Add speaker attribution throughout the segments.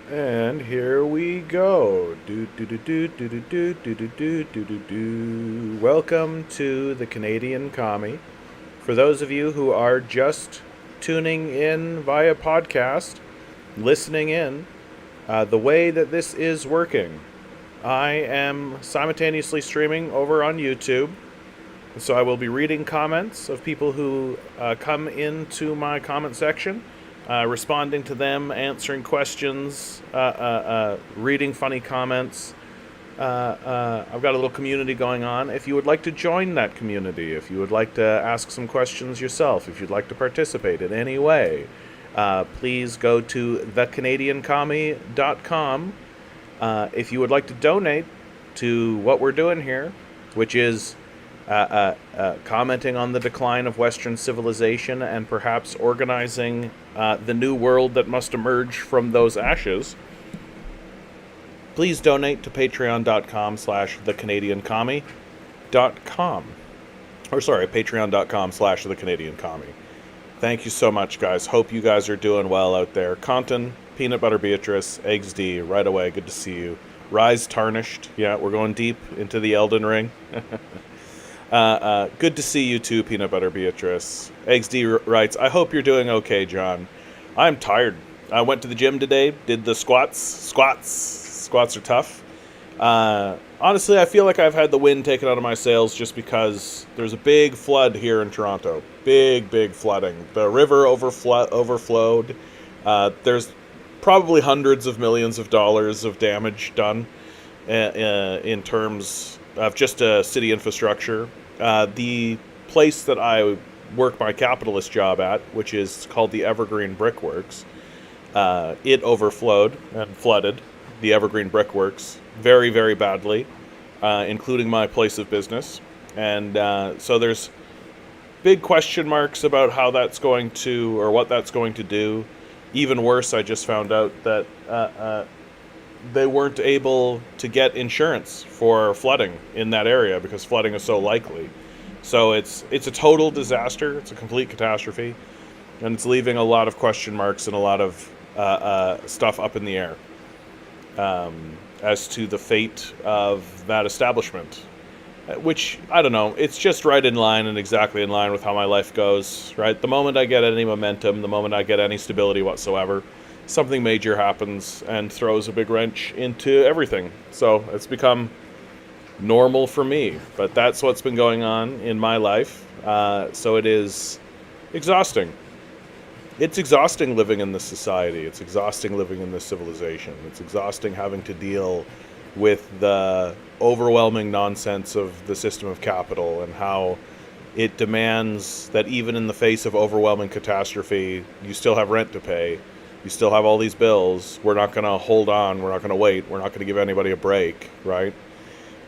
Speaker 1: And here we go. Do do do do do do do do do do do do do. Welcome to the Canadian Commie. For those of you who are just tuning in via podcast, listening in, the way that this is working, I am simultaneously streaming over on YouTube. So I will be reading comments of people who come into my comment section, responding to them, answering questions, reading funny comments. I've got a little community going on. If you would like to join that community, if you would like to ask some questions yourself, if you'd like to participate in any way, please go to thecanadiancommie.com. If you would like to donate to what we're doing here, which is commenting on the decline of Western civilization and perhaps organizing the new world that must emerge from those ashes, please donate to patreon.com/thecanadiancommie.com. Or sorry, patreon.com/thecanadiancommie. Thank you so much, guys. Hope you guys are doing well out there. Compton, Peanut Butter Beatrice, Eggs D, right away, good to see you. Rise Tarnished, yeah, we're going deep into the Elden Ring. Good to see you too, Peanut Butter Beatrice. Eggs D writes, I hope you're doing okay, John. I'm tired. I went to the gym today, did the squats. Squats are tough. Honestly, I feel like I've had the wind taken out of my sails just because there's a big flood here in Toronto. Big flooding. The river overflowed. There's probably hundreds of millions of dollars of damage done in terms of just city infrastructure. The place that I work my capitalist job at, which is called the Evergreen Brickworks, it overflowed and flooded the Evergreen Brickworks very badly, including my place of business. And so there's big question marks about how that's going to, or what that's going to do. Even worse, I just found out that they weren't able to get insurance for flooding in that area because flooding is so likely. So it's a total disaster. It's a complete catastrophe, and it's leaving a lot of question marks and a lot of stuff up in the air as to the fate of that establishment. Which, I don't know, it's just right in line and exactly in line with how my life goes, right? The moment I get any momentum, the moment I get any stability whatsoever, something major happens and throws a big wrench into everything. So it's become normal for me, but that's what's been going on in my life. So it is exhausting. It's exhausting living in this society. It's exhausting living in this civilization. It's exhausting having to deal with the overwhelming nonsense of the system of capital and how it demands that even in the face of overwhelming catastrophe, you still have rent to pay. You still have all these bills. We're not going to hold on. We're not going to wait. We're not going to give anybody a break, right?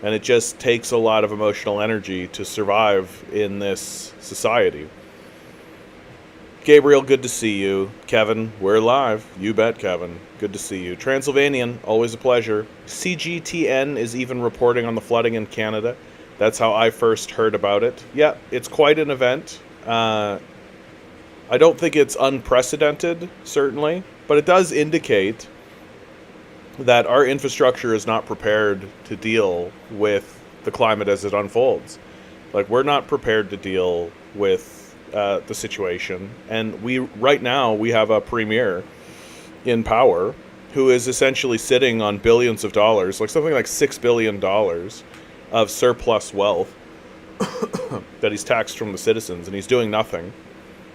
Speaker 1: And it just takes a lot of emotional energy to survive in this society. Gabriel, good to see you. Kevin, we're live. You bet, Kevin. Good to see you. Transylvanian, always a pleasure. CGTN is even reporting on the flooding in Canada. That's how I first heard about it. Yeah, it's quite an event. I don't think it's unprecedented, certainly, but it does indicate that our infrastructure is not prepared to deal with the climate as it unfolds. Like, we're not prepared to deal with the situation, and right now we have a premier in power who is essentially sitting on billions of dollars, like something like $6 billion of surplus wealth that he's taxed from the citizens, and he's doing nothing,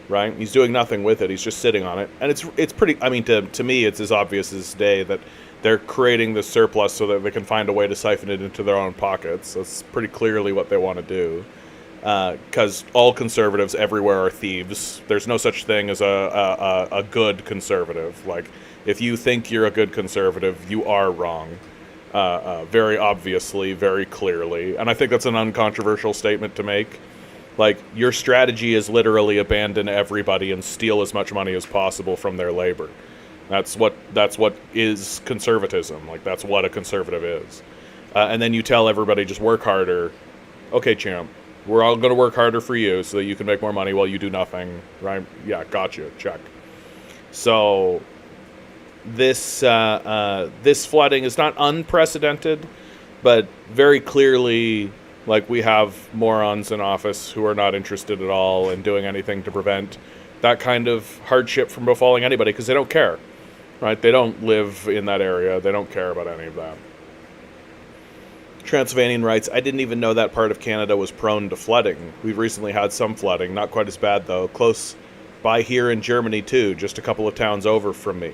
Speaker 1: right? He's doing nothing with it. He's just sitting on it, and it's pretty, I mean, to me it's as obvious as day that they're creating this surplus so that they can find a way to siphon it into their own pockets. That's pretty clearly what they want to do. Because all conservatives everywhere are thieves. There's no such thing as a good conservative. Like, if you think you're a good conservative, you are wrong. Very obviously, very clearly. And I think that's an uncontroversial statement to make. Like, your strategy is literally abandon everybody and steal as much money as possible from their labor. That's what is conservatism. Like, that's what a conservative is. And then you tell everybody, just work harder. Okay, champ. We're all going to work harder for you so that you can make more money while you do nothing, right? Yeah, gotcha. Check. So this flooding is not unprecedented, but very clearly, like, we have morons in office who are not interested at all in doing anything to prevent that kind of hardship from befalling anybody, because they don't care, right? They don't live in that area. They don't care about any of that. Transylvanian writes, I didn't even know that part of Canada was prone to flooding. We've recently had some flooding, not quite as bad though. Close by here in Germany too, just a couple of towns over from me.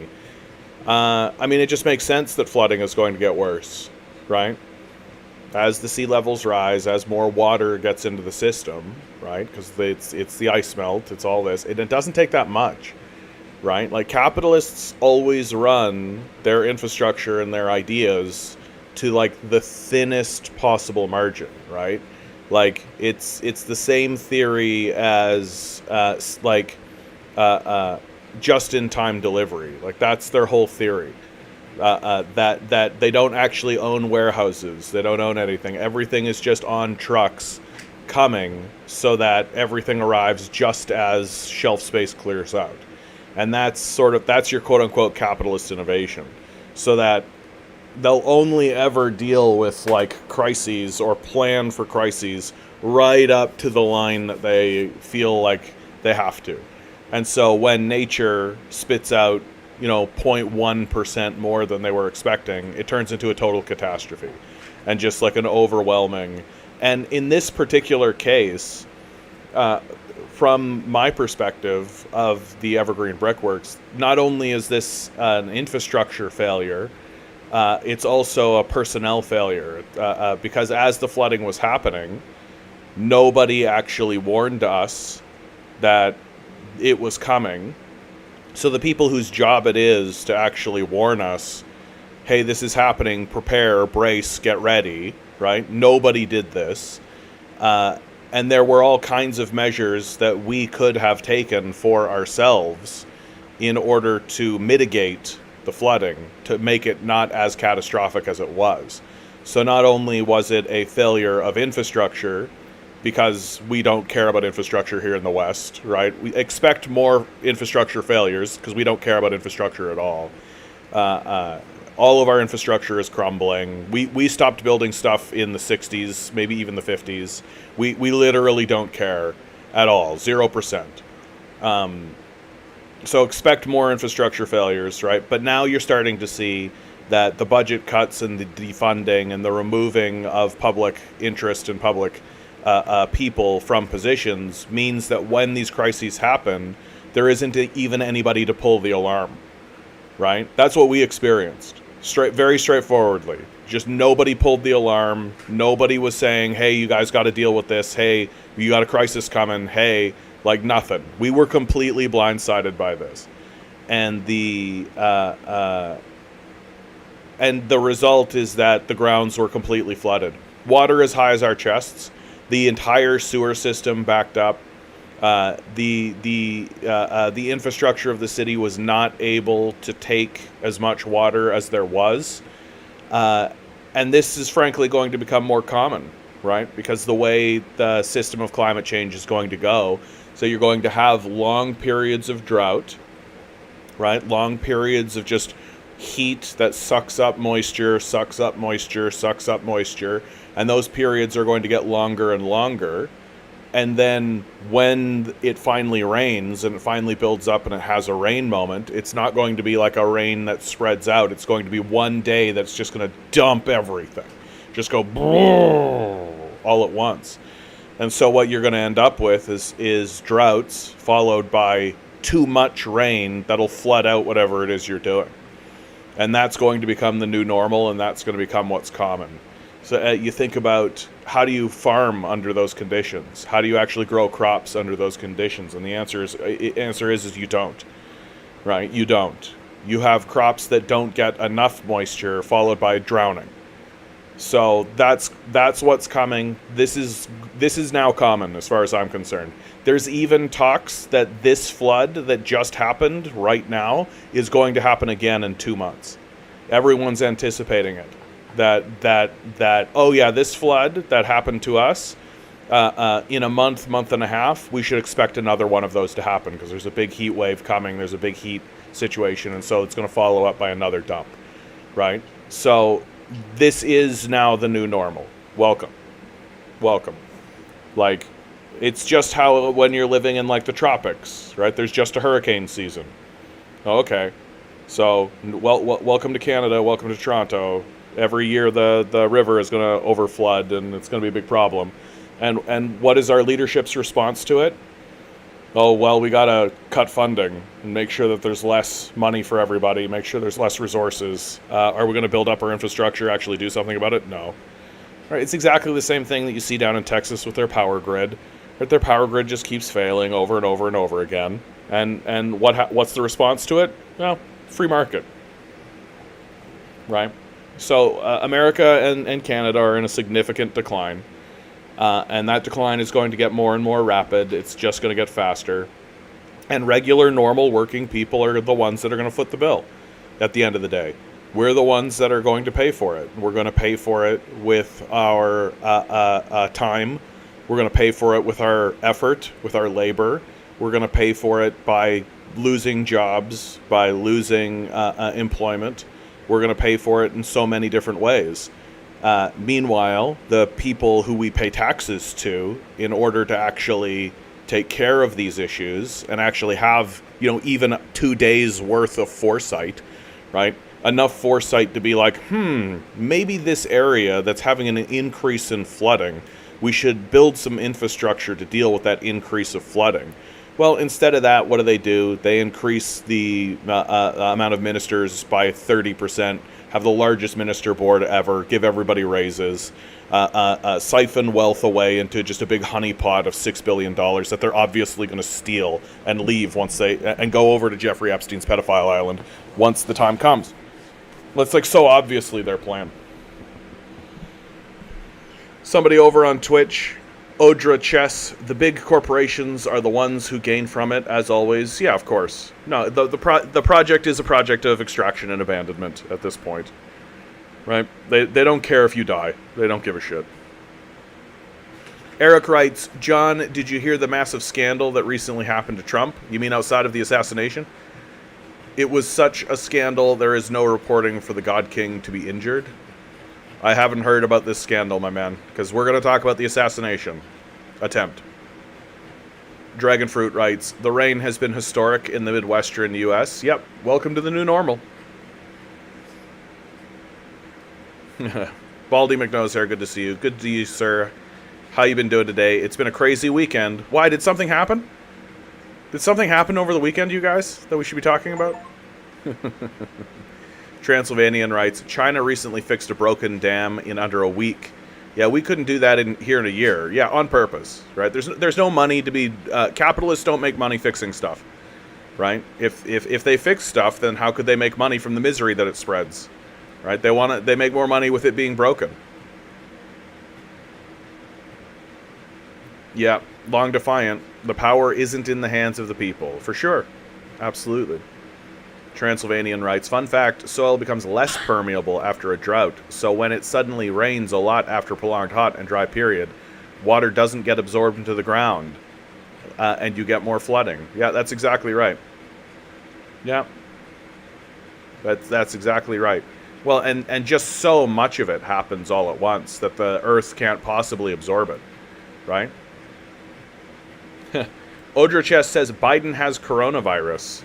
Speaker 1: I mean, it just makes sense that flooding is going to get worse, right? As the sea levels rise, as more water gets into the system, right? Because it's the ice melt, it's all this. And it doesn't take that much, right? Like, capitalists always run their infrastructure and their ideas to, like, the thinnest possible margin, right? Like, it's the same theory as just-in-time delivery. Like, that's their whole theory. That they don't actually own warehouses. They don't own anything. Everything is just on trucks coming so that everything arrives just as shelf space clears out. And that's your quote-unquote capitalist innovation. So that they'll only ever deal with, like, crises or plan for crises right up to the line that they feel like they have to. And so when nature spits out, 0.1% more than they were expecting, it turns into a total catastrophe and just like an overwhelming. And in this particular case, from my perspective of the Evergreen Brickworks, not only is this an infrastructure failure, it's also a personnel failure, because as the flooding was happening, nobody actually warned us that it was coming. So the people whose job it is to actually warn us, hey, this is happening, prepare, brace, get ready, right? Nobody did this. And there were all kinds of measures that we could have taken for ourselves in order to mitigate the flooding, to make it not as catastrophic as it was. So not only was it a failure of infrastructure, because we don't care about infrastructure here in the West, right? We expect more infrastructure failures because we don't care about infrastructure at all. All of our infrastructure is crumbling. We stopped building stuff in the 60s, maybe even the 50s. We literally don't care at all, 0%. So expect more infrastructure failures, right? But now you're starting to see that the budget cuts and the defunding and the removing of public interest and public people from positions means that when these crises happen, there isn't even anybody to pull the alarm, right? That's what we experienced, very straightforwardly. Just nobody pulled the alarm. Nobody was saying, hey, you guys got to deal with this. Hey, you got a crisis coming. Hey, like, nothing. We were completely blindsided by this. And the result is that the grounds were completely flooded. Water as high as our chests. The entire sewer system backed up. The infrastructure of the city was not able to take as much water as there was. And this is frankly going to become more common, right? Because the way the system of climate change is going to go, so you're going to have long periods of drought, right? Long periods of just heat that sucks up moisture, and those periods are going to get longer and longer. And then when it finally rains and it finally builds up and it has a rain moment, it's not going to be like a rain that spreads out. It's going to be one day that's just going to dump everything. Just go all at once. And so what you're going to end up with is droughts followed by too much rain that'll flood out whatever it is you're doing. And that's going to become the new normal, and that's going to become what's common. So you think about, how do you farm under those conditions? How do you actually grow crops under those conditions? And the answer is you don't, right? You don't. You have crops that don't get enough moisture followed by drowning. So that's what's coming. This is now common as far as I'm concerned. There's even talks that this flood that just happened right now is going to happen again in 2 months. Everyone's anticipating it. That oh yeah, this flood that happened to us in a month and a half, we should expect another one of those to happen because there's a big heat wave coming. There's a big heat situation, and so it's going to follow up by another dump, right? So this is now the new normal. Welcome. Like, it's just how when you're living in like the tropics, right? There's just a hurricane season. Okay, so welcome to Canada. Welcome to Toronto. Every year the river is going to overflood, and it's going to be a big problem. And what is our leadership's response to it? Oh, well, we got to cut funding and make sure that there's less money for everybody, make sure there's less resources. Are we going to build up our infrastructure, actually do something about it? No. Right, it's exactly the same thing that you see down in Texas with their power grid. Right, their power grid just keeps failing over and over and over again. And what's the response to it? Well, free market. Right? So America and Canada are in a significant decline. And that decline is going to get more and more rapid. It's just going to get faster. And regular, normal, working people are the ones that are going to foot the bill at the end of the day. We're the ones that are going to pay for it. We're going to pay for it with our time. We're going to pay for it with our effort, with our labor. We're going to pay for it by losing jobs, by losing employment. We're going to pay for it in so many different ways. Meanwhile, the people who we pay taxes to in order to actually take care of these issues and actually have, even 2 days worth of foresight, right? Enough foresight to be like, maybe this area that's having an increase in flooding, we should build some infrastructure to deal with that increase of flooding. Well, instead of that, what do? They increase the amount of ministers by 30%, have the largest minister board ever, give everybody raises, siphon wealth away into just a big honeypot of $6 billion that they're obviously going to steal and leave and go over to Jeffrey Epstein's pedophile island once the time comes. Well, it's like so obviously their plan. Somebody over on Twitch, Odra Chess, the big corporations are the ones who gain from it, as always. Yeah, of course. No, the project is a project of extraction and abandonment at this point. Right? They don't care if you die. They don't give a shit. Eric writes, John, did you hear the massive scandal that recently happened to Trump? You mean outside of the assassination? It was such a scandal, there is no reporting for the God King to be injured. I haven't heard about this scandal, my man, because we're going to talk about the assassination attempt. Dragonfruit writes, the rain has been historic in the Midwestern U.S. Yep, welcome to the new normal. Baldy McNosehair, good to see you. Good to see you, sir. How you been doing today? It's been a crazy weekend. Why, did something happen? Did something happen over the weekend, you guys, that we should be talking about? Transylvanian writes, China recently fixed a broken dam in under a week. Yeah, we couldn't do that here in a year. Yeah, on purpose, right? There's no money to be... capitalists don't make money fixing stuff, right? If they fix stuff, then how could they make money from the misery that it spreads, right? They make more money with it being broken. Yeah, Long Defiant. The power isn't in the hands of the people, for sure. Absolutely. Transylvanian writes, fun fact, soil becomes less permeable after a drought, so when it suddenly rains a lot after a prolonged hot and dry period, water doesn't get absorbed into the ground, and you get more flooding. Yeah, that's exactly right. Yeah. That's exactly right. Well, and just so much of it happens all at once that the earth can't possibly absorb it, right? Odra Chess says Biden has coronavirus.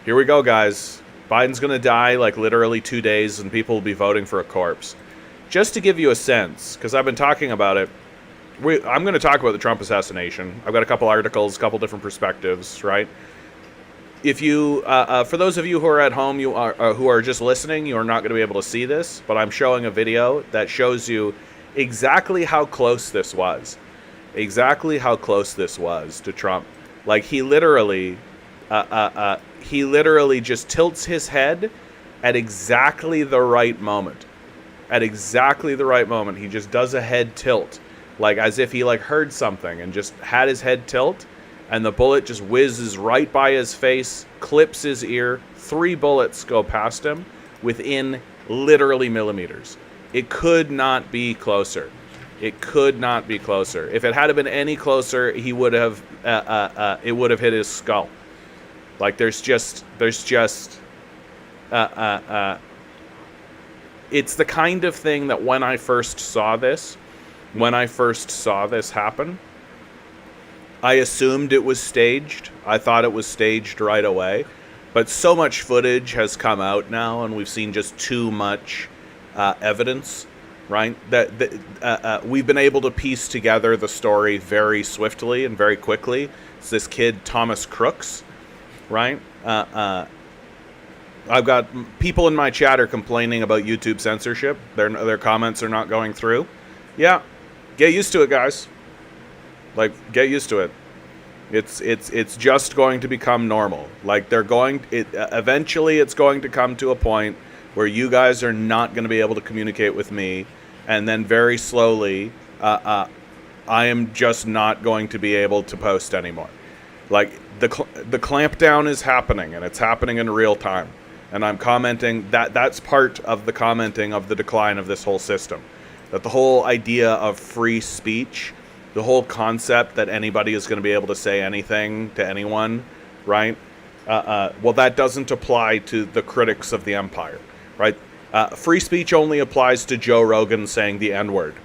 Speaker 1: Here we go, guys. Biden's going to die like literally 2 days and people will be voting for a corpse. Just to give you a sense, because I've been talking about it, I'm going to talk about the Trump assassination. I've got a couple articles, a couple different perspectives, right? If you, for those of you who are at home, who are just listening, you are not going to be able to see this, but I'm showing a video that shows you exactly how close this was. Exactly how close this was to Trump. Like, he literally just tilts his head at exactly the right moment. At exactly the right moment. He just does a head tilt. Like, as if he, heard something and just had his head tilt. And the bullet just whizzes right by his face, clips his ear. 3 bullets go past him within literally millimeters. It could not be closer. It could not be closer. If it had been any closer, he would have. It would have hit his skull. Like uh, uh, uh, it's the kind of thing that when I first saw this happen, I assumed it was staged. I thought it was staged right away. But so much footage has come out now, and we've seen just too much evidence, right? That we've been able to piece together the story very swiftly and very quickly. It's this kid, Thomas Crooks, right? I've got people in my chat are complaining about YouTube censorship. Their comments are not going through. Yeah, get used to it, guys. Like, get used to it. It's just going to become normal. Like, eventually it's going to come to a point where you guys are not going to be able to communicate with me, and then very slowly, I am just not going to be able to post anymore. Like, the clampdown is happening, and it's happening in real time. And I'm commenting that's part of the commenting of the decline of this whole system. That the whole idea of free speech, the whole concept that anybody is going to be able to say anything to anyone, right? Well, that doesn't apply to the critics of the empire, right? Free speech only applies to Joe Rogan saying the N-word.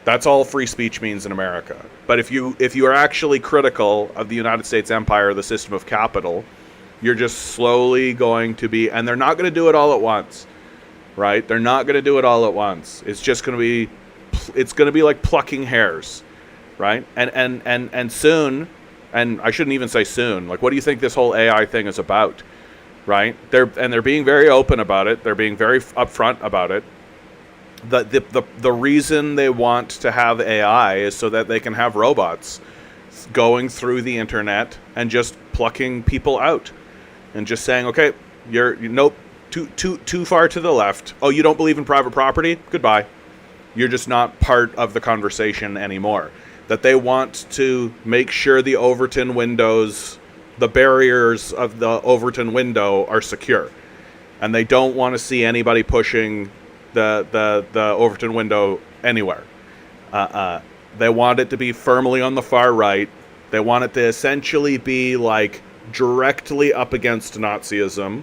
Speaker 1: That's all free speech means in America. But if you are actually critical of the United States empire, the system of capital, you're just slowly going to be, and they're not going to do it all at once, right? They're not going to do it all at once. It's just going to be like plucking hairs. Right? And soon, and I shouldn't even say soon, like, what do you think this whole AI thing is about? Right? They're being very open about it. They're being very upfront about it. The reason they want to have AI is so that they can have robots going through the internet and just plucking people out and just saying, okay, nope, too far to the left. Oh, you don't believe in private property? Goodbye. You're just not part of the conversation anymore. That they want to make sure the Overton windows, the barriers of the Overton window are secure. And they don't want to see anybody pushing the Overton window anywhere. They want it to be firmly on the far right. They want it to essentially be like directly up against Nazism,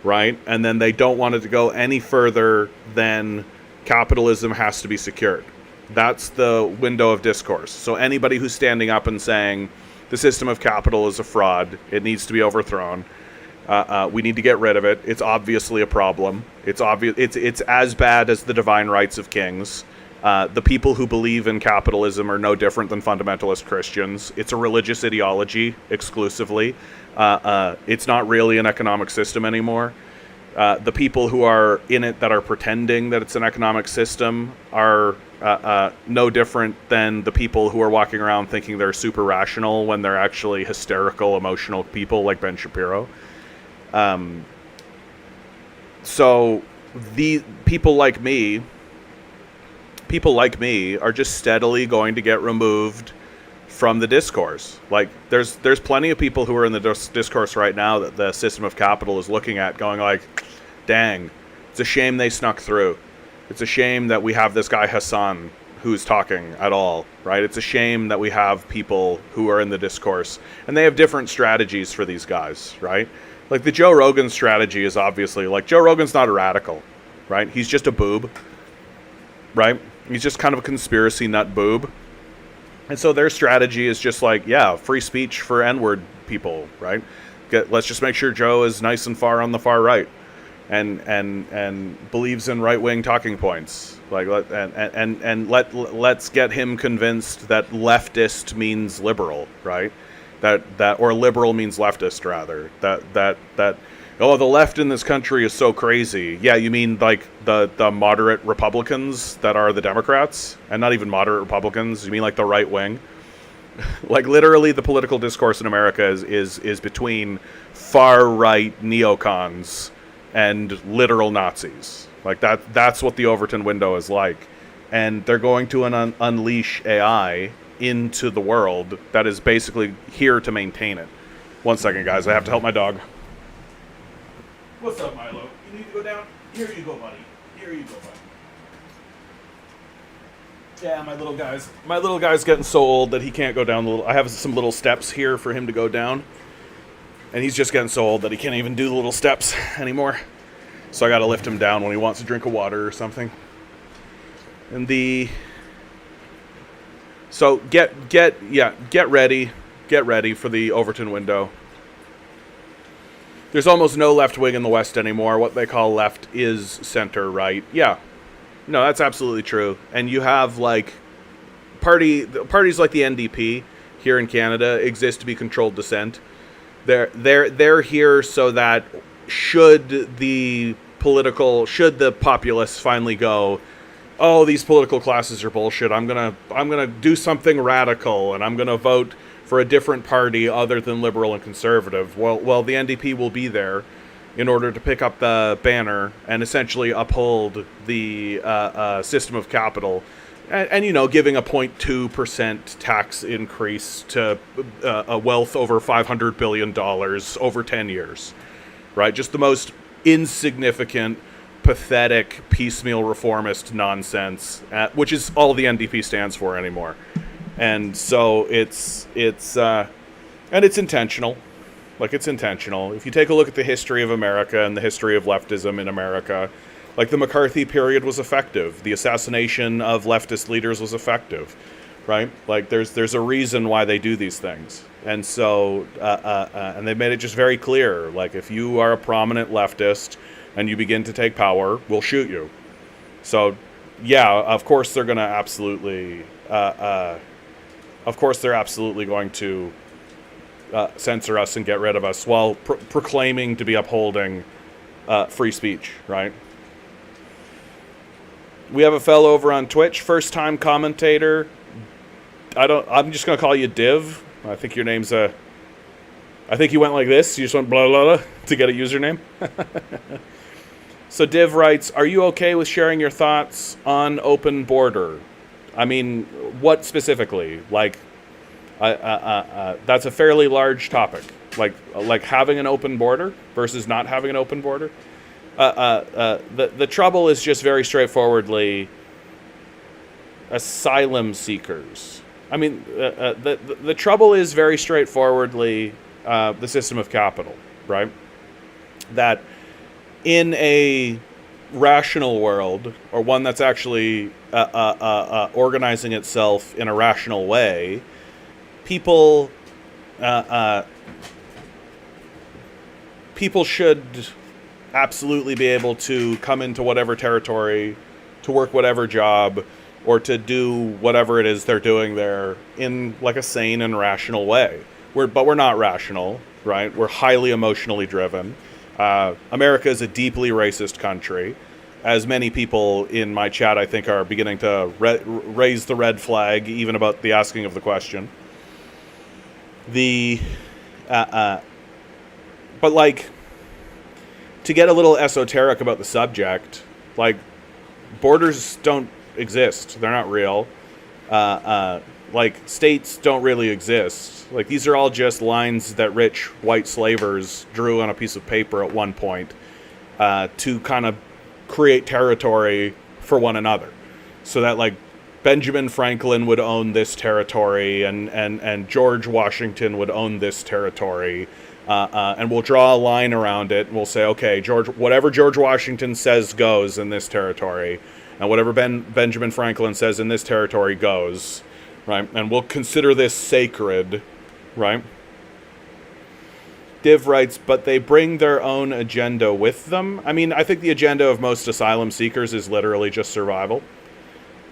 Speaker 1: right? And then they don't want it to go any further than capitalism has to be secured. That's the window of discourse. So anybody who's standing up and saying the system of capital is a fraud, it needs to be overthrown, we need to get rid of it. It's obviously a problem. It's obvious. It's as bad as the divine rights of kings. The people who believe in capitalism are no different than fundamentalist Christians. It's a religious ideology exclusively. It's not really an economic system anymore. The people who are in it that are pretending that it's an economic system are no different than the people who are walking around thinking they're super rational when they're actually hysterical, emotional people like Ben Shapiro. So the people like me are just steadily going to get removed from the discourse. Like, there's plenty of people who are in the discourse right now that the system of capital is looking at going like, dang, it's a shame they snuck through. It's a shame that we have this guy Hassan who's talking at all, right? It's a shame that we have people who are in the discourse, and they have different strategies for these guys, right? Like, the Joe Rogan strategy is obviously, like, Joe Rogan's not a radical, right? He's just a boob, right? He's just kind of a conspiracy nut boob. And so their strategy is just like, yeah, free speech for N-word people, right? Let's just make sure Joe is nice and far on the far right, and believes in right-wing talking points. Like, let's get him convinced that leftist means liberal, right? That or liberal means leftist, rather. That oh, the left in this country is so crazy. Yeah, you mean like the moderate Republicans that are the Democrats, and not even moderate Republicans. You mean like the right wing? Like, literally, the political discourse in America is between far right neocons and literal Nazis. Like, that's what the Overton window is like, and they're going to unleash AI into the world that is basically here to maintain it. One second, guys. I have to help my dog. What's up, Milo? You need to go down? Here you go, buddy. Here you go, buddy. Yeah, my little guy's getting so old that he can't go down the little... I have some little steps here for him to go down. And he's just getting so old that he can't even do the little steps anymore. So I got to lift him down when he wants a drink of water or something. And so get ready for the Overton window. There's almost no left wing in the West anymore. What they call left is center right. Yeah. No, that's absolutely true. And you have like parties like the NDP here in Canada exist to be controlled dissent. They're here so that should the populists finally go, oh, these political classes are bullshit, I'm gonna do something radical and I'm gonna vote for a different party other than liberal and conservative. Well, the NDP will be there in order to pick up the banner and essentially uphold the system of capital, and giving a 0.2% tax increase to a wealth over $500 billion over 10 years, right? Just the most insignificant, pathetic, piecemeal reformist nonsense, which is all the NDP stands for anymore. And so it's intentional. Like, it's intentional. If you take a look at the history of America and the history of leftism in America, like, the McCarthy period was effective. The assassination of leftist leaders was effective, right? Like, there's a reason why they do these things. And so, and they made it just very clear, like, if you are a prominent leftist and you begin to take power, we'll shoot you. So, yeah, of course they're going to absolutely... Of course, they're absolutely going to censor us and get rid of us while proclaiming to be upholding free speech, right? We have a fellow over on Twitch, first-time commentator. I'm just going to call you Div. I think your name's I think you went like this. You just went blah, blah, blah to get a username. So Div writes, are you okay with sharing your thoughts on open border? I mean, what specifically? Like, that's a fairly large topic. Like having an open border versus not having an open border. The trouble is just very straightforwardly asylum seekers. I mean, the trouble is very straightforwardly the system of capital, right? That in a rational world, or one that's actually organizing itself in a rational way, people should absolutely be able to come into whatever territory, to work whatever job, or to do whatever it is they're doing there in like a sane and rational way. But we're not rational, right? We're highly emotionally driven. America is a deeply racist country, as many people in my chat, I think, are beginning to raise the red flag, even about the asking of the question. But like, to get a little esoteric about the subject, like, borders don't exist. They're not real. Like, states don't really exist. Like, these are all just lines that rich white slavers drew on a piece of paper at one point to kind of create territory for one another. So that, like, Benjamin Franklin would own this territory and George Washington would own this territory. And we'll draw a line around it and we'll say, okay, whatever George Washington says goes in this territory, and whatever Benjamin Franklin says in this territory goes, right? And we'll consider this sacred, right? Div writes, but they bring their own agenda with them. I mean, I think the agenda of most asylum seekers is literally just survival.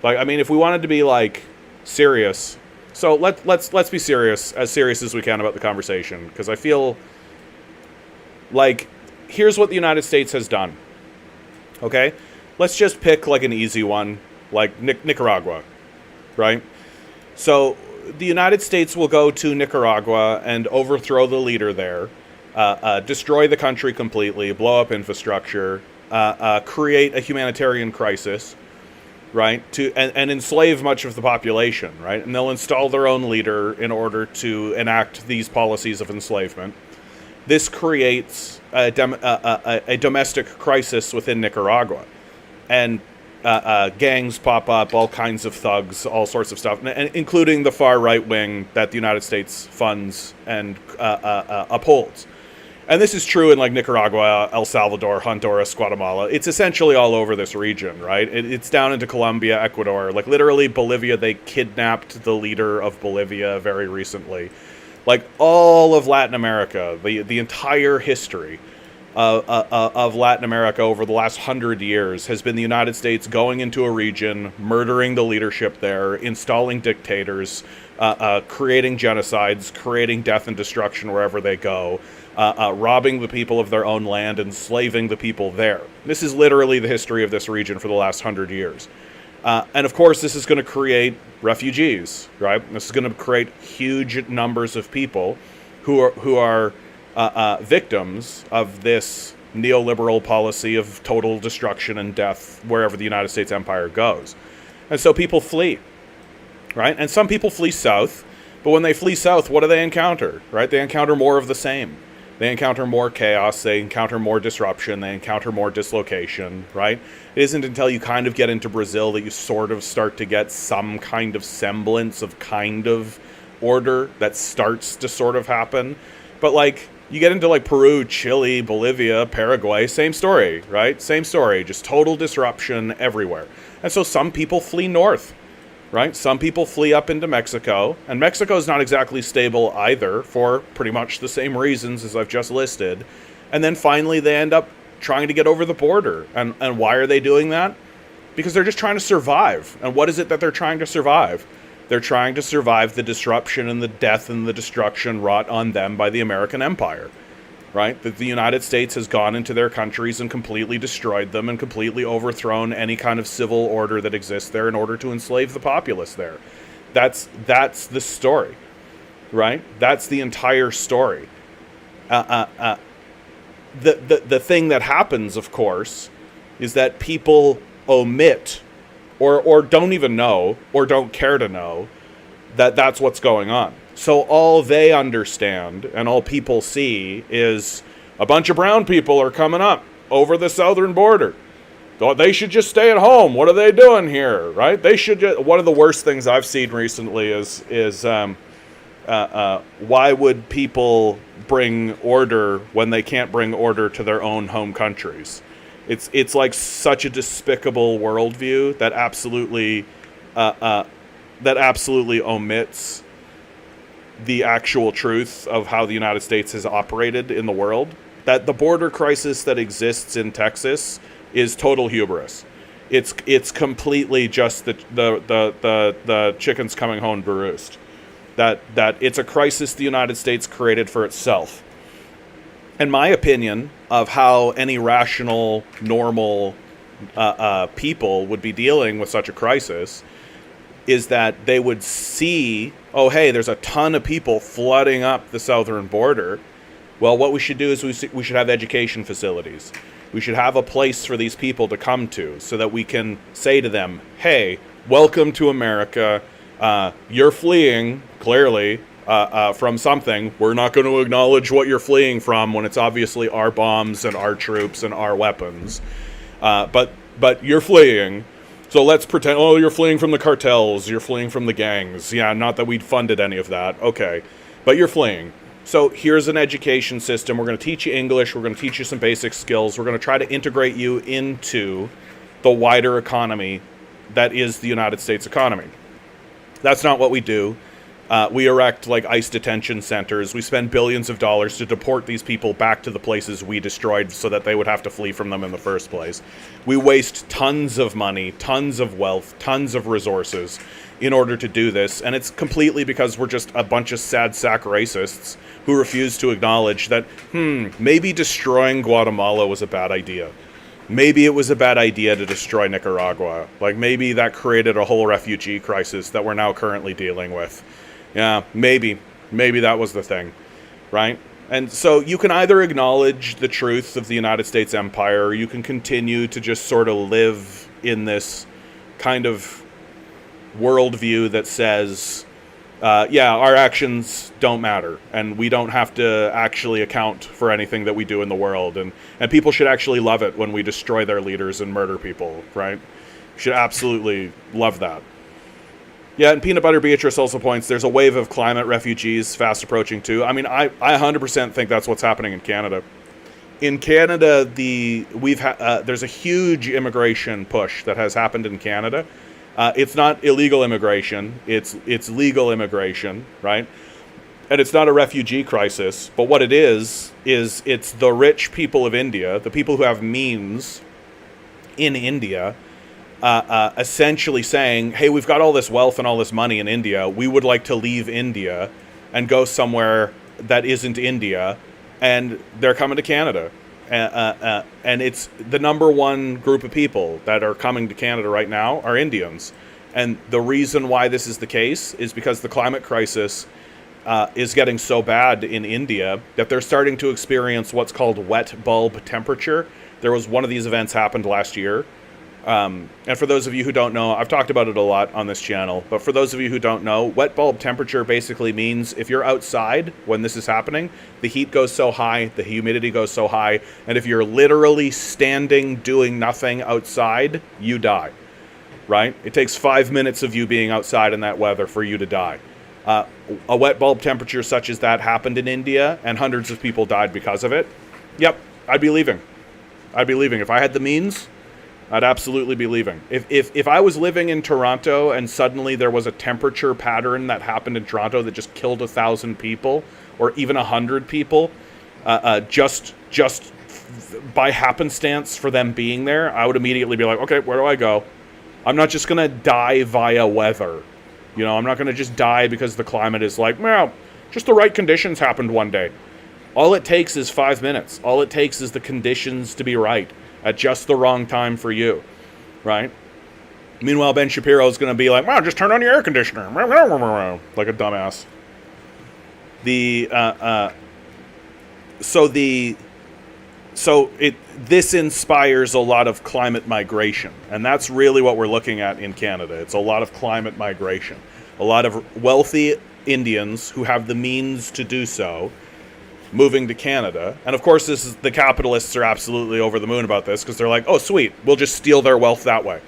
Speaker 1: Like, I mean, if we wanted to be, like, serious, so let's be serious as we can about the conversation, because I feel like, here's what the United States has done, okay? Let's just pick, like, an easy one, like Nicaragua, right? So the United States will go to Nicaragua and overthrow the leader there, destroy the country completely, blow up infrastructure, create a humanitarian crisis, right? And enslave much of the population, right? And they'll install their own leader in order to enact these policies of enslavement. This creates a domestic crisis within Nicaragua, and gangs pop up, all kinds of thugs, all sorts of stuff, and including the far right wing that the United States funds and upholds. And this is true in like Nicaragua, El Salvador, Honduras, Guatemala. It's essentially all over this region, right? It's down into Colombia, Ecuador. Like literally Bolivia, they kidnapped the leader of Bolivia very recently. Like all of Latin America, the entire history of Latin America over the last 100 years has been the United States going into a region, murdering the leadership there, installing dictators, creating genocides, creating death and destruction wherever they go, robbing the people of their own land, enslaving the people there. This is literally the history of this region for the last 100 years. And of course, this is going to create refugees, right? This is going to create huge numbers of people who are victims of this neoliberal policy of total destruction and death wherever the United States empire goes. And so people flee, right? And some people flee south, but when they flee south, what do they encounter, right? They encounter more of the same. They encounter more chaos, they encounter more disruption, they encounter more dislocation, right? It isn't until you kind of get into Brazil that you sort of start to get some kind of semblance of kind of order that starts to sort of happen. But like, you get into like Peru, Chile, Bolivia, Paraguay, same story, right? Same story, just total disruption everywhere. And so some people flee north, right? Some people flee up into Mexico, and Mexico is not exactly stable either for pretty much the same reasons as I've just listed. And then finally they end up trying to get over the border. And why are they doing that? Because they're just trying to survive. And what is it that they're trying to survive? They're trying to survive the disruption and the death and the destruction wrought on them by the American empire, right? That the United States has gone into their countries and completely destroyed them and completely overthrown any kind of civil order that exists there in order to enslave the populace there. That's the story, right? That's the entire story. The thing that happens, of course, is that people omit or don't even know, or don't care to know, that that's what's going on. So all they understand, and all people see, is a bunch of brown people are coming up over the southern border. They should just stay at home. What are they doing here, right? They should just... One of the worst things I've seen recently is why would people bring order when they can't bring order to their own home countries? It's like such a despicable worldview that absolutely omits the actual truth of how the United States has operated in the world. That the border crisis that exists in Texas is total hubris. It's completely just the chickens coming home to roost. That it's a crisis the United States created for itself. In my opinion of how any rational, normal people would be dealing with such a crisis is that they would see, oh, hey, there's a ton of people flooding up the southern border. Well, what we should do is we should have education facilities. We should have a place for these people to come to so that we can say to them, hey, welcome to America. You're fleeing, clearly, from something. We're not going to acknowledge what you're fleeing from when it's obviously our bombs and our troops and our weapons. But you're fleeing. So let's pretend, oh, you're fleeing from the cartels. You're fleeing from the gangs. Yeah, not that we'd funded any of that. Okay. But you're fleeing. So here's an education system. We're going to teach you English. We're going to teach you some basic skills. We're going to try to integrate you into the wider economy that is the United States economy. That's not what we do. We erect like ICE detention centers. We spend billions of dollars to deport these people back to the places we destroyed so that they would have to flee from them in the first place. We waste tons of money, tons of wealth, tons of resources in order to do this. And it's completely because we're just a bunch of sad sack racists who refuse to acknowledge that, maybe destroying Guatemala was a bad idea. Maybe it was a bad idea to destroy Nicaragua. Like maybe that created a whole refugee crisis that we're now currently dealing with. Yeah, maybe that was the thing, right? And so you can either acknowledge the truth of the United States empire, or you can continue to just sort of live in this kind of worldview that says, our actions don't matter, and we don't have to actually account for anything that we do in the world, and people should actually love it when we destroy their leaders and murder people, right? Should absolutely love that. Yeah, and Peanut Butter Beatrice also points there's a wave of climate refugees fast approaching too. I mean, I 100% think that's what's happening in Canada. In Canada, there's a huge immigration push that has happened in Canada. It's not illegal immigration; it's legal immigration, right? And it's not a refugee crisis. But what it is it's the rich people of India, the people who have means in India, essentially saying, "Hey, we've got all this wealth and all this money in India. We would like to leave India and go somewhere that isn't India." And they're coming to Canada. And it's the number one group of people that are coming to Canada right now are Indians. And the reason why this is the case is because the climate crisis is getting so bad in India that they're starting to experience what's called wet bulb temperature. There was one of these events happened last year. And for those of you who don't know, I've talked about it a lot on this channel, but for those of you who don't know, wet bulb temperature basically means if you're outside when this is happening, the heat goes so high, the humidity goes so high, and if you're literally standing doing nothing outside, you die, right? It takes 5 minutes of you being outside in that weather for you to die. A wet bulb temperature such as that happened in India, and hundreds of people died because of it. Yep, I'd be leaving. I'd be leaving. If I had the means, I'd absolutely be leaving. If I was living in Toronto and suddenly there was a temperature pattern that happened in Toronto that just killed 1,000 people or even 100 people, just by happenstance for them being there, I would immediately be like, okay, where do I go? I'm not just gonna die via weather. You know, I'm not gonna just die because the climate is like, well, just the right conditions happened one day. All it takes is 5 minutes. All it takes is the conditions to be right at just the wrong time for you, right? Meanwhile, Ben Shapiro is going to be like, wow, just turn on your air conditioner. Like a dumbass. This inspires a lot of climate migration. And that's really what we're looking at in Canada. It's a lot of climate migration. A lot of wealthy Indians who have the means to do so moving to Canada. And of course, the capitalists are absolutely over the moon about this because they're like, oh, sweet, we'll just steal their wealth that way.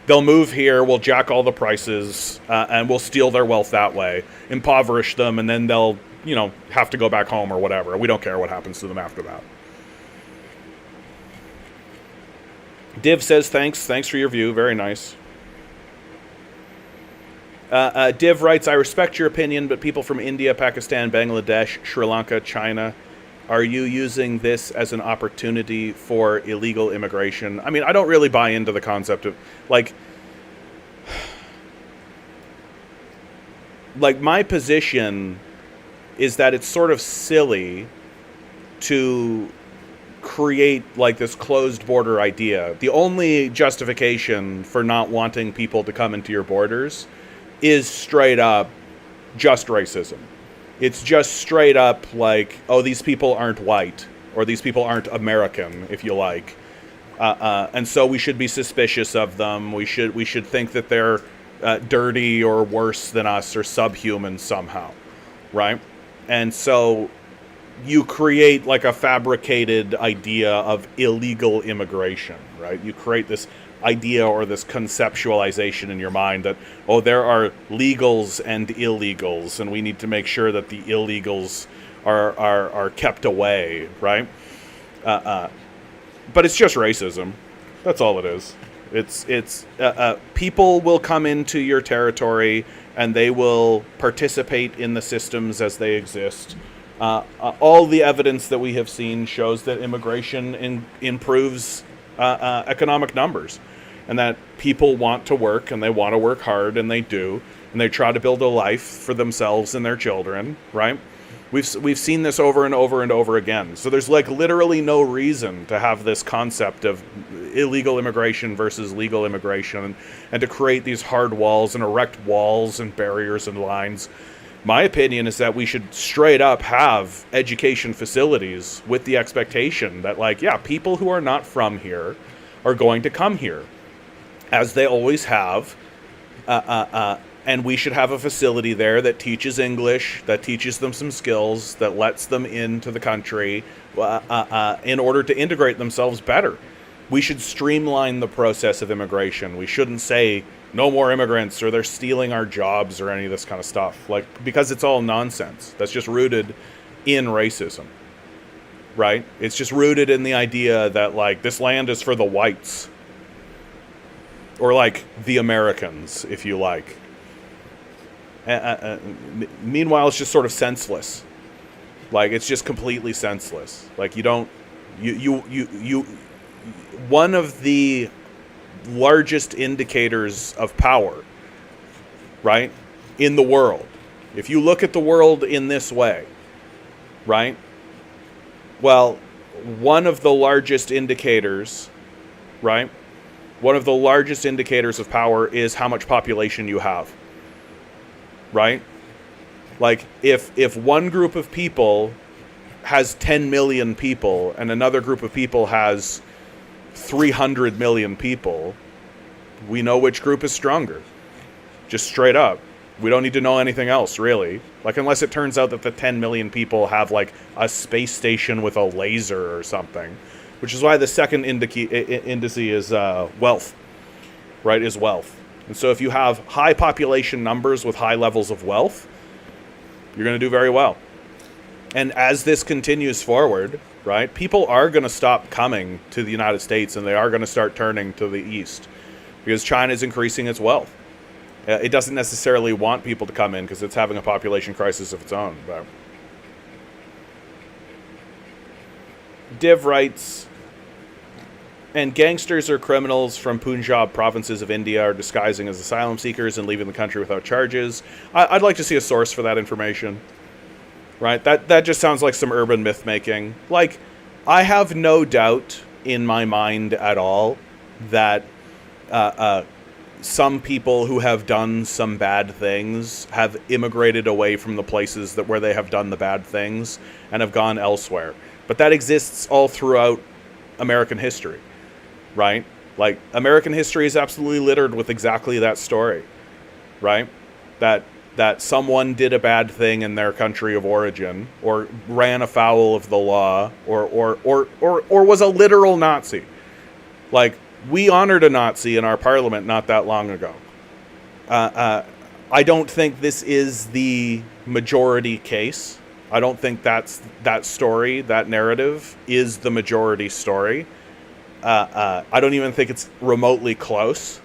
Speaker 1: They'll move here, we'll jack all the prices, and we'll steal their wealth that way, impoverish them, and then they'll, have to go back home or whatever. We don't care what happens to them after that. Div says, thanks for your view, very nice. Div writes, I respect your opinion, but people from India, Pakistan, Bangladesh, Sri Lanka, China, are you using this as an opportunity for illegal immigration? I mean, I don't really buy into the concept of, like my position is that it's sort of silly to create like this closed border idea. The only justification for not wanting people to come into your borders is straight up just racism. It's just straight up like, oh, these people aren't white, or these people aren't American, if you like, and so we should be suspicious of them. We should think that they're dirty or worse than us or subhuman somehow, right? And so you create like a fabricated idea of illegal immigration, right? You create this idea or this conceptualization in your mind that, oh, there are legals and illegals, and we need to make sure that the illegals are kept away, right? But it's just racism. That's all it is. It's people will come into your territory and they will participate in the systems as they exist. All the evidence that we have seen shows that immigration improves economic numbers, and that people want to work, and they want to work hard, and they do, and they try to build a life for themselves and their children, right? We've seen this over and over and over again. So there's like literally no reason to have this concept of illegal immigration versus legal immigration, and to create these hard walls and erect walls and barriers and lines. My opinion is that we should straight up have education facilities with the expectation that, like, yeah, people who are not from here are going to come here, as they always have, and we should have a facility there that teaches English, that teaches them some skills, that lets them into the country in order to integrate themselves better. We should streamline the process of immigration. We shouldn't say, no more immigrants, or they're stealing our jobs, or any of this kind of stuff. Like, because it's all nonsense. That's just rooted in racism, right? It's just rooted in the idea that, like, this land is for the whites. Or, like, the Americans, if you like. Meanwhile, it's just sort of senseless. Like, it's just completely senseless. Like, you don't... One of the largest indicators of power, right, in the world. If you look at the world in this way, right, well, one of the largest indicators, right, one of the largest indicators of power is how much population you have, right? Like, if one group of people has 10 million people and another group of people has 300 million people, we know which group is stronger. Just straight up. We don't need to know anything else, really. Like, unless it turns out that the 10 million people have, like, a space station with a laser or something. Which is why the second indice is wealth. Right, is wealth. And so if you have high population numbers with high levels of wealth, you're going to do very well. And as this continues forward, right, people are going to stop coming to the United States, and they are going to start turning to the East. Because China is increasing its wealth. It doesn't necessarily want people to come in because it's having a population crisis of its own. But Div writes, and gangsters or criminals from Punjab provinces of India are disguising as asylum seekers and leaving the country without charges. I'd like to see a source for that information. Right? That just sounds like some urban myth making. Like, I have no doubt in my mind at all that some people who have done some bad things have immigrated away from the places where they have done the bad things and have gone elsewhere. But that exists all throughout American history, right? Like, American history is absolutely littered with exactly that story, right? That someone did a bad thing in their country of origin, or ran afoul of the law, or was a literal Nazi. Like, we honored a Nazi in our parliament not that long ago. I don't think this is the majority case. I don't think that story, that narrative, is the majority story. I don't even think it's remotely close.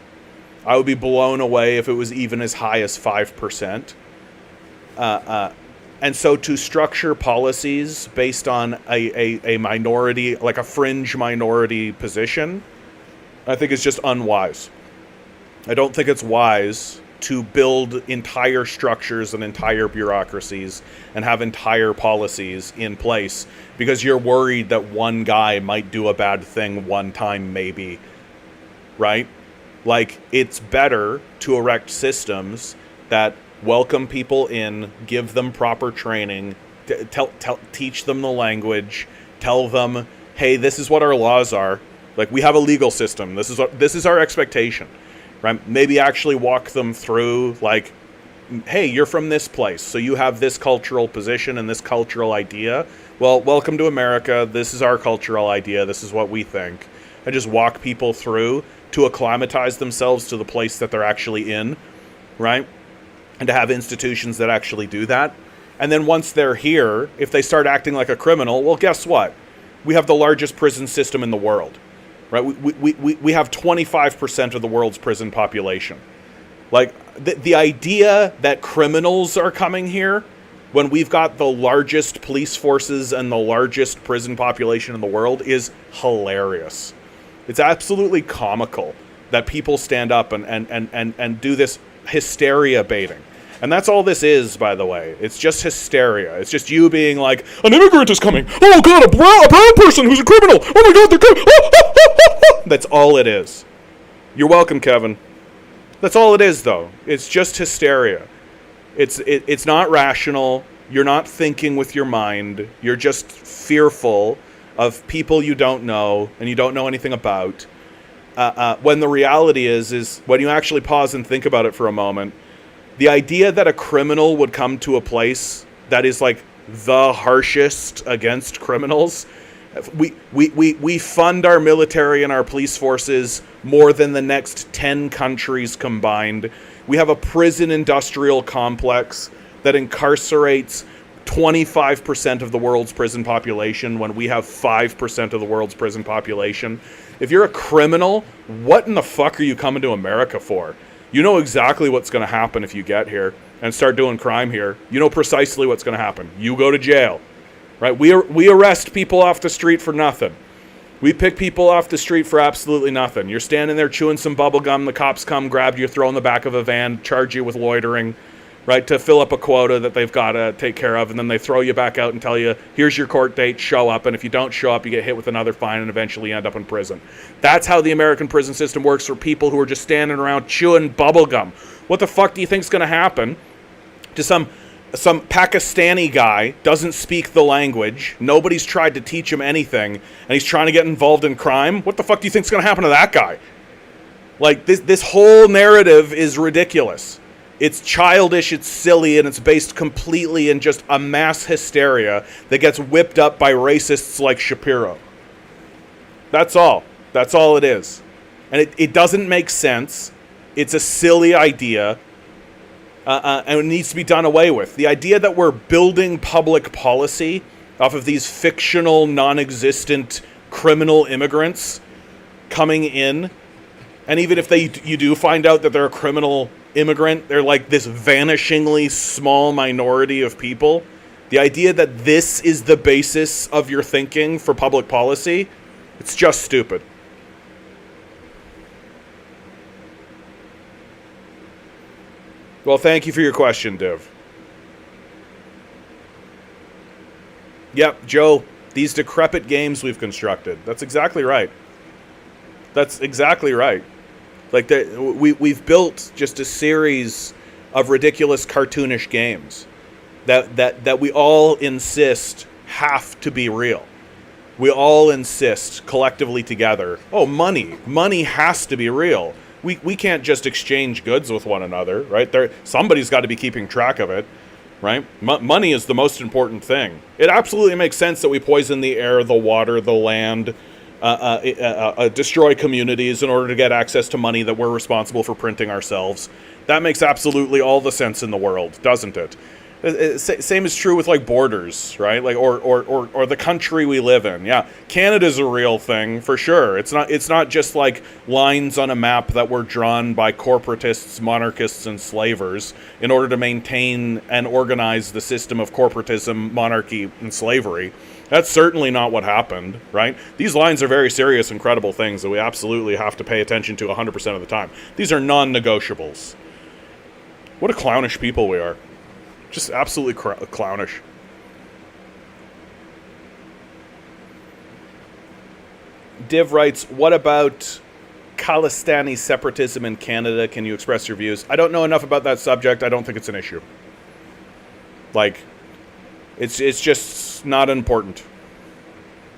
Speaker 1: I would be blown away if it was even as high as 5%. And so to structure policies based on a minority, like a fringe minority position, I think is just unwise. I don't think it's wise to build entire structures and entire bureaucracies and have entire policies in place because you're worried that one guy might do a bad thing one time, maybe, right? Like, it's better to erect systems that welcome people in, give them proper training, teach them the language, tell them, hey, this is what our laws are. Like, we have a legal system. This is our expectation, right? Maybe actually walk them through, like, hey, you're from this place, so you have this cultural position and this cultural idea. Well, welcome to America. This is our cultural idea. This is what we think. And just walk people through to acclimatize themselves to the place that they're actually in, right? And to have institutions that actually do that. And then once they're here, if they start acting like a criminal, well, guess what? We have the largest prison system in the world, right? We have 25% of the world's prison population. Like, the idea that criminals are coming here when we've got the largest police forces and the largest prison population in the world is hilarious. It's absolutely comical that people stand up and do this hysteria baiting. And that's all this is, by the way. It's just hysteria. It's just you being like, an immigrant is coming. Oh, God, a brown person who's a criminal. Oh, my God, they're coming. That's all it is. You're welcome, Kevin. That's all it is, though. It's just hysteria. It's not rational. You're not thinking with your mind. You're just fearful of people you don't know and you don't know anything about. When the reality is when you actually pause and think about it for a moment, the idea that a criminal would come to a place that is like the harshest against criminals. We fund our military and our police forces more than the next 10 countries combined. We have a prison industrial complex that incarcerates 25% of the world's prison population when we have 5% of the world's prison population. If you're a criminal, what in the fuck are you coming to America for? You know exactly what's going to happen if you get here and start doing crime here. You know precisely what's going to happen. You go to jail, right? We arrest people off the street for nothing. We pick people off the street for absolutely nothing. You're standing there chewing some bubble gum. The cops come, grab you, throw in the back of a van, charge you with loitering, right, to fill up a quota that they've got to take care of, and then they throw you back out and tell you, here's your court date, show up, and if you don't show up, you get hit with another fine and eventually end up in prison. That's how the American prison system works for people who are just standing around chewing bubble gum. What the fuck do you think's going to happen to some Pakistani guy, doesn't speak the language, nobody's tried to teach him anything, and he's trying to get involved in crime? What the fuck do you think's going to happen to that guy? Like, this whole narrative is ridiculous. It's childish, it's silly, and it's based completely in just a mass hysteria that gets whipped up by racists like Shapiro. That's all. That's all it is. And it doesn't make sense. It's a silly idea, and it needs to be done away with. The idea that we're building public policy off of these fictional, non-existent criminal immigrants coming in, and even if you do find out that they're a criminal immigrant, they're like this vanishingly small minority of people. The idea that this is the basis of your thinking for public policy, it's just stupid. Well, thank you for your question, Div. Yep, Joe, these decrepit games we've constructed. That's exactly right. That's exactly right. Like, we've built just a series of ridiculous cartoonish games that we all insist have to be real. We all insist collectively together, oh, money has to be real. We can't just exchange goods with one another, right? Somebody's got to be keeping track of it, right? Money is the most important thing. It absolutely makes sense that we poison the air, the water, the land, destroy communities in order to get access to money that we're responsible for printing ourselves. That makes absolutely all the sense in the world, doesn't it? Same is true with like borders, right? Like or the country we live in. Yeah, Canada's a real thing for sure. It's not just like lines on a map that were drawn by corporatists, monarchists, and slavers in order to maintain and organize the system of corporatism, monarchy, and slavery. That's certainly not what happened, right? These lines are very serious, incredible things that we absolutely have to pay attention to 100% of the time. These are non-negotiables. What a clownish people we are. Just absolutely clownish. Div writes, what about Khalistani separatism in Canada? Can you express your views? I don't know enough about that subject. I don't think it's an issue. Like, it's just not important.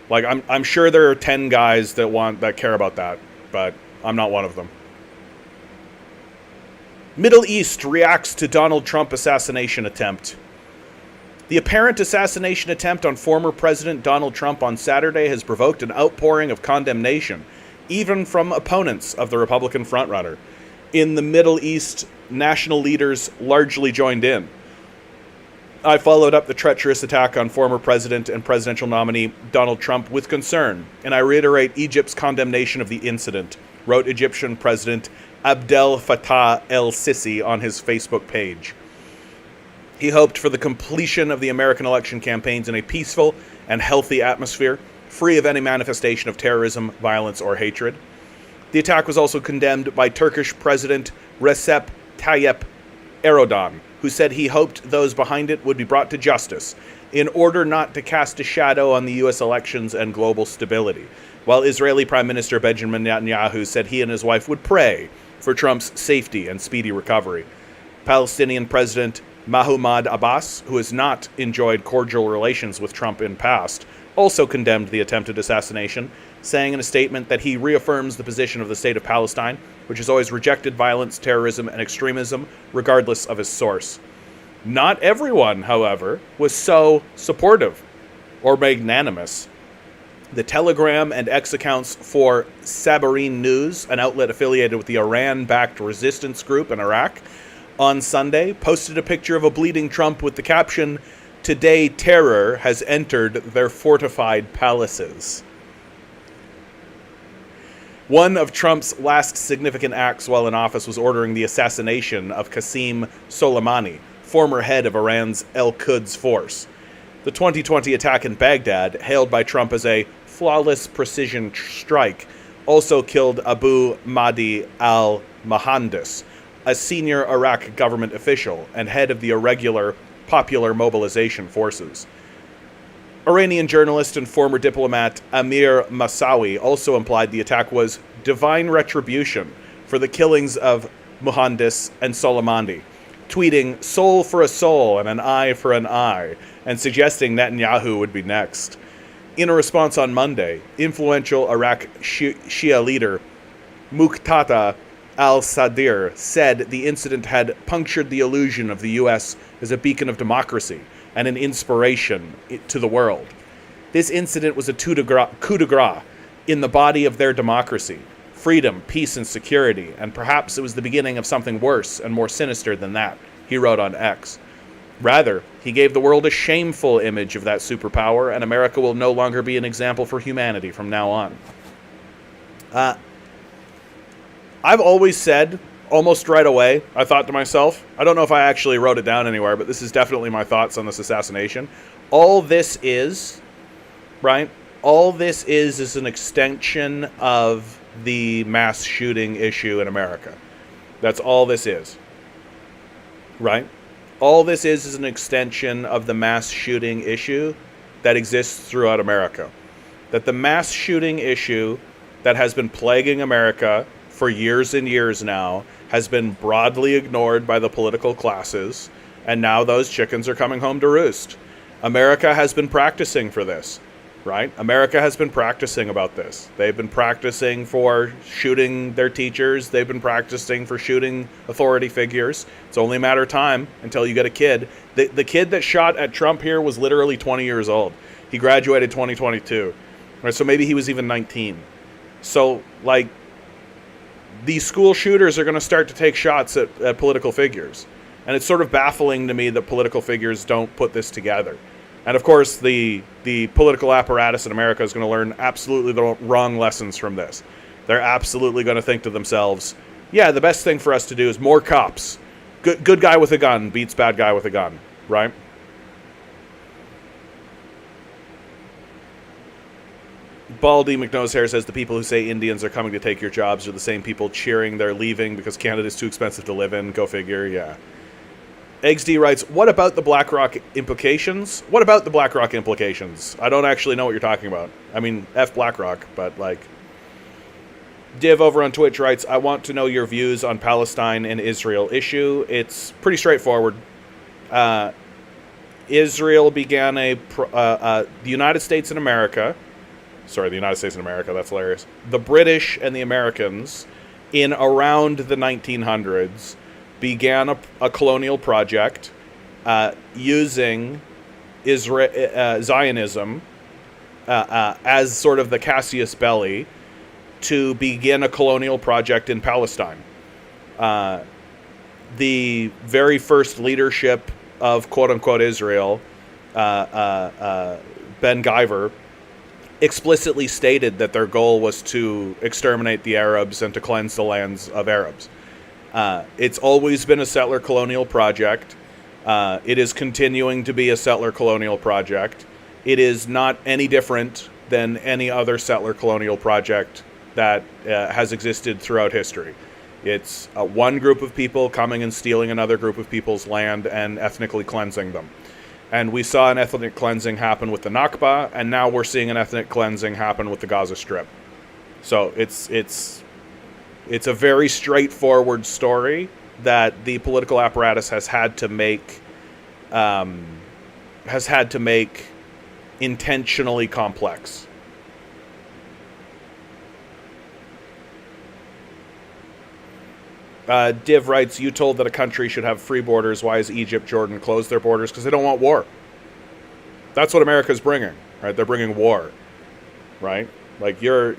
Speaker 1: Like, I'm sure there are 10 guys that care about that, but I'm not one of them. Middle East reacts to Donald Trump assassination attempt. The apparent assassination attempt on former President Donald Trump on Saturday has provoked an outpouring of condemnation, even from opponents of the Republican frontrunner. In the Middle East, national leaders largely joined in. I followed up the treacherous attack on former president and presidential nominee Donald Trump with concern, and I reiterate Egypt's condemnation of the incident, wrote Egyptian President Abdel Fattah el-Sisi on his Facebook page. He hoped for the completion of the American election campaigns in a peaceful and healthy atmosphere, free of any manifestation of terrorism, violence, or hatred. The attack was also condemned by Turkish President Recep Tayyip Erdogan, who said he hoped those behind it would be brought to justice in order not to cast a shadow on the U.S. elections and global stability, while Israeli Prime Minister Benjamin Netanyahu said he and his wife would pray for Trump's safety and speedy recovery. Palestinian President Mahmoud Abbas, who has not enjoyed cordial relations with Trump in past, also condemned the attempted assassination, saying in a statement that he reaffirms the position of the state of Palestine, which has always rejected violence, terrorism, and extremism, regardless of its source. Not everyone, however, was so supportive or magnanimous. The Telegram and X accounts for Sabarine News, an outlet affiliated with the Iran-backed resistance group in Iraq, on Sunday posted a picture of a bleeding Trump with the caption, "Today terror has entered their fortified palaces." One of Trump's last significant acts while in office was ordering the assassination of Qasem Soleimani, former head of Iran's Al-Quds force. The 2020 attack in Baghdad, hailed by Trump as a flawless precision strike, also killed Abu Mahdi al-Mohandes, a senior Iraq government official and head of the irregular Popular Mobilization Forces. Iranian journalist and former diplomat Amir Massawi also implied the attack was divine retribution for the killings of Mohandes and Soleimani, tweeting "soul for a soul and an eye for an eye," and suggesting Netanyahu would be next. In a response on Monday, influential Iraq Shia leader Muqtada al-Sadr said the incident had punctured the illusion of the U.S. as a beacon of democracy and an inspiration to the world. This incident was a coup de grace in the body of their democracy, freedom, peace, and security, and perhaps it was the beginning of something worse and more sinister than that, he wrote on X. Rather, he gave the world a shameful image of that superpower, and America will no longer be an example for humanity from now on. I've always said, almost right away, I thought to myself, I don't know if I actually wrote it down anywhere, but this is definitely my thoughts on this assassination. All this is, right? All this is an extension of the mass shooting issue in America. That's all this is, right? All this is an extension of the mass shooting issue that exists throughout America. That the mass shooting issue that has been plaguing America for years and years now has been broadly ignored by the political classes, and now those chickens are coming home to roost. America has been practicing for this, right? America has been practicing about this. They've been practicing for shooting their teachers. They've been practicing for shooting authority figures. It's only a matter of time until you get a kid. The kid that shot at Trump here was literally 20 years old. He graduated 2022. Right, so maybe he was even 19. So, like, these school shooters are going to start to take shots at political figures. And it's sort of baffling to me that political figures don't put this together. And of course, the political apparatus in America is going to learn absolutely the wrong lessons from this. They're absolutely going to think to themselves, yeah, the best thing for us to do is more cops. Good guy with a gun beats bad guy with a gun, right? Baldy McNosehair says the people who say Indians are coming to take your jobs are the same people cheering they're leaving because Canada's too expensive to live in. Go figure, yeah. Eggs D writes, what about the BlackRock implications? What about the BlackRock implications? I don't actually know what you're talking about. I mean, F BlackRock, but like... Div over on Twitch writes, I want to know your views on Palestine and Israel issue. It's pretty straightforward. Israel began the United States and America... Sorry, the United States and America, that's hilarious. The British and the Americans, in around the 1900s, began a colonial project using Zionism as sort of the casus belli to begin a colonial project in Palestine. The very first leadership of quote-unquote Israel, Ben Gvir, explicitly stated that their goal was to exterminate the Arabs and to cleanse the lands of Arabs. It's always been a settler colonial project. It is continuing to be a settler colonial project. It is not any different than any other settler colonial project that has existed throughout history. It's one group of people coming and stealing another group of people's land and ethnically cleansing them. And we saw an ethnic cleansing happen with the Nakba, and now we're seeing an ethnic cleansing happen with the Gaza Strip. So it's a very straightforward story that the political apparatus has had to make intentionally complex. Div writes, you told that a country should have free borders. Why has Egypt, Jordan closed their borders? Because they don't want war. That's what America's bringing, right? They're bringing war. right? Like you're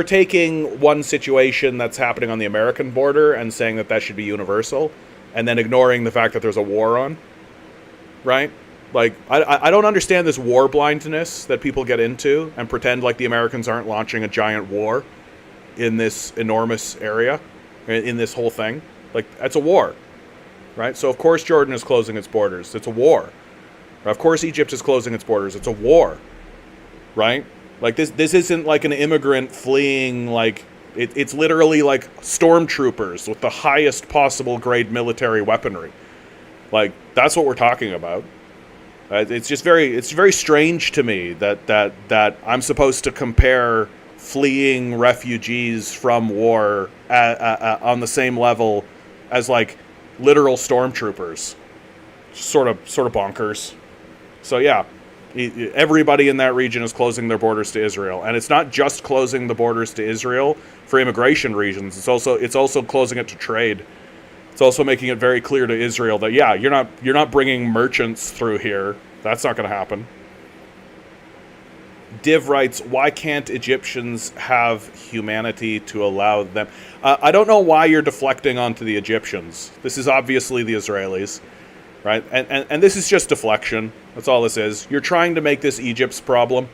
Speaker 1: taking one situation that's happening on the American border and saying that that should be universal, and then ignoring the fact that there's a war on, right? Like I don't understand this war blindness that people get into and pretend like the Americans aren't launching a giant war in this enormous area, in this whole thing. Like, that's a war, right? So of course Jordan is closing its borders. It's a war. Of course Egypt is closing its borders. It's a war, right? Like this isn't like an immigrant fleeing. Like it's literally like stormtroopers with the highest possible grade military weaponry. Like, that's what we're talking about. It's very strange to me that I'm supposed to compare fleeing refugees from war on the same level as like literal stormtroopers. Sort of bonkers. So yeah, everybody in that region is closing their borders to Israel, and it's not just closing the borders to Israel for immigration reasons. It's also closing it to trade. It's also making it very clear to Israel that yeah, you're not bringing merchants through here. That's not going to happen. Div writes, why can't Egyptians have humanity to allow them? I don't know why you're deflecting onto the Egyptians. This is obviously the Israelis, right? And this is just deflection. That's all this is. You're trying to make this Egypt's problem,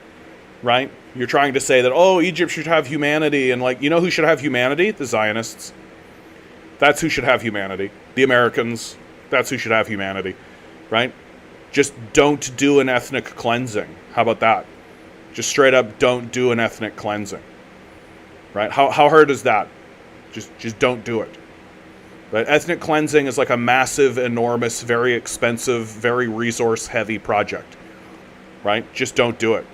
Speaker 1: right? You're trying to say that, oh, Egypt should have humanity. And like, you know who should have humanity? The Zionists. That's who should have humanity. The Americans. That's who should have humanity, right? Just don't do an ethnic cleansing. How about that? Just straight up don't do an ethnic cleansing, right? How hard is that? Just don't do it. But ethnic cleansing is like a massive, enormous, very expensive, very resource-heavy project, right? Just don't do it.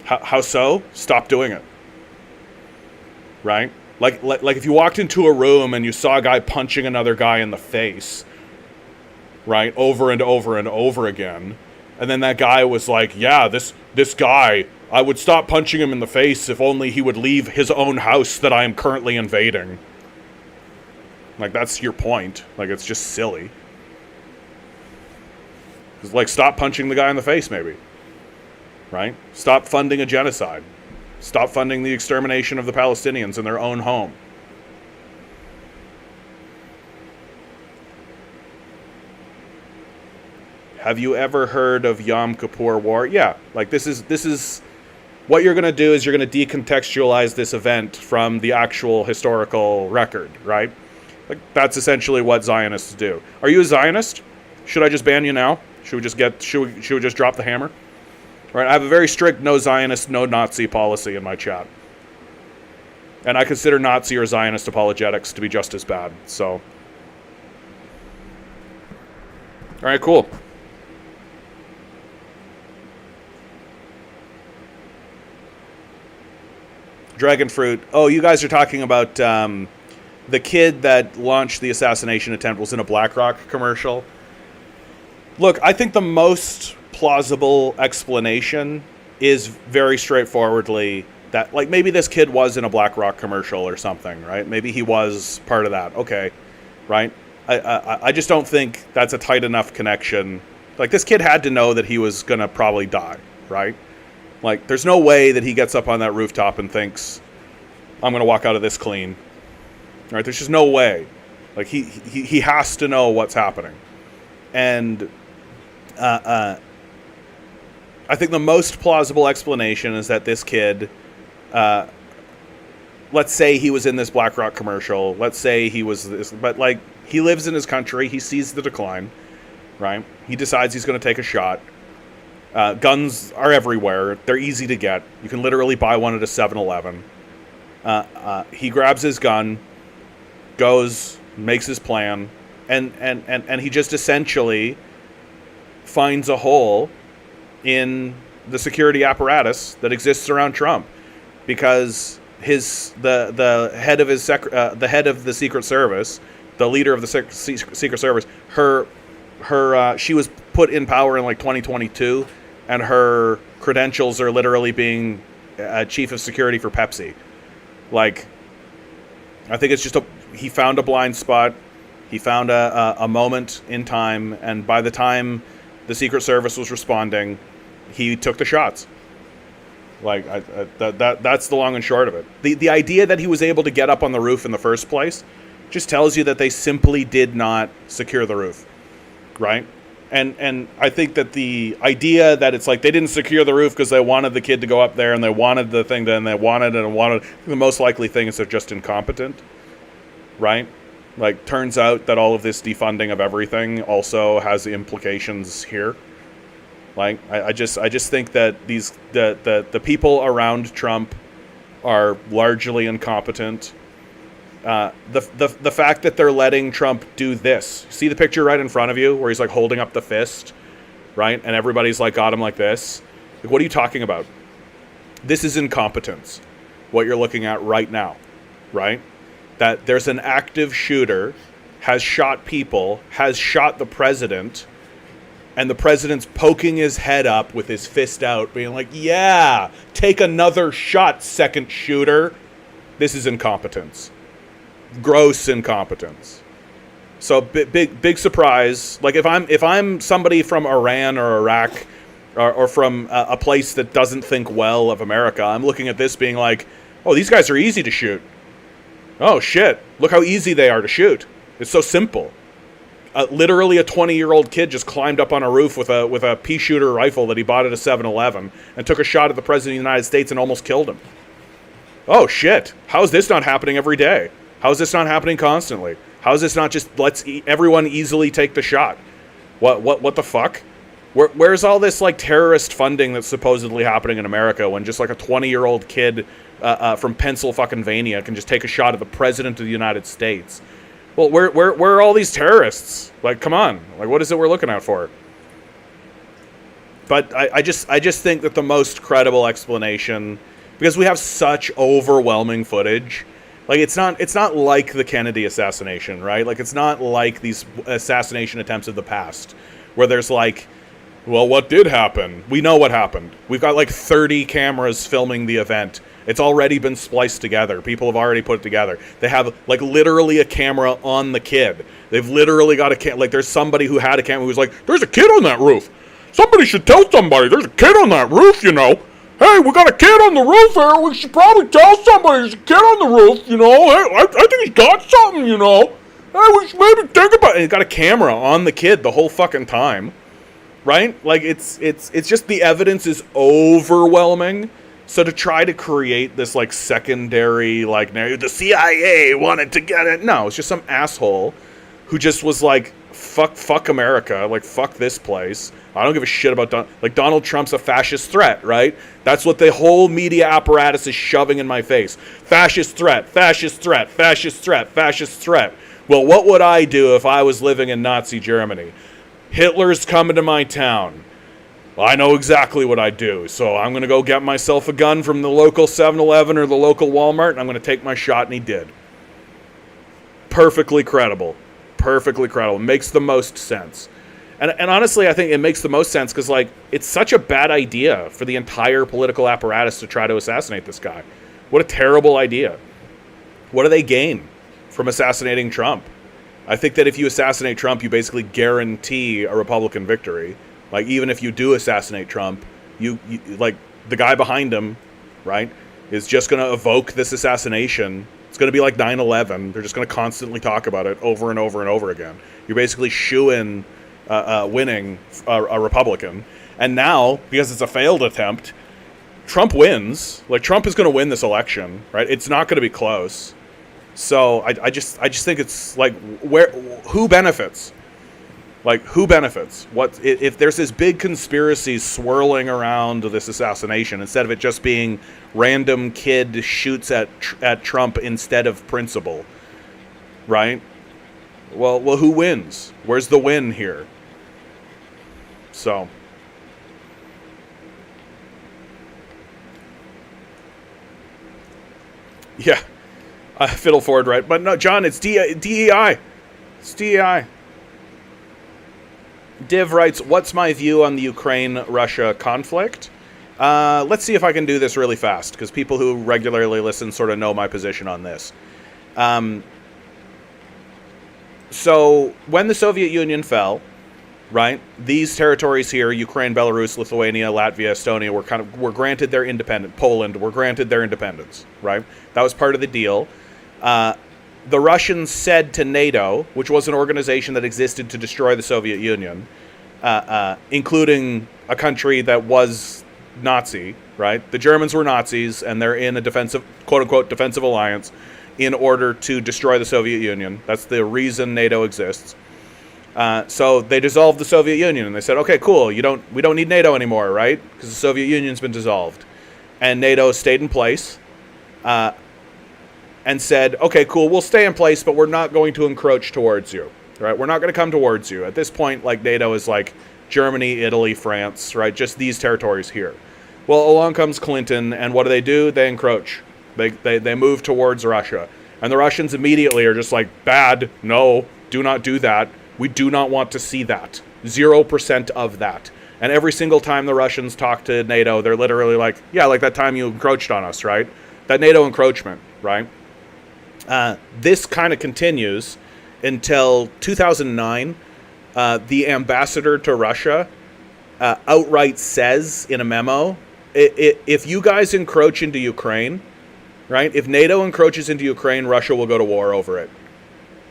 Speaker 1: How so? Stop doing it, right? Like if you walked into a room and you saw a guy punching another guy in the face, right, over and over and over again, and then that guy was like, yeah, this guy, I would stop punching him in the face if only he would leave his own house that I am currently invading. Like, that's your point. Like, it's just silly. Just, like, stop punching the guy in the face, maybe. Right? Stop funding a genocide. Stop funding the extermination of the Palestinians in their own home. Have you ever heard of Yom Kippur War? Yeah, like this is what you're going to do is you're going to decontextualize this event from the actual historical record, right? Like, that's essentially what Zionists do. Are you a Zionist? Should I just ban you now? Should we just drop the hammer? All right, I have a very strict no Zionist, no Nazi policy in my chat. And I consider Nazi or Zionist apologetics to be just as bad. So, all right, cool. Dragon fruit. Oh, you guys are talking about the kid that launched the assassination attempt was in a BlackRock commercial. Look, I think the most plausible explanation is very straightforwardly that, like, maybe this kid was in a BlackRock commercial or something, right? Maybe he was part of that. Okay, right? I just don't think that's a tight enough connection. Like, this kid had to know that he was going to probably die, right? Like, there's no way that he gets up on that rooftop and thinks, I'm going to walk out of this clean. Right? There's just no way. Like, he has to know what's happening. And I think the most plausible explanation is that this kid, let's say he was in this BlackRock commercial. Let's say he was this, but like, he lives in his country. He sees the decline, right? He decides he's going to take a shot. Guns are everywhere. They're easy to get. You can literally buy one at a 7-Eleven. He grabs his gun, goes, makes his plan, and he just essentially finds a hole in the security apparatus that exists around Trump, because the head of the Secret Service, the leader of the Secret Service, she was put in power in like 2022, and her credentials are literally being chief of security for Pepsi. Like, I think it's just he found a blind spot. He found a moment in time, and by the time the Secret Service was responding, he took the shots. Like that's the long and short of it. The idea that he was able to get up on the roof in the first place just tells you that they simply did not secure the roof, right? And I think that the idea that it's like they didn't secure the roof because they wanted the kid to go up there and they wanted the thing, then they wanted it and wanted it. The most likely thing is they're just incompetent, right? Like, turns out that all of this defunding of everything also has implications here. Like, I just think that the people around Trump are largely incompetent. The fact that they're letting Trump do this. See the picture right in front of you where he's like holding up the fist, right? And everybody's like got him like this. Like, what are you talking about? This is incompetence. What you're looking at right now, right? That there's an active shooter, has shot people, has shot the president, and the president's poking his head up with his fist out, being like, yeah, take another shot, second shooter. This is incompetence. Gross incompetence. So big surprise. Like, if I'm somebody from Iran or Iraq or from a place that doesn't think well of America, I'm looking at this being like, oh, these guys are easy to shoot. Oh shit, look how easy they are to shoot. It's so simple. Literally a 20-year-old kid just climbed up on a roof with a pea shooter rifle that he bought at a 7-Eleven and took a shot at the president of the United States and almost killed him. Oh shit, how is this not happening every day? How is this not happening constantly? How is this not just everyone easily take the shot? What the fuck? Where's all this like terrorist funding that's supposedly happening in America when just like a 20-year-old kid from Pennsylvania can just take a shot at the president of the United States? Well, where are all these terrorists? Like, come on. Like, what is it we're looking out for? But I just think that the most credible explanation, because we have such overwhelming footage, like it's not like the Kennedy assassination, right? Like, it's not like these assassination attempts of the past, where there's like, well, what did happen? We know what happened. We've got like 30 cameras filming the event. It's already been spliced together. People have already put it together. They have like literally a camera on the kid. They've literally got a like there's somebody who had a camera who was like, there's a kid on that roof. Somebody should tell somebody there's a kid on that roof, you know. Hey, we got a kid on the roof here. We should probably tell somebody there's a kid on the roof, you know. Hey, I think he's got something, you know. Hey, we should maybe think about it. And he's got a camera on the kid the whole fucking time. Right? Like, it's just the evidence is overwhelming. So to try to create this like secondary like narrative, the CIA wanted to get it. No, it's just some asshole who just was like, fuck America, like fuck this place. I don't give a shit about Donald Trump's a fascist threat, right? That's what the whole media apparatus is shoving in my face. Fascist threat, fascist threat, fascist threat, fascist threat. Well, what would I do if I was living in Nazi Germany? Hitler's coming to my town. I know exactly what I do, so I'm going to go get myself a gun from the local 7-Eleven or the local Walmart, and I'm going to take my shot, and he did. Perfectly credible. Perfectly credible. Makes the most sense. And honestly, I think it makes the most sense because, like, it's such a bad idea for the entire political apparatus to try to assassinate this guy. What a terrible idea. What do they gain from assassinating Trump? I think that if you assassinate Trump, you basically guarantee a Republican victory. Like, even if you do assassinate Trump, you like, the guy behind him, right, is just going to evoke this assassination. It's going to be like 9/11. They're just going to constantly talk about it over and over and over again. You're basically shoo-in winning a Republican. And now, because it's a failed attempt, Trump wins. Like, Trump is going to win this election, right? It's not going to be close. So I just think it's like, who benefits? Like, who benefits? What if there's this big conspiracy swirling around this assassination, instead of it just being random kid shoots at Trump instead of principle, right? Well, who wins? Where's the win here? So, yeah, fiddle forward, right? But no, John, it's DEI. It's DEI. Div writes, what's my view on the Ukraine-Russia conflict? Let's see if I can do this really fast, because people who regularly listen sort of know my position on this. So, when the Soviet Union fell, right? These territories here, Ukraine, Belarus, Lithuania, Latvia, Estonia, were granted their independence. Poland were granted their independence, right? That was part of the deal. The Russians said to NATO, which was an organization that existed to destroy the Soviet Union, including a country that was Nazi, right? The Germans were Nazis, and they're in a defensive, quote-unquote, defensive alliance in order to destroy the Soviet Union. That's the reason NATO exists. So they dissolved the Soviet Union, and they said, okay, cool, we don't need NATO anymore, right? Because the Soviet Union's been dissolved. And NATO stayed in place and said, okay, cool, we'll stay in place, but we're not going to encroach towards you, right? We're not going to come towards you. At this point, like, NATO is like Germany, Italy, France, right? Just these territories here. Well, along comes Clinton, and what do? They encroach. They move towards Russia. And the Russians immediately are just like, bad, no, do not do that. We do not want to see that. 0% of that. And every single time the Russians talk to NATO, they're literally like, yeah, like that time you encroached on us, right? That NATO encroachment, right? This kind of continues until 2009. The ambassador to Russia outright says in a memo, if you guys encroach into Ukraine, right? If NATO encroaches into Ukraine, Russia will go to war over it.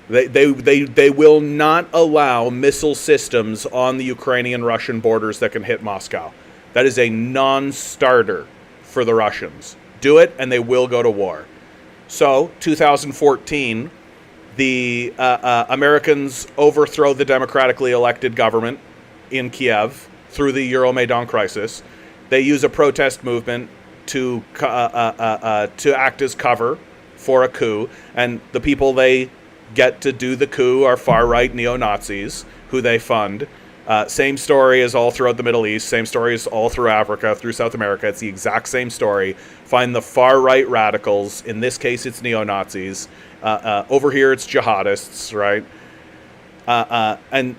Speaker 1: They will not allow missile systems on the Ukrainian-Russian borders that can hit Moscow. That is a non-starter for the Russians. Do it, and they will go to war. So, 2014, the Americans overthrow the democratically elected government in Kiev through the Euromaidan crisis. They use a protest movement to act as cover for a coup, and the people they get to do the coup are far-right neo-Nazis who they fund. Same story as all throughout the Middle East, same story as all through Africa, through South America. It's the exact same story. Find the far-right radicals. In this case, it's neo-Nazis. Over here, it's jihadists, right? And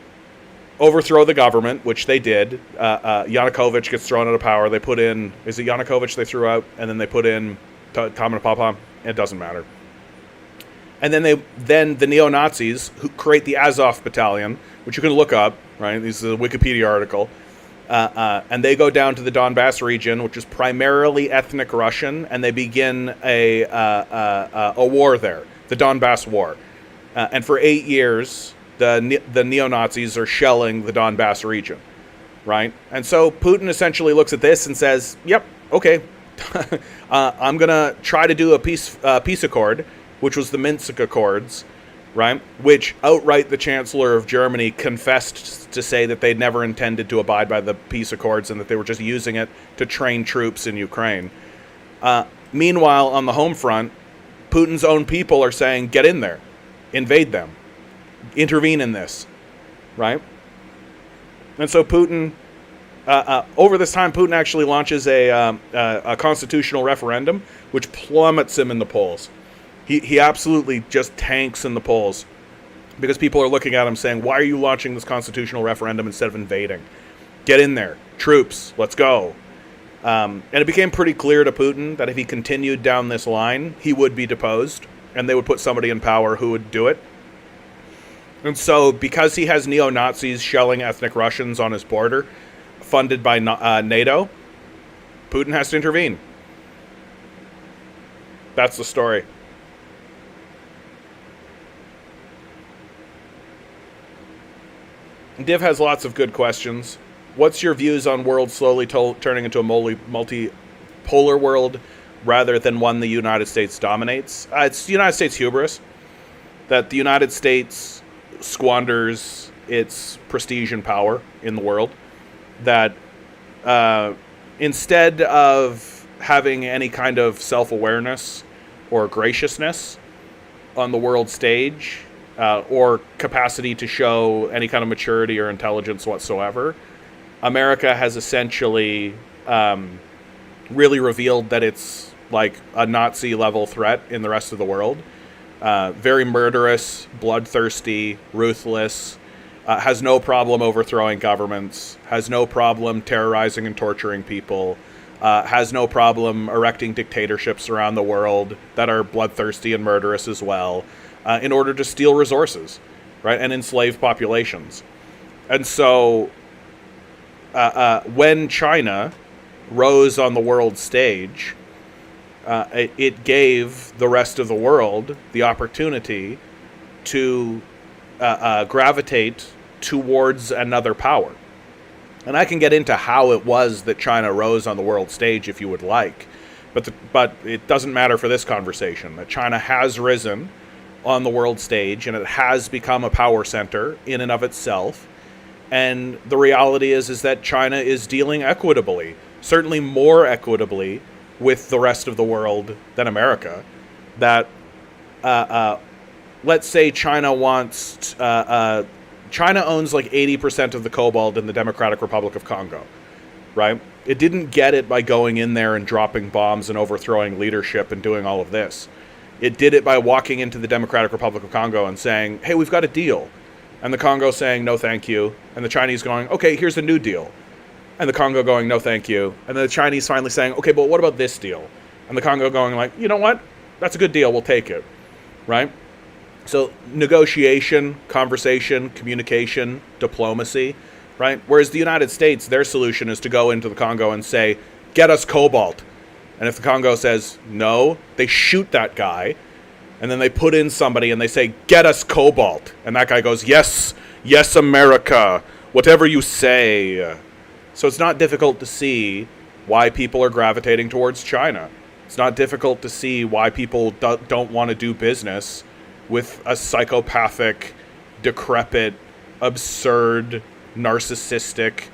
Speaker 1: overthrow the government, which they did. Yanukovych gets thrown out of power. They put in, is it Yanukovych they threw out? And then they put in Tamanapapa. It doesn't matter. And then the neo-Nazis who create the Azov Battalion, which you can look up, right? This is a Wikipedia article. And they go down to the Donbass region, which is primarily ethnic Russian, and they begin a war there, the Donbass War. And for 8 years, the neo-Nazis are shelling the Donbass region, right? And so Putin essentially looks at this and says, yep, okay, I'm going to try to do a peace accord, which was the Minsk Accords, right? Which outright the Chancellor of Germany confessed to say that they'd never intended to abide by the peace accords and that they were just using it to train troops in Ukraine. Meanwhile, on the home front, Putin's own people are saying, get in there, invade them, intervene in this, right? And so Putin, over this time, Putin actually launches a constitutional referendum, which plummets him in the polls. He absolutely just tanks in the polls because people are looking at him saying, why are you launching this constitutional referendum instead of invading? Get in there. Troops. Let's go. And it became pretty clear to Putin that if he continued down this line, he would be deposed and they would put somebody in power who would do it. And so because he has neo-Nazis shelling ethnic Russians on his border, funded by NATO, Putin has to intervene. That's the story. Div has lots of good questions. What's your views on world slowly turning into a multipolar world rather than one the United States dominates? It's the United States hubris that the United States squanders its prestige and power in the world. That instead of having any kind of self-awareness or graciousness on the world stage, or capacity to show any kind of maturity or intelligence whatsoever, America has essentially really revealed that it's like a Nazi-level threat in the rest of the world. Very murderous, bloodthirsty, ruthless, has no problem overthrowing governments, has no problem terrorizing and torturing people, has no problem erecting dictatorships around the world that are bloodthirsty and murderous as well, in order to steal resources, right, and enslave populations. And so when China rose on the world stage, it gave the rest of the world the opportunity to gravitate towards another power. And I can get into how it was that China rose on the world stage if you would like, but it doesn't matter for this conversation. That China has risen on the world stage and it has become a power center in and of itself. And the reality is that China is dealing equitably, certainly more equitably, with the rest of the world than America. That let's say China wants China owns like 80% of the cobalt in the Democratic Republic of Congo, right? It didn't get it by going in there and dropping bombs and overthrowing leadership and doing all of this. It did it by walking into the Democratic Republic of Congo and saying, hey, we've got a deal. And the Congo saying, no, thank you. And the Chinese going, okay, here's a new deal. And the Congo going, no, thank you. And then the Chinese finally saying, okay, but what about this deal? And the Congo going like, you know what? That's a good deal. We'll take it, right? So negotiation, conversation, communication, diplomacy, right? Whereas the United States, their solution is to go into the Congo and say, get us cobalt. And if the Congo says no, they shoot that guy. And then they put in somebody and they say, get us cobalt. And that guy goes, yes, yes, America, whatever you say. So it's not difficult to see why people are gravitating towards China. It's not difficult to see why people don't want to do business with a psychopathic, decrepit, absurd, narcissistic,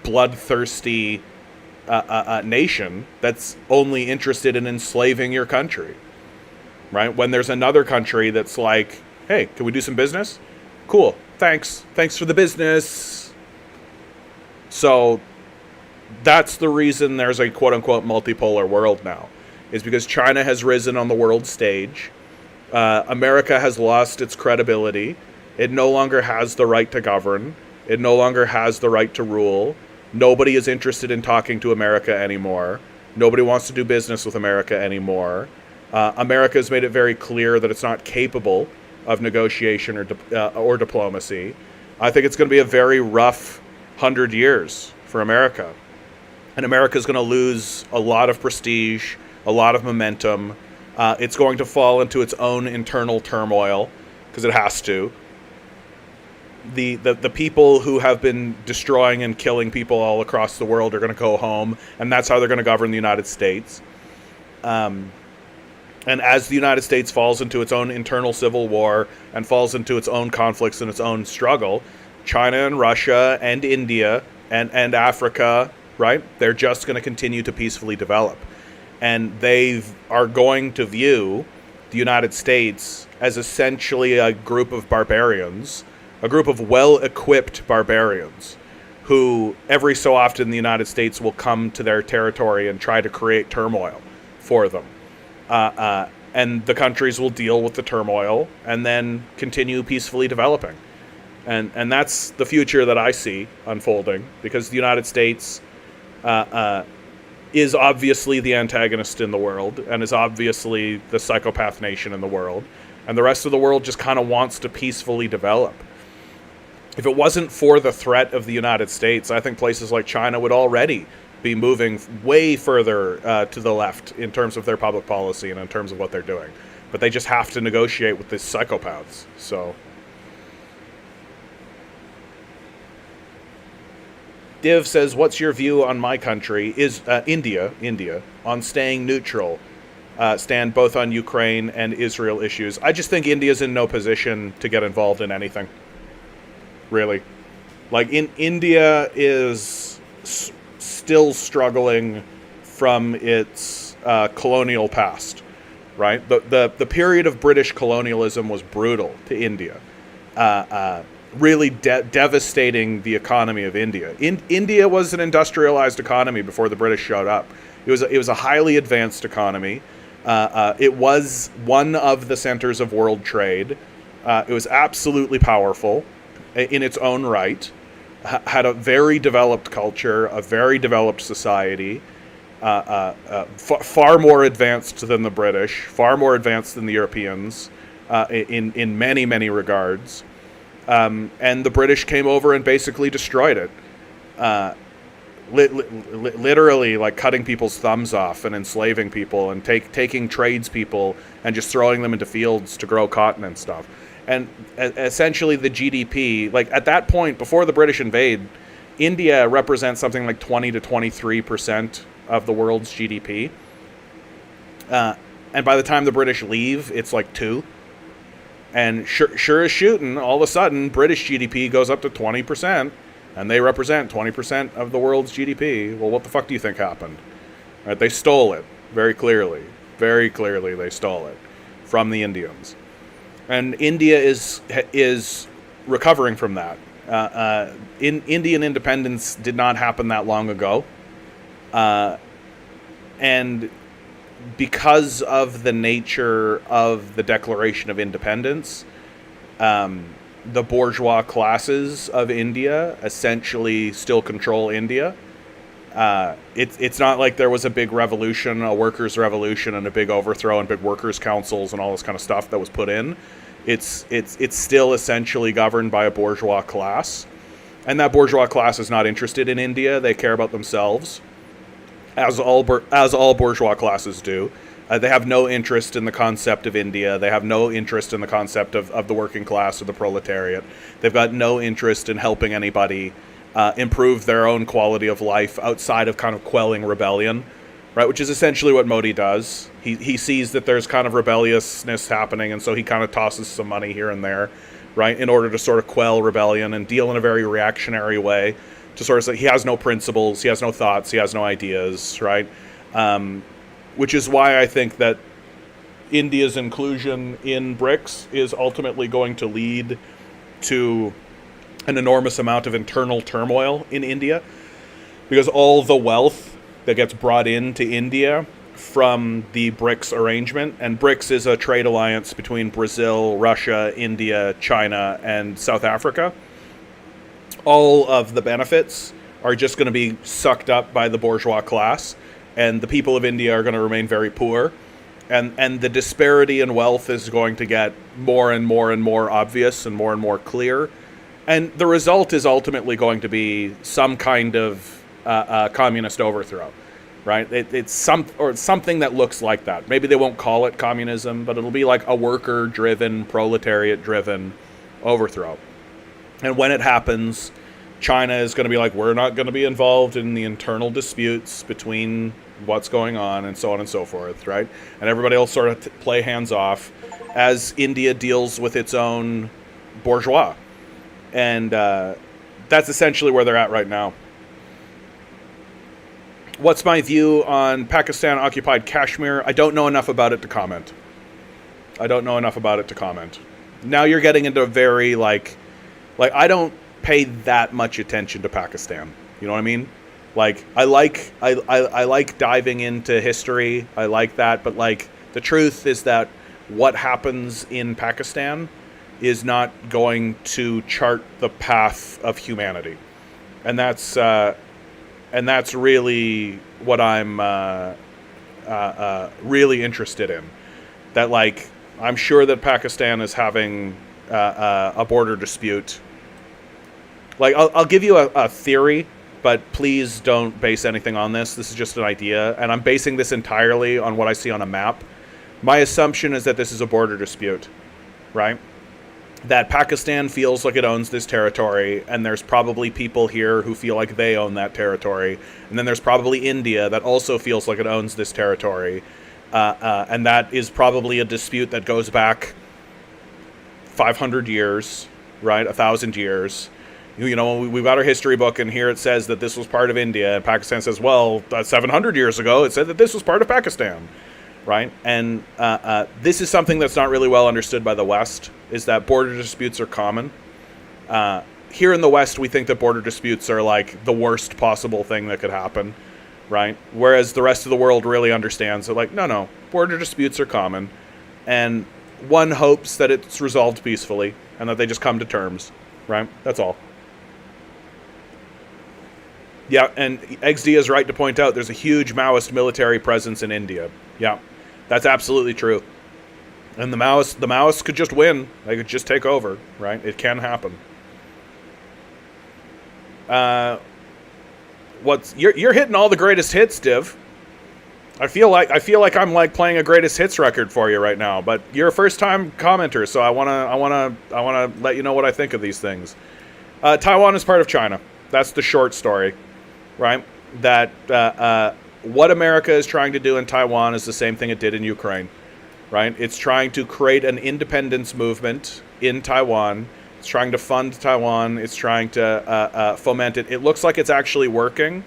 Speaker 1: bloodthirsty nation that's only interested in enslaving your country, right? When there's another country that's like, hey, can we do some business? Cool, thanks for the business. So that's the reason there's a quote-unquote multipolar world now, is because China has risen on the world stage. America has lost its credibility. It no longer has the right to govern. It no longer has the right to rule. Nobody is interested in talking to America anymore. Nobody wants to do business with America anymore. America has made it very clear that it's not capable of negotiation or diplomacy. I think it's going to be a very rough 100 years for America. And America is going to lose a lot of prestige, a lot of momentum. It's going to fall into its own internal turmoil, because it has to. The people who have been destroying and killing people all across the world are going to go home, and that's how they're going to govern the United States. And as the United States falls into its own internal civil war and falls into its own conflicts and its own struggle, China and Russia and India and Africa, right? They're just going to continue to peacefully develop. And they are going to view the United States as essentially a group of barbarians, a group of well-equipped barbarians who every so often the United States will come to their territory and try to create turmoil for them. And the countries will deal with the turmoil and then continue peacefully developing. And that's the future that I see unfolding, because the United States is obviously the antagonist in the world and is obviously the psychopath nation in the world. And the rest of the world just kind of wants to peacefully develop. If it wasn't for the threat of the United States, I think places like China would already be moving way further to the left in terms of their public policy and in terms of what they're doing. But they just have to negotiate with these psychopaths. So Div says, what's your view on my country? Is India, on staying neutral, stand both on Ukraine and Israel issues? I just think India's in no position to get involved in anything. Really. Like, India is still struggling from its colonial past, right? The period of British colonialism was brutal to India. Really devastating the economy of India. India was an industrialized economy before the British showed up. It was a highly advanced economy. It was one of the centers of world trade. It was absolutely powerful in its own right. Had a very developed culture, a very developed society, far more advanced than the British, far more advanced than the Europeans in many, many regards. And the British came over and basically destroyed it. Literally, like, cutting people's thumbs off and enslaving people and taking tradespeople and just throwing them into fields to grow cotton and stuff. And essentially the GDP, like, at that point, before the British invade, India represents something like 20 to 23% of the world's GDP. And by the time the British leave, it's like 2. And sure as shooting, all of a sudden, British GDP goes up to 20%, and they represent 20% of the world's GDP. Well, what the fuck do you think happened? Right, they stole it, very clearly. Very clearly, they stole it from the Indians. And India is recovering from that. Indian independence did not happen that long ago. And because of the nature of the Declaration of Independence, the bourgeois classes of India essentially still control India. It's not like there was a big revolution, a workers' revolution, and a big overthrow and big workers' councils and all this kind of stuff that was put in. It's still essentially governed by a bourgeois class, and that bourgeois class is not interested in India. They care about themselves, as all bourgeois classes do. They have no interest in the concept of India. They have no interest in the concept of the working class or the proletariat. They've got no interest in helping anybody improve their own quality of life outside of kind of quelling rebellion, right? Which is essentially what Modi does. He sees that there's kind of rebelliousness happening, and so he kind of tosses some money here and there, right, in order to sort of quell rebellion and deal in a very reactionary way to sort of say he has no principles, he has no thoughts, he has no ideas, right? Which is why I think that India's inclusion in BRICS is ultimately going to lead to an enormous amount of internal turmoil in India, because all the wealth that gets brought into India from the BRICS arrangement, and BRICS is a trade alliance between Brazil, Russia, India, China, and South Africa, all of the benefits are just going to be sucked up by the bourgeois class, and the people of India are going to remain very poor, and the disparity in wealth is going to get more and more and more obvious and more clear, and the result is ultimately going to be some kind of communist overthrow, right? It's something that looks like that. Maybe they won't call it communism, but it'll be like a worker-driven, proletariat-driven overthrow. And when it happens, China is going to be like, we're not going to be involved in the internal disputes between what's going on and so on and so forth, right? And everybody will sort of play hands off as India deals with its own bourgeois. And that's essentially where they're at right now. What's my view on Pakistan-occupied Kashmir? I don't know enough about it to comment. Now you're getting into a very, like I don't pay that much attention to Pakistan. You know what I mean? Like, I like diving into history. I like that. But, like, the truth is that what happens in Pakistan is not going to chart the path of humanity. And that's really what I'm really interested in. That, like, I'm sure that Pakistan is having a border dispute. Like, I'll give you a theory, but please don't base anything on this. This is just an idea, and I'm basing this entirely on what I see on a map. My assumption is that this is a border dispute, right? That Pakistan feels like it owns this territory, and there's probably people here who feel like they own that territory, and then there's probably India that also feels like it owns this territory, and that is probably a dispute that goes back 500 years, right? 1,000 years. You know, we've got our history book, and here it says that this was part of India, and Pakistan says, well, 700 years ago, it said that this was part of Pakistan, right? And this is something that's not really well understood by the West, is that border disputes are common. Here in the West, we think that border disputes are, like, the worst possible thing that could happen, right? Whereas the rest of the world really understands that, like, no, border disputes are common, and one hopes that it's resolved peacefully, and that they just come to terms, right? That's all. Yeah, and XD is right to point out there's a huge Maoist military presence in India. Yeah, that's absolutely true. And the Maoists could just win. They could just take over, right? It can happen. You're hitting all the greatest hits, Div. I feel like I'm like playing a greatest hits record for you right now, but you're a first time commenter, so I wanna let you know what I think of these things. Taiwan is part of China. That's the short story, right? That what America is trying to do in Taiwan is the same thing it did in Ukraine, right? It's trying to create an independence movement in Taiwan. It's trying to fund Taiwan. It's trying to foment it. It looks like it's actually working.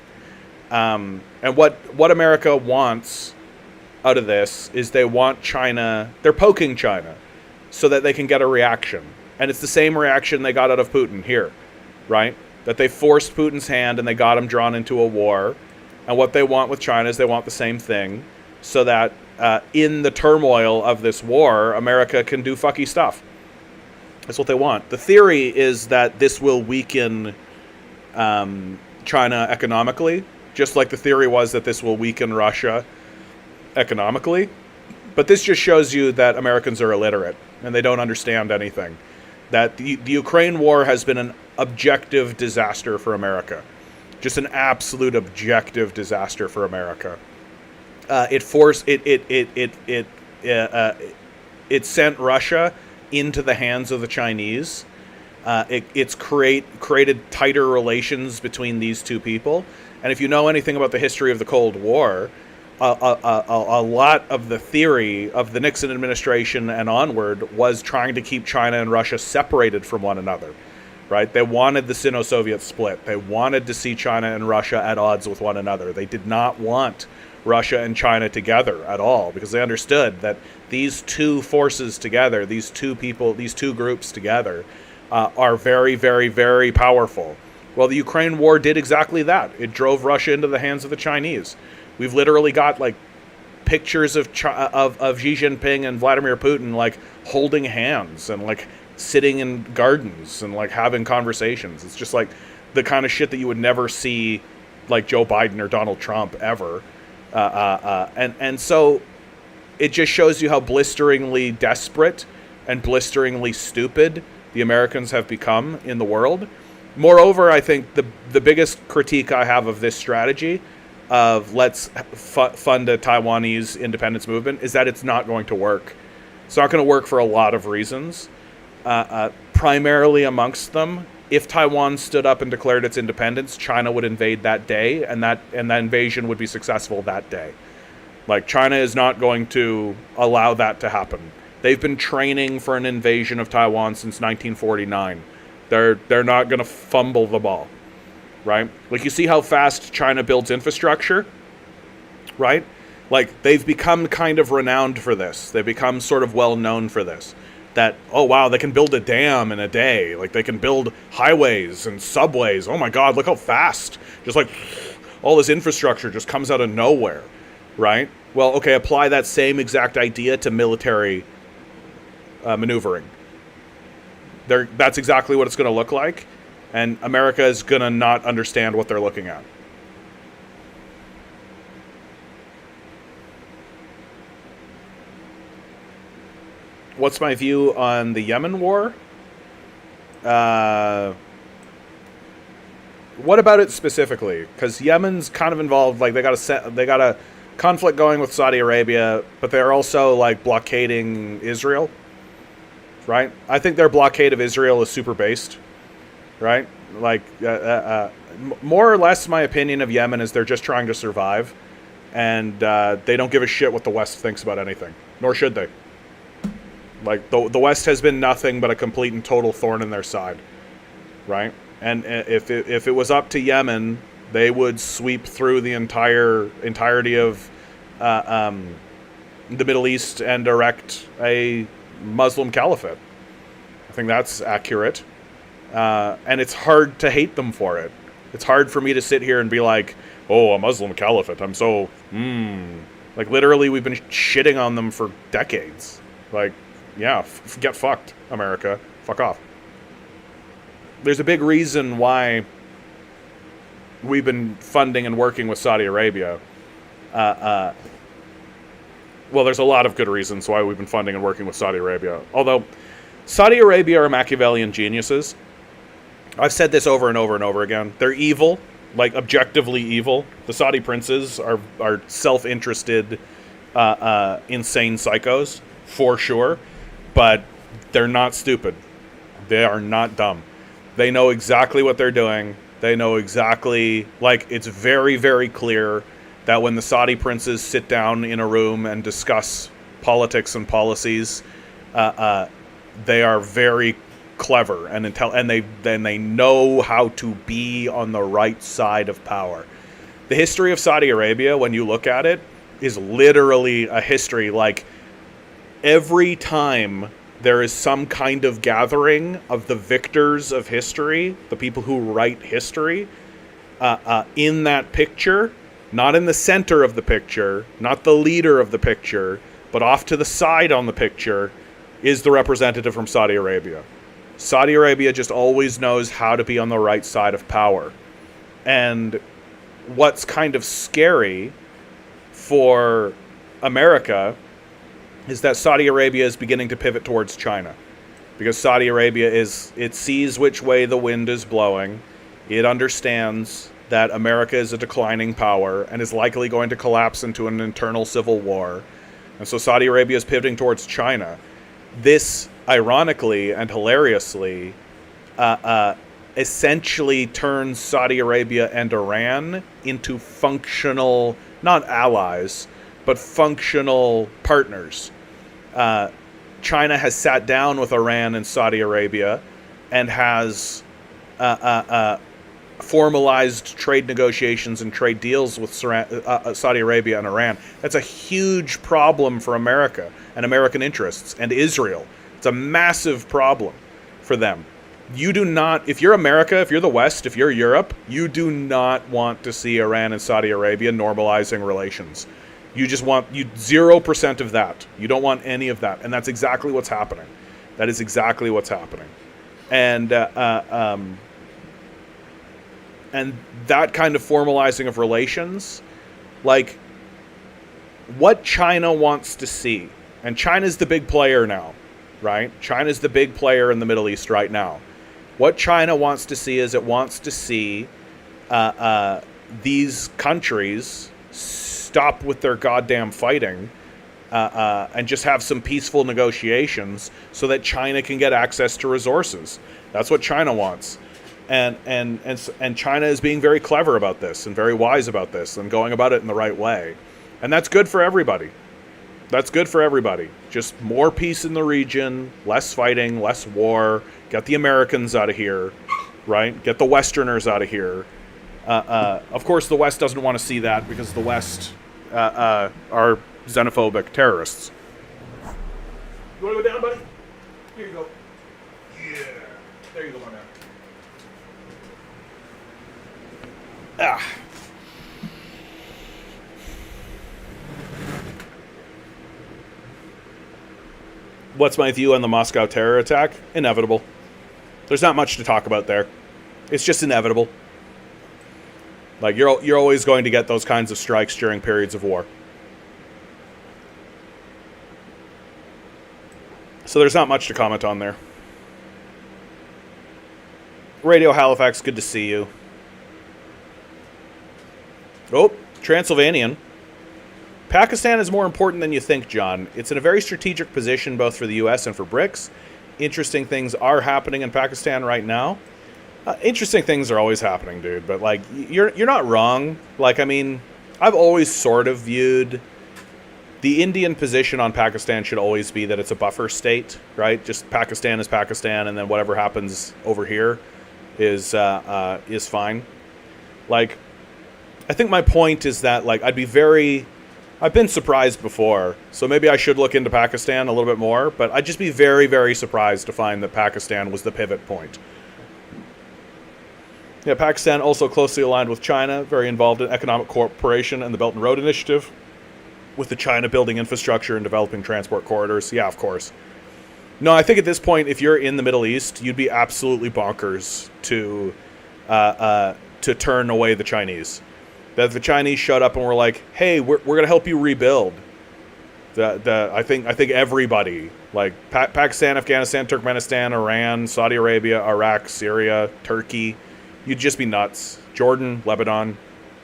Speaker 1: And what America wants out of this is they want China, they're poking China so that they can get a reaction. And it's the same reaction they got out of Putin here, right? That they forced Putin's hand and they got him drawn into a war. And what they want with China is they want the same thing so that in the turmoil of this war, America can do fucky stuff. That's what they want. The theory is that this will weaken China economically, just like the theory was that this will weaken Russia economically. But this just shows you that Americans are illiterate and they don't understand anything. That the Ukraine war has been an objective disaster for America. Just an absolute objective disaster for America. It sent Russia into the hands of the Chinese. It's created tighter relations between these two people. And if you know anything about the history of the Cold War, a lot of the theory of the Nixon administration and onward was trying to keep China and Russia separated from one another. Right? They wanted the Sino-Soviet split. They wanted to see China and Russia at odds with one another. They did not want Russia and China together at all because they understood that these two forces together, these two people, these two groups together are very, very, very powerful. Well, the Ukraine war did exactly that. It drove Russia into the hands of the Chinese. We've literally got like pictures of Xi Jinping and Vladimir Putin like holding hands and like sitting in gardens and like having conversations. It's just like the kind of shit that you would never see like Joe Biden or Donald Trump ever. And so it just shows you how blisteringly desperate and blisteringly stupid the Americans have become in the world. Moreover, I think the biggest critique I have of this strategy of let's fund a Taiwanese independence movement is that it's not going to work. It's not going to work for a lot of reasons. Primarily amongst them, if Taiwan stood up and declared its independence, China would invade that day, and that invasion would be successful that day. Like, China is not going to allow that to happen. They've been training for an invasion of Taiwan since 1949. They're not going to fumble the ball, right? Like, you see how fast China builds infrastructure, right? Like, they've become kind of renowned for this. They've become sort of well known for this. That, oh wow, they can build a dam in a day. Like, they can build highways and subways. Oh my god, look how fast. Just like all this infrastructure just comes out of nowhere, right? Well, okay, apply that same exact idea to military maneuvering. That's exactly what it's going to look like, and America is going to not understand what they're looking at. What's my view on the Yemen war? What about it specifically? Because Yemen's kind of involved. Like, they got a conflict going with Saudi Arabia, but they're also like blockading Israel, right? I think their blockade of Israel is super based, right? Like, more or less, my opinion of Yemen is they're just trying to survive, and they don't give a shit what the West thinks about anything, nor should they. Like, the West has been nothing but a complete and total thorn in their side, right? And if it was up to Yemen, they would sweep through the entirety of the Middle East and erect a Muslim caliphate. I think that's accurate. And it's hard to hate them for it. It's hard for me to sit here and be like, oh, a Muslim caliphate, I'm so, Like, literally, we've been shitting on them for decades. Like, yeah, get fucked, America. Fuck off. There's a big reason why we've been funding and working with Saudi Arabia. Well, there's a lot of good reasons why we've been funding and working with Saudi Arabia. Although, Saudi Arabia are Machiavellian geniuses. I've said this over and over and over again. They're evil, like objectively evil. The Saudi princes are self-interested, insane psychos, for sure. But they're not stupid. They are not dumb. They know exactly what they're doing. They know exactly, like, it's very, very clear that when the Saudi princes sit down in a room and discuss politics and policies, they are very clever and and they know how to be on the right side of power. The history of Saudi Arabia, when you look at it, is literally a history. Like, every time there is some kind of gathering of the victors of history, the people who write history, in that picture, not in the center of the picture, not the leader of the picture, but off to the side on the picture, is the representative from Saudi Arabia. Saudi Arabia just always knows how to be on the right side of power. And what's kind of scary for America is that Saudi Arabia is beginning to pivot towards China. Because Saudi Arabia it sees which way the wind is blowing. It understands that America is a declining power and is likely going to collapse into an internal civil war. And so Saudi Arabia is pivoting towards China. This, ironically and hilariously, essentially turns Saudi Arabia and Iran into functional, not allies, but functional partners. China has sat down with Iran and Saudi Arabia and has formalized trade negotiations and trade deals with Saudi Arabia and Iran. That's a huge problem for America and American interests and Israel. It's a massive problem for them. You do not, if you're America, if you're the West, if you're Europe, you do not want to see Iran and Saudi Arabia normalizing relations. You just want 0% of that. You don't want any of that. And that's exactly what's happening. That is exactly what's happening. And that kind of formalizing of relations, like what China wants to see, and China's the big player now, right? China's the big player in the Middle East right now. What China wants to see is it wants to see these countries stop with their goddamn fighting and just have some peaceful negotiations so that China can get access to resources. That's what China wants. And China is being very clever about this and very wise about this and going about it in the right way. And that's good for everybody. That's good for everybody. Just more peace in the region, less fighting, less war. Get the Americans out of here, right? Get the Westerners out of here. Of course, the West doesn't want to see that because the West are xenophobic terrorists. You want to go down, buddy? Here you go. Yeah. There you go, my man. Ah. What's my view on the Moscow terror attack? Inevitable. There's not much to talk about there. It's just inevitable. Like, you're always going to get those kinds of strikes during periods of war. So there's not much to comment on there. Radio Halifax, good to see you. Oh, Transylvanian. Pakistan is more important than you think, John. It's in a very strategic position both for the US and for BRICS. Interesting things are happening in Pakistan right now. Interesting things are always happening, dude. But, like, you're not wrong. Like, I mean, I've always sort of viewed the Indian position on Pakistan should always be that it's a buffer state, right? Just Pakistan is Pakistan, and then whatever happens over here is fine. Like, I think my point is that, like, I've been surprised before, so maybe I should look into Pakistan a little bit more, but I'd just be very, very surprised to find that Pakistan was the pivot point. Yeah, Pakistan also closely aligned with China, very involved in economic cooperation and the Belt and Road Initiative, with the China building infrastructure and developing transport corridors. Yeah, of course. No, I think at this point, if you're in the Middle East, you'd be absolutely bonkers to turn away the Chinese. That if the Chinese showed up and were like, hey, we're going to help you rebuild. I think everybody, like Pakistan, Afghanistan, Turkmenistan, Iran, Saudi Arabia, Iraq, Syria, Turkey, you'd just be nuts. Jordan, Lebanon,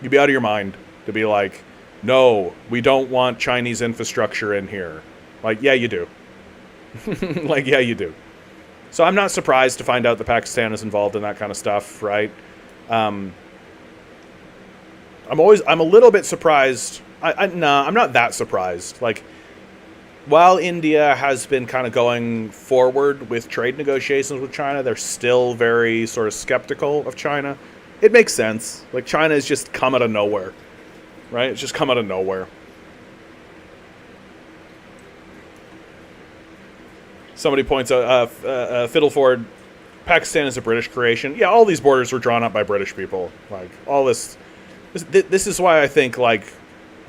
Speaker 1: you'd be out of your mind to be like, no, we don't want Chinese infrastructure in here. Like, yeah, you do. Like, yeah, you do. So I'm not surprised to find out that Pakistan is involved in that kind of stuff, right? I'm a little bit surprised. I'm not that surprised. Like, while India has been kind of going forward with trade negotiations with China, they're still very sort of skeptical of China. It makes sense. Like, China has just come out of nowhere, right? It's just come out of nowhere. Somebody points out, Fiddleford, Pakistan is a British creation. Yeah, all these borders were drawn up by British people. Like, all this is why I think, like,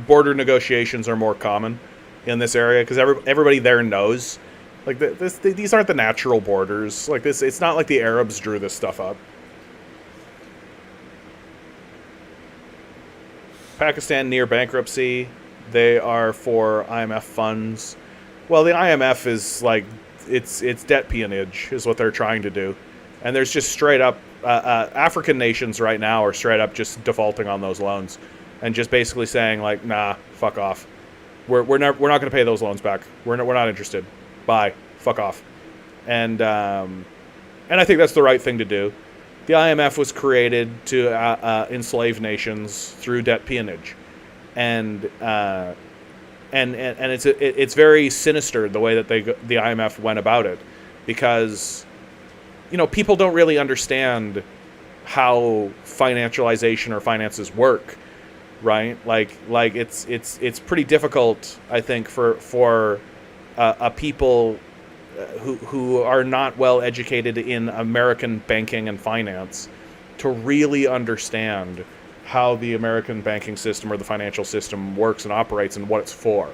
Speaker 1: border negotiations are more common in this area, because everybody there knows, like, these aren't the natural borders. Like, this, it's not like the Arabs drew this stuff up. Pakistan near bankruptcy. They are for IMF funds. Well, the IMF is like, it's debt peonage is what they're trying to do, and there's just straight up African nations right now are straight up just defaulting on those loans, and just basically saying, like, nah, fuck off. We're not going to pay those loans back. We're not interested. Bye. Fuck off. And I think that's the right thing to do. The IMF was created to enslave nations through debt peonage, and it's very sinister the way that the IMF went about it, because, you know, people don't really understand how financialization or finances work, right? Like it's pretty difficult, I think, for a people who are not well educated in American banking and finance to really understand how the American banking system or the financial system works and operates and what it's for,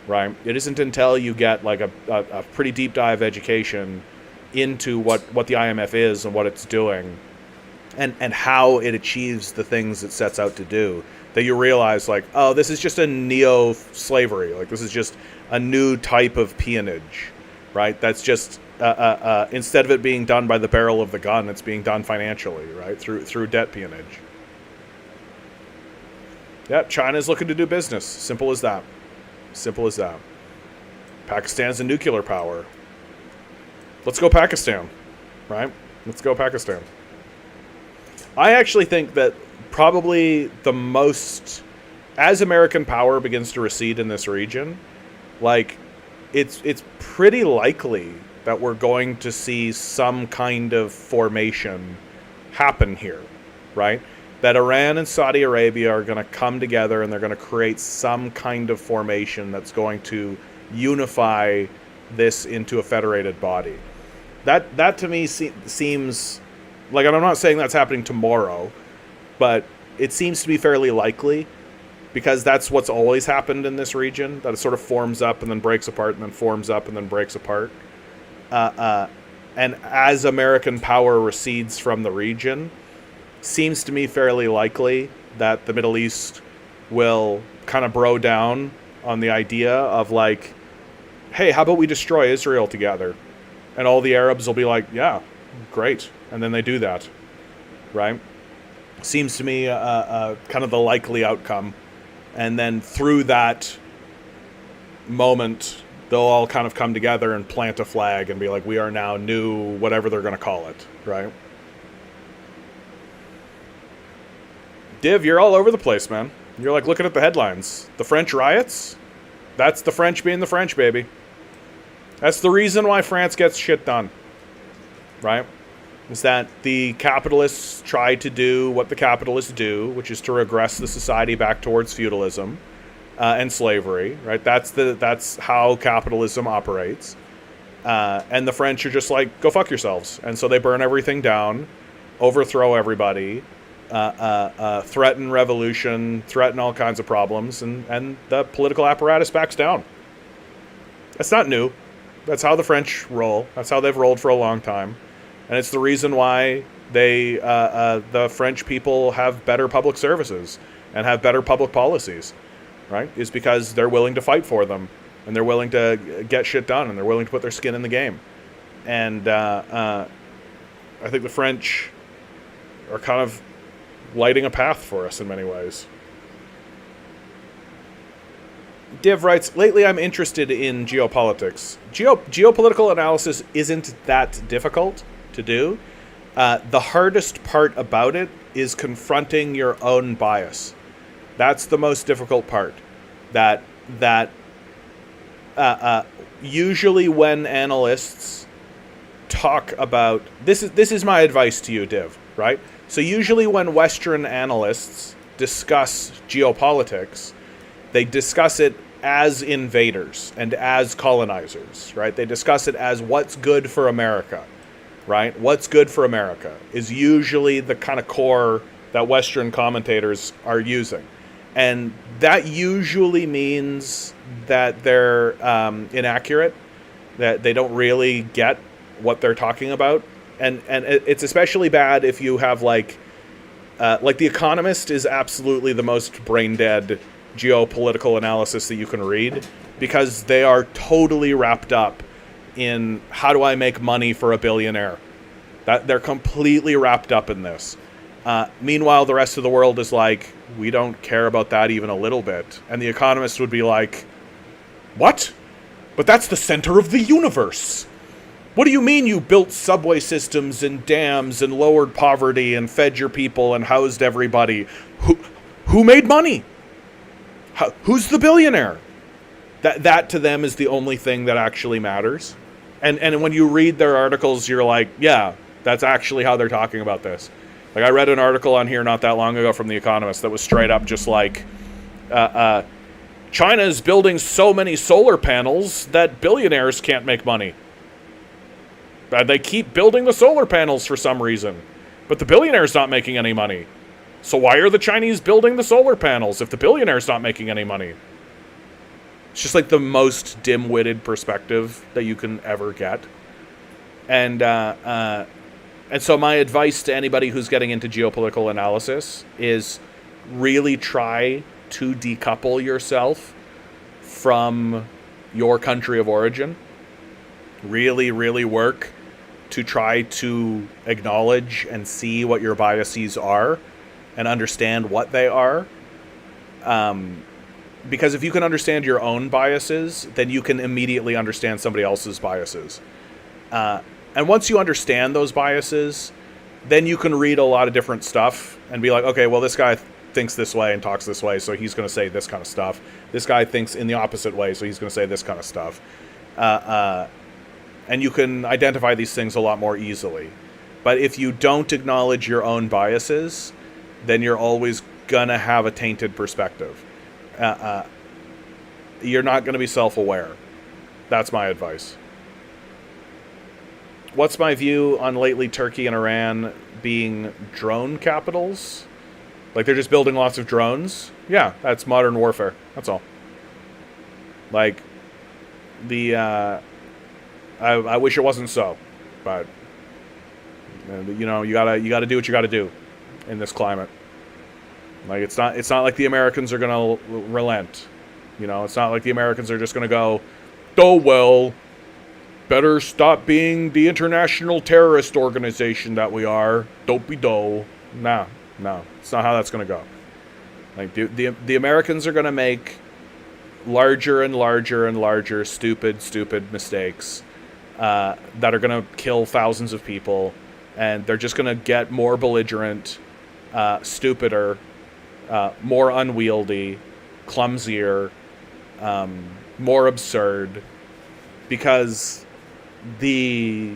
Speaker 1: right? It isn't until you get like a pretty deep dive education into what the IMF is and what it's doing and how it achieves the things it sets out to do that you realize, like, oh, this is just a neo-slavery. Like, this is just a new type of peonage, right? That's just instead of it being done by the barrel of the gun, it's being done financially, right? Through debt peonage. Yeah, China's looking to do business. Simple as that. Simple as that. Pakistan's a nuclear power. Let's go Pakistan, right? Let's go Pakistan. I actually think that probably the most, as American power begins to recede in this region, like, it's pretty likely that we're going to see some kind of formation happen here, right? That Iran and Saudi Arabia are going to come together and they're going to create some kind of formation that's going to unify this into a federated body. That to me seems like, and I'm not saying that's happening tomorrow, but it seems to be fairly likely, because that's what's always happened in this region, that it sort of forms up and then breaks apart and then forms up and then breaks apart. And as American power recedes from the region, seems to me fairly likely that the Middle East will kind of bro down on the idea of, like, hey, how about we destroy Israel together? And all the Arabs will be like, yeah, great. And then they do that, right? Seems to me kind of the likely outcome. And then through that moment, they'll all kind of come together and plant a flag and be like, we are now new, whatever they're going to call it, right? Div, you're all over the place, man. You're like looking at the headlines. The French riots? That's the French being the French, baby. That's the reason why France gets shit done, right? Is that the capitalists try to do what the capitalists do, which is to regress the society back towards feudalism and slavery, right? That's how capitalism operates. And the French are just like, go fuck yourselves. And so they burn everything down, overthrow everybody, threaten revolution, threaten all kinds of problems, and the political apparatus backs down. That's not new. That's how the French roll. That's how they've rolled for a long time. And it's the reason why the French people have better public services and have better public policies, right? Is because they're willing to fight for them. and they're willing to get shit done, and they're willing to put their skin in the game. And I think the French are kind of lighting a path for us in many ways. Div writes, lately I'm interested in geopolitics. Geopolitical analysis isn't that difficult to do. The hardest part about it is confronting your own bias. That's the most difficult part. That usually when analysts talk about this is my advice to you, Div, right? So usually when Western analysts discuss geopolitics, they discuss it as invaders and as colonizers, right? They discuss it as what's good for America, right? What's good for America is usually the kind of core that Western commentators are using. And that usually means that they're inaccurate, that they don't really get what they're talking about. And it's especially bad if you have like The Economist is absolutely the most brain dead geopolitical analysis that you can read, because they are totally wrapped up in how do I make money for a billionaire. That they're completely wrapped up in this. Meanwhile, the rest of the world is like, we don't care about that even a little bit. And The Economist would be like, what? But that's the center of the universe. What do you mean you built subway systems and dams and lowered poverty and fed your people and housed everybody? Who made money? Who's the billionaire? That to them is the only thing that actually matters. And when you read their articles, you're like, yeah, that's actually how they're talking about this. Like, I read an article on here not that long ago from The Economist that was straight up just like, China is building so many solar panels that billionaires can't make money. They keep building the solar panels for some reason, but the billionaire's not making any money. So why are the Chinese building the solar panels if the billionaire's not making any money? It's just like the most dim-witted perspective that you can ever get. And so my advice to anybody who's getting into geopolitical analysis is really try to decouple yourself from your country of origin. Really, really work to try to acknowledge and see what your biases are and understand what they are. Because if you can understand your own biases, then you can immediately understand somebody else's biases. And once you understand those biases, then you can read a lot of different stuff and be like, okay, well, this guy thinks this way and talks this way, so he's going to say this kind of stuff. This guy thinks in the opposite way, so he's going to say this kind of stuff. And you can identify these things a lot more easily. But if you don't acknowledge your own biases, then you're always going to have a tainted perspective. You're not going to be self-aware. That's my advice. What's my view on lately Turkey and Iran being drone capitals? Like, they're just building lots of drones? Yeah, that's modern warfare. That's all. Like, I wish it wasn't so, but you know, you gotta do what you gotta do in this climate. Like, it's not like the Americans are gonna relent. You know, it's not like the Americans are just gonna go, oh well, better stop being the international terrorist organization that we are. Dopey-do. No, it's not how that's gonna go. Like, the Americans are gonna make larger and larger and larger stupid mistakes that are going to kill thousands of people, and they're just going to get more belligerent, stupider, more unwieldy, clumsier, more absurd, because the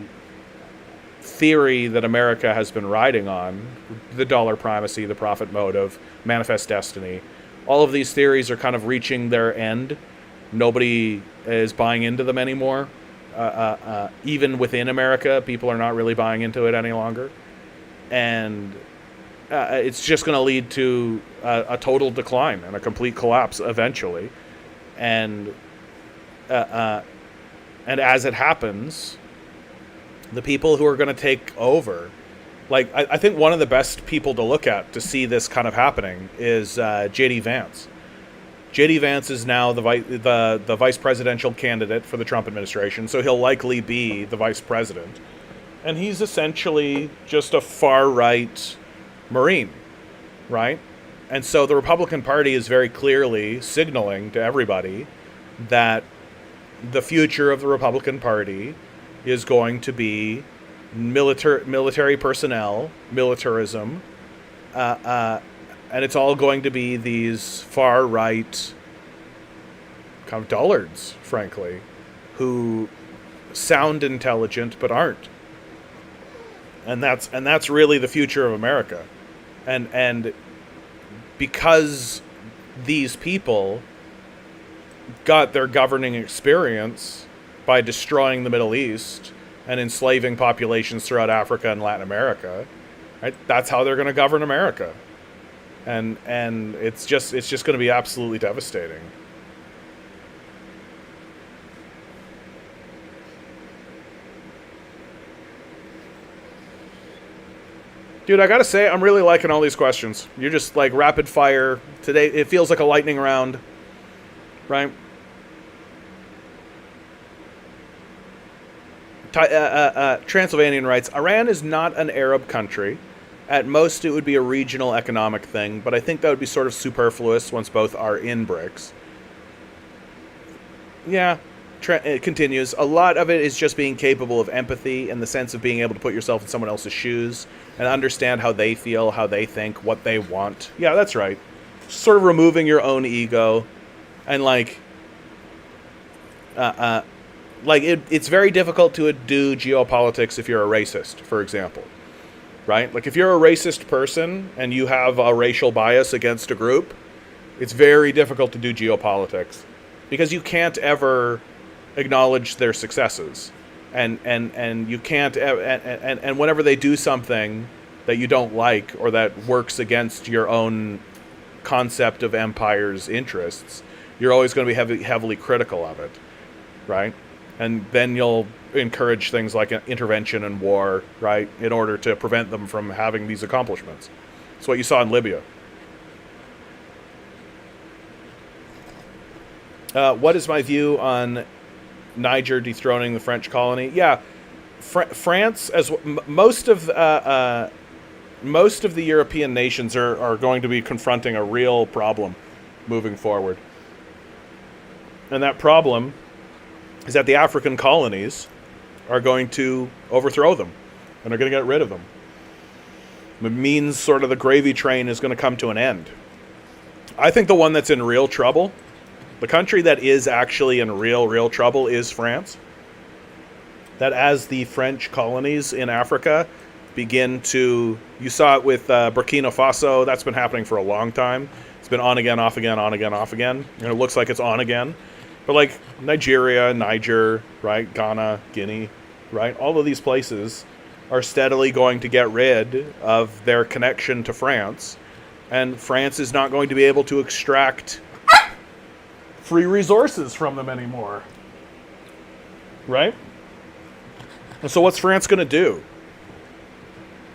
Speaker 1: theory that America has been riding on, the dollar primacy, the profit motive, manifest destiny, all of these theories are kind of reaching their end. Nobody is buying into them anymore. Even within America, people are not really buying into it any longer. And it's just going to lead to a total decline and a complete collapse eventually. And as it happens, the people who are going to take over, like, I think one of the best people to look at to see this kind of happening is J.D. Vance. J.D. Vance is now the vice presidential candidate for the Trump administration, so he'll likely be the vice president. And he's essentially just a far-right Marine, right? And so the Republican Party is very clearly signaling to everybody that the future of the Republican Party is going to be military personnel, militarism, and it's all going to be these far-right kind of dullards, frankly, who sound intelligent but aren't. And that's really the future of America. And because these people got their governing experience by destroying the Middle East and enslaving populations throughout Africa and Latin America, right? That's how they're going to govern America. And it's just going to be absolutely devastating. Dude, I gotta say, I'm really liking all these questions. You're just like rapid fire. Today, it feels like a lightning round, right? Transylvanian writes, Iran is not an Arab country. At most, it would be a regional economic thing, but I think that would be sort of superfluous once both are in BRICS. Yeah, it continues. A lot of it is just being capable of empathy in the sense of being able to put yourself in someone else's shoes and understand how they feel, how they think, what they want. Yeah, that's right. Sort of removing your own ego and it's very difficult to do geopolitics if you're a racist, for example. Right? Like if you're a racist person and you have a racial bias against a group, it's very difficult to do geopolitics because you can't ever acknowledge their successes. And you can't and whenever they do something that you don't like or that works against your own concept of empire's interests, you're always going to be heavily critical of it, right? And then you'll encourage things like intervention and war, right, in order to prevent them from having these accomplishments. It's what you saw in Libya. What is my view on Niger dethroning the French colony? Yeah, France, as most of the European nations are going to be confronting a real problem moving forward. And that problem is that the African colonies are going to overthrow them and are going to get rid of them. It means sort of the gravy train is going to come to an end. I think the one that's in real trouble, the country that is actually in real trouble is France. That as the French colonies in Africa begin to, you saw it with Burkina Faso, that's been happening for a long time. It's been on again, off again, on again, off again. And it looks like it's on again. But like Nigeria, Niger, right, Ghana, Guinea, right, all of these places are steadily going to get rid of their connection to France, and France is not going to be able to extract free resources from them anymore, right? And so what's France going to do?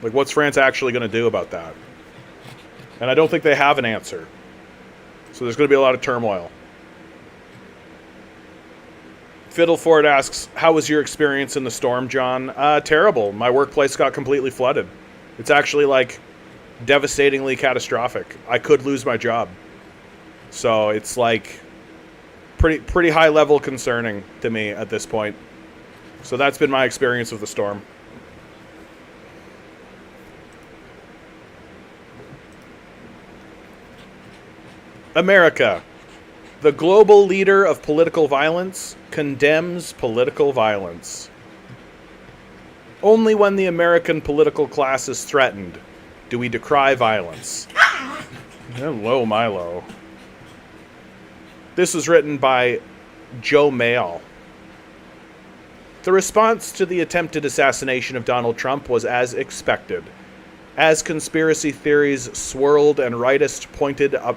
Speaker 1: Like, what's France actually going to do about that? And I don't think they have an answer. So there's going to be a lot of turmoil. Fiddleford asks, how was your experience in the storm, John? Terrible. My workplace got completely flooded. It's actually, like, devastatingly catastrophic. I could lose my job. So it's, like, pretty high level concerning to me at this point. So that's been my experience with the storm. America. The global leader of political violence condemns political violence. Only when the American political class is threatened do we decry violence. Hello, Milo. This was written by Joe Mail. The response to the attempted assassination of Donald Trump was as expected. As conspiracy theories swirled and rightists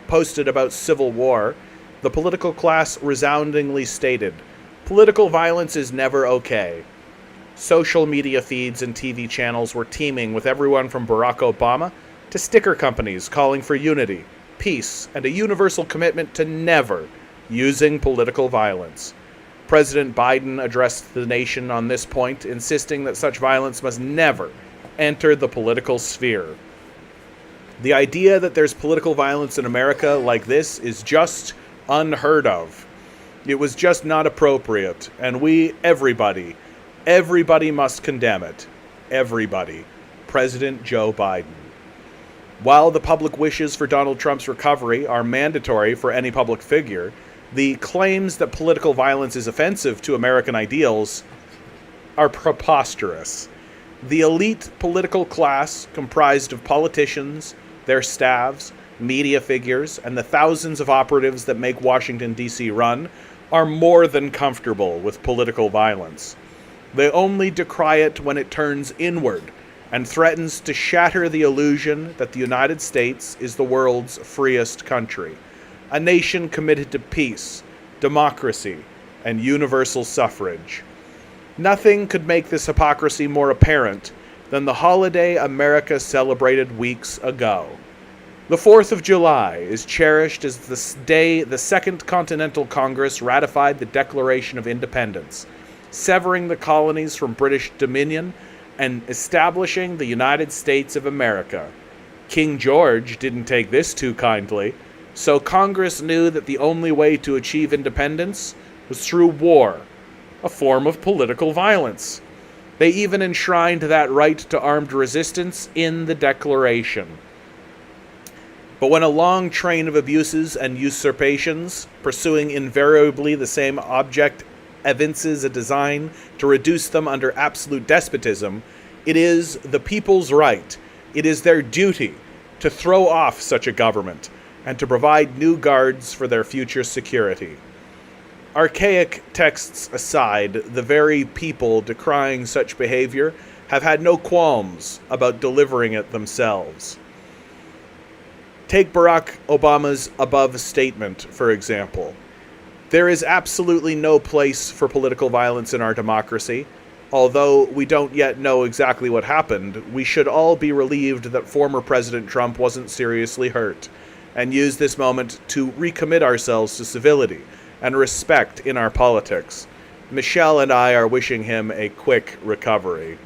Speaker 1: posted about civil war, the political class resoundingly stated, political violence is never okay. Social media feeds and TV channels were teeming with everyone from Barack Obama to sticker companies calling for unity, peace, and a universal commitment to never using political violence. President Biden addressed the nation on this point, insisting that such violence must never enter the political sphere. The idea that there's political violence in America like this is just unheard of. It was just not appropriate, and everybody must condemn it. Everybody. President Joe Biden. While the public wishes for Donald Trump's recovery are mandatory for any public figure, the claims that political violence is offensive to American ideals are preposterous. The elite political class, comprised of politicians, their staffs, media figures, and the thousands of operatives that make Washington, D.C. run, are more than comfortable with political violence. They only decry it when it turns inward and threatens to shatter the illusion that the United States is the world's freest country, a nation committed to peace, democracy, and universal suffrage. Nothing could make this hypocrisy more apparent than the holiday America celebrated weeks ago. The 4th of July is cherished as the day the Second Continental Congress ratified the Declaration of Independence, severing the colonies from British dominion and establishing the United States of America. King George didn't take this too kindly, so Congress knew that the only way to achieve independence was through war, a form of political violence. They even enshrined that right to armed resistance in the Declaration. But when a long train of abuses and usurpations, pursuing invariably the same object, evinces a design to reduce them under absolute despotism, it is the people's right, it is their duty to throw off such a government and to provide new guards for their future security. Archaic texts aside, the very people decrying such behavior have had no qualms about delivering it themselves. Take Barack Obama's above statement, for example. There is absolutely no place for political violence in our democracy. Although we don't yet know exactly what happened, we should all be relieved that former President Trump wasn't seriously hurt, and use this moment to recommit ourselves to civility and respect in our politics. Michelle and I are wishing him a quick recovery.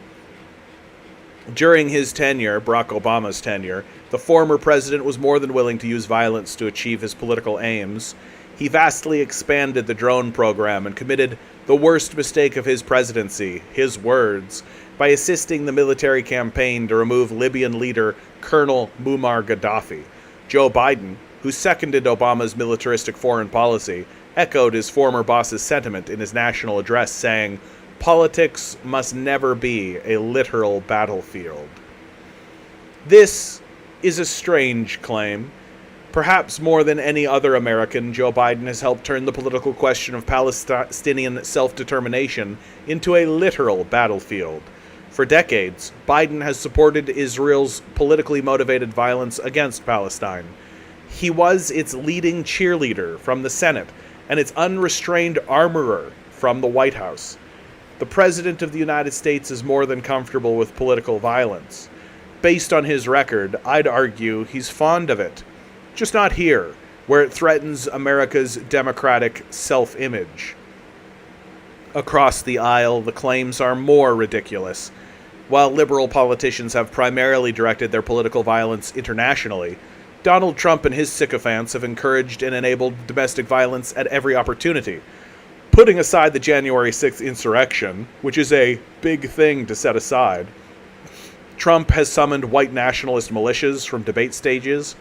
Speaker 1: During his tenure, Barack Obama's tenure, the former president was more than willing to use violence to achieve his political aims. He vastly expanded the drone program and committed the worst mistake of his presidency, his words, by assisting the military campaign to remove Libyan leader Colonel Muammar Gaddafi. Joe Biden, who seconded Obama's militaristic foreign policy, echoed his former boss's sentiment in his national address, saying, "Politics must never be a literal battlefield." This is a strange claim. Perhaps more than any other American, Joe Biden has helped turn the political question of Palestinian self-determination into a literal battlefield. For decades, Biden has supported Israel's politically motivated violence against Palestine. He was its leading cheerleader from the Senate and its unrestrained armorer from the White House. The President of the United States is more than comfortable with political violence. Based on his record, I'd argue he's fond of it. Just not here, where it threatens America's democratic self-image. Across the aisle, the claims are more ridiculous. While liberal politicians have primarily directed their political violence internationally, Donald Trump and his sycophants have encouraged and enabled domestic violence at every opportunity. Putting aside the January 6th insurrection, which is a big thing to set aside, Trump has summoned white nationalist militias from debate stages,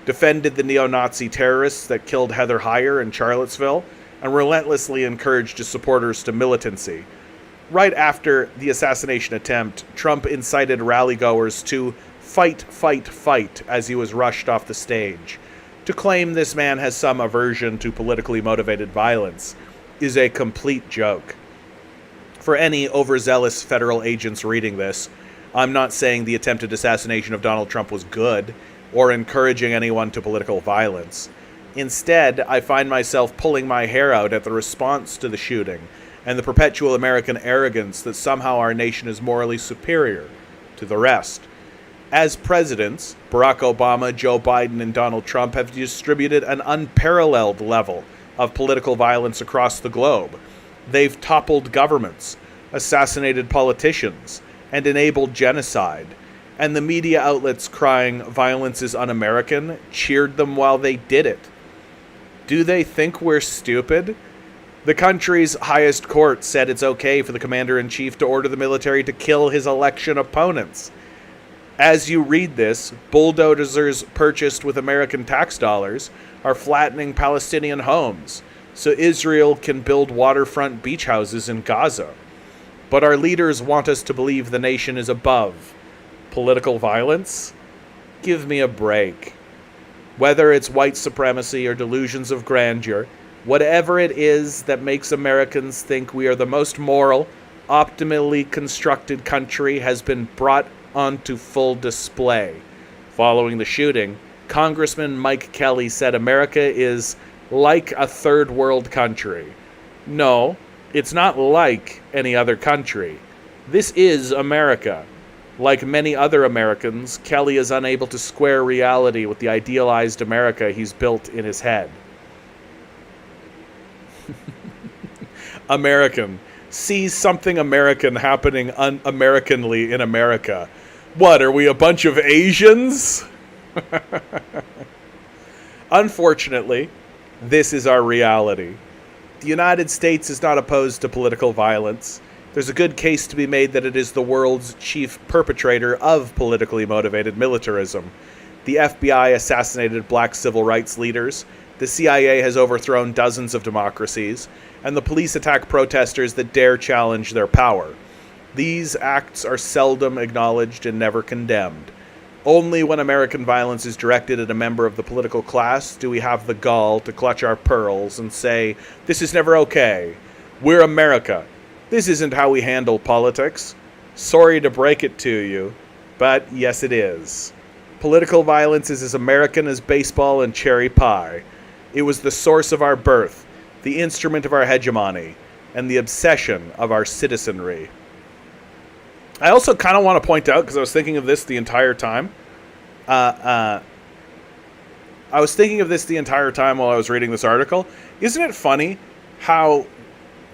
Speaker 1: defended the neo-Nazi terrorists that killed Heather Heyer in Charlottesville, and relentlessly encouraged his supporters to militancy. Right after the assassination attempt, Trump incited rally-goers to fight, fight, fight as he was rushed off the stage. To claim this man has some aversion to politically motivated violence is a complete joke. For any overzealous federal agents reading this, I'm not saying the attempted assassination of Donald Trump was good, or encouraging anyone to political violence. Instead, I find myself pulling my hair out at the response to the shooting, and the perpetual American arrogance that somehow our nation is morally superior to the rest. As presidents, Barack Obama, Joe Biden, and Donald Trump have distributed an unparalleled level of political violence across the globe. They've toppled governments, assassinated politicians, and enabled genocide. And the media outlets crying violence is un-American cheered them while they did it. Do they think we're stupid? The country's highest court said it's okay for the commander-in-chief to order the military to kill his election opponents. As you read this, bulldozers purchased with American tax dollars are flattening Palestinian homes so Israel can build waterfront beach houses in Gaza. But our leaders want us to believe the nation is above political violence? Give me a break. Whether it's white supremacy or delusions of grandeur, whatever it is that makes Americans think we are the most moral, optimally constructed country has been brought onto full display. Following the shooting, Congressman Mike Kelly said America is like a third world country. No, it's not like any other country. This is America. Like many other Americans, Kelly is unable to square reality with the idealized America he's built in his head. American. Sees something American happening un-Americanly in America. What, are we a bunch of Asians? Unfortunately, this is our reality. The United States is not opposed to political violence. There's a good case to be made that it is the world's chief perpetrator of politically motivated militarism. The FBI assassinated black civil rights leaders, the CIA has overthrown dozens of democracies, and the police attack protesters that dare challenge their power. These acts are seldom acknowledged and never condemned. Only when American violence is directed at a member of the political class do we have the gall to clutch our pearls and say, "This is never okay. We're America. This isn't how we handle politics. Sorry to break it to you, but yes it is. Political violence is as American as baseball and cherry pie. It was the source of our birth, the instrument of our hegemony, and the obsession of our citizenry." I also kind of want to point out, because I was thinking of this the entire time. I was thinking of this the entire time while I was reading this article. Isn't it funny how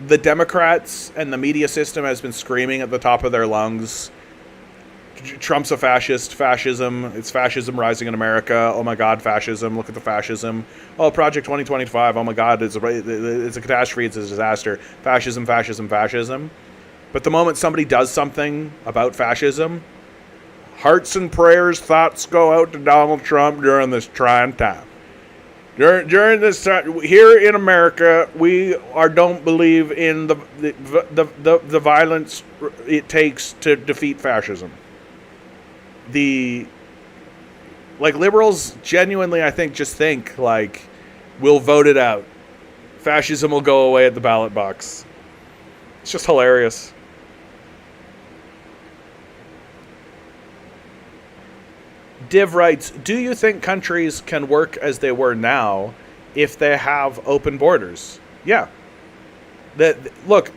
Speaker 1: the Democrats and the media system has been screaming at the top of their lungs, Trump's a fascist, fascism, it's fascism rising in America, oh my god, fascism, look at the fascism, oh, Project 2025, oh my god, it's a catastrophe, it's a disaster, fascism, fascism, fascism. But the moment somebody does something about fascism, hearts and prayers, thoughts go out to Donald Trump during this trying time. During this time, here in America, we don't believe in the violence it takes to defeat fascism. Liberals genuinely, I think, just think, we'll vote it out. Fascism will go away at the ballot box. It's just hilarious. Div writes, do you think countries can work as they were now if they have open borders? Yeah. Look,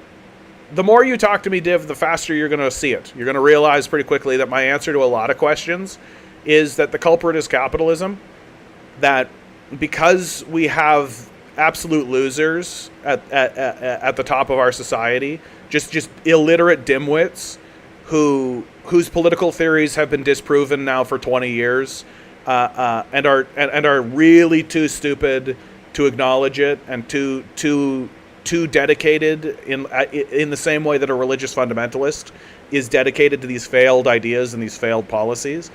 Speaker 1: the more you talk to me, Div, the faster you're going to see it. You're going to realize pretty quickly that my answer to a lot of questions is that the culprit is capitalism. That because we have absolute losers at the top of our society, just illiterate dimwits whose political theories have been disproven now for 20 years, and are really too stupid to acknowledge it, and too dedicated in the same way that a religious fundamentalist is dedicated to these failed ideas and these failed policies.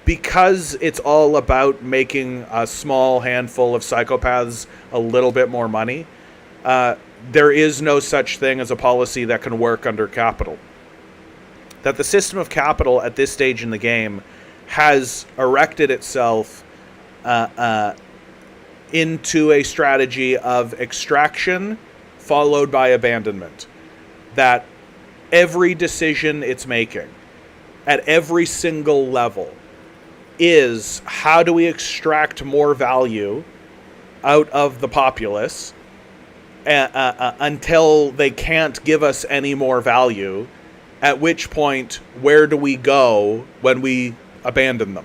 Speaker 1: Because it's all about making a small handful of psychopaths a little bit more money, there is no such thing as a policy that can work under capital. That the system of capital at this stage in the game has erected itself into a strategy of extraction followed by abandonment. That every decision it's making at every single level is, how do we extract more value out of the populace until they can't give us any more value, At which point, where do we go when we abandon them?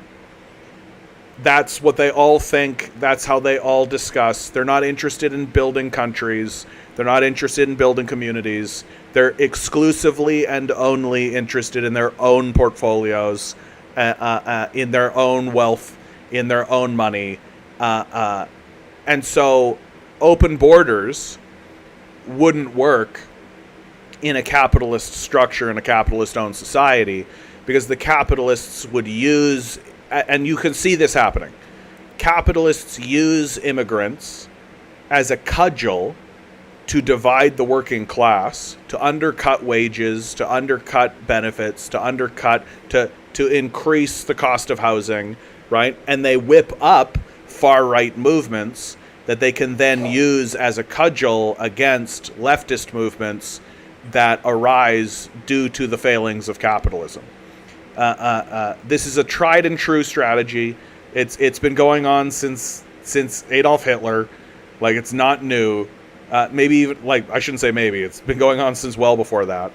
Speaker 1: That's what they all think. That's how they all discuss. They're not interested in building countries. They're not interested in building communities. They're exclusively and only interested in their own portfolios, in their own wealth, in their own money. And so open borders wouldn't work in a capitalist structure, in a capitalist-owned society, because the capitalists would use, and you can see this happening, capitalists use immigrants as a cudgel to divide the working class, to undercut wages, to undercut benefits, to increase the cost of housing, right? And they whip up far-right movements that they can then use as a cudgel against leftist movements that arise due to the failings of capitalism. This is a tried and true strategy. It's been going on since Adolf Hitler. Like, it's not new. Maybe even, like, I shouldn't say maybe. It's been going on since well before that.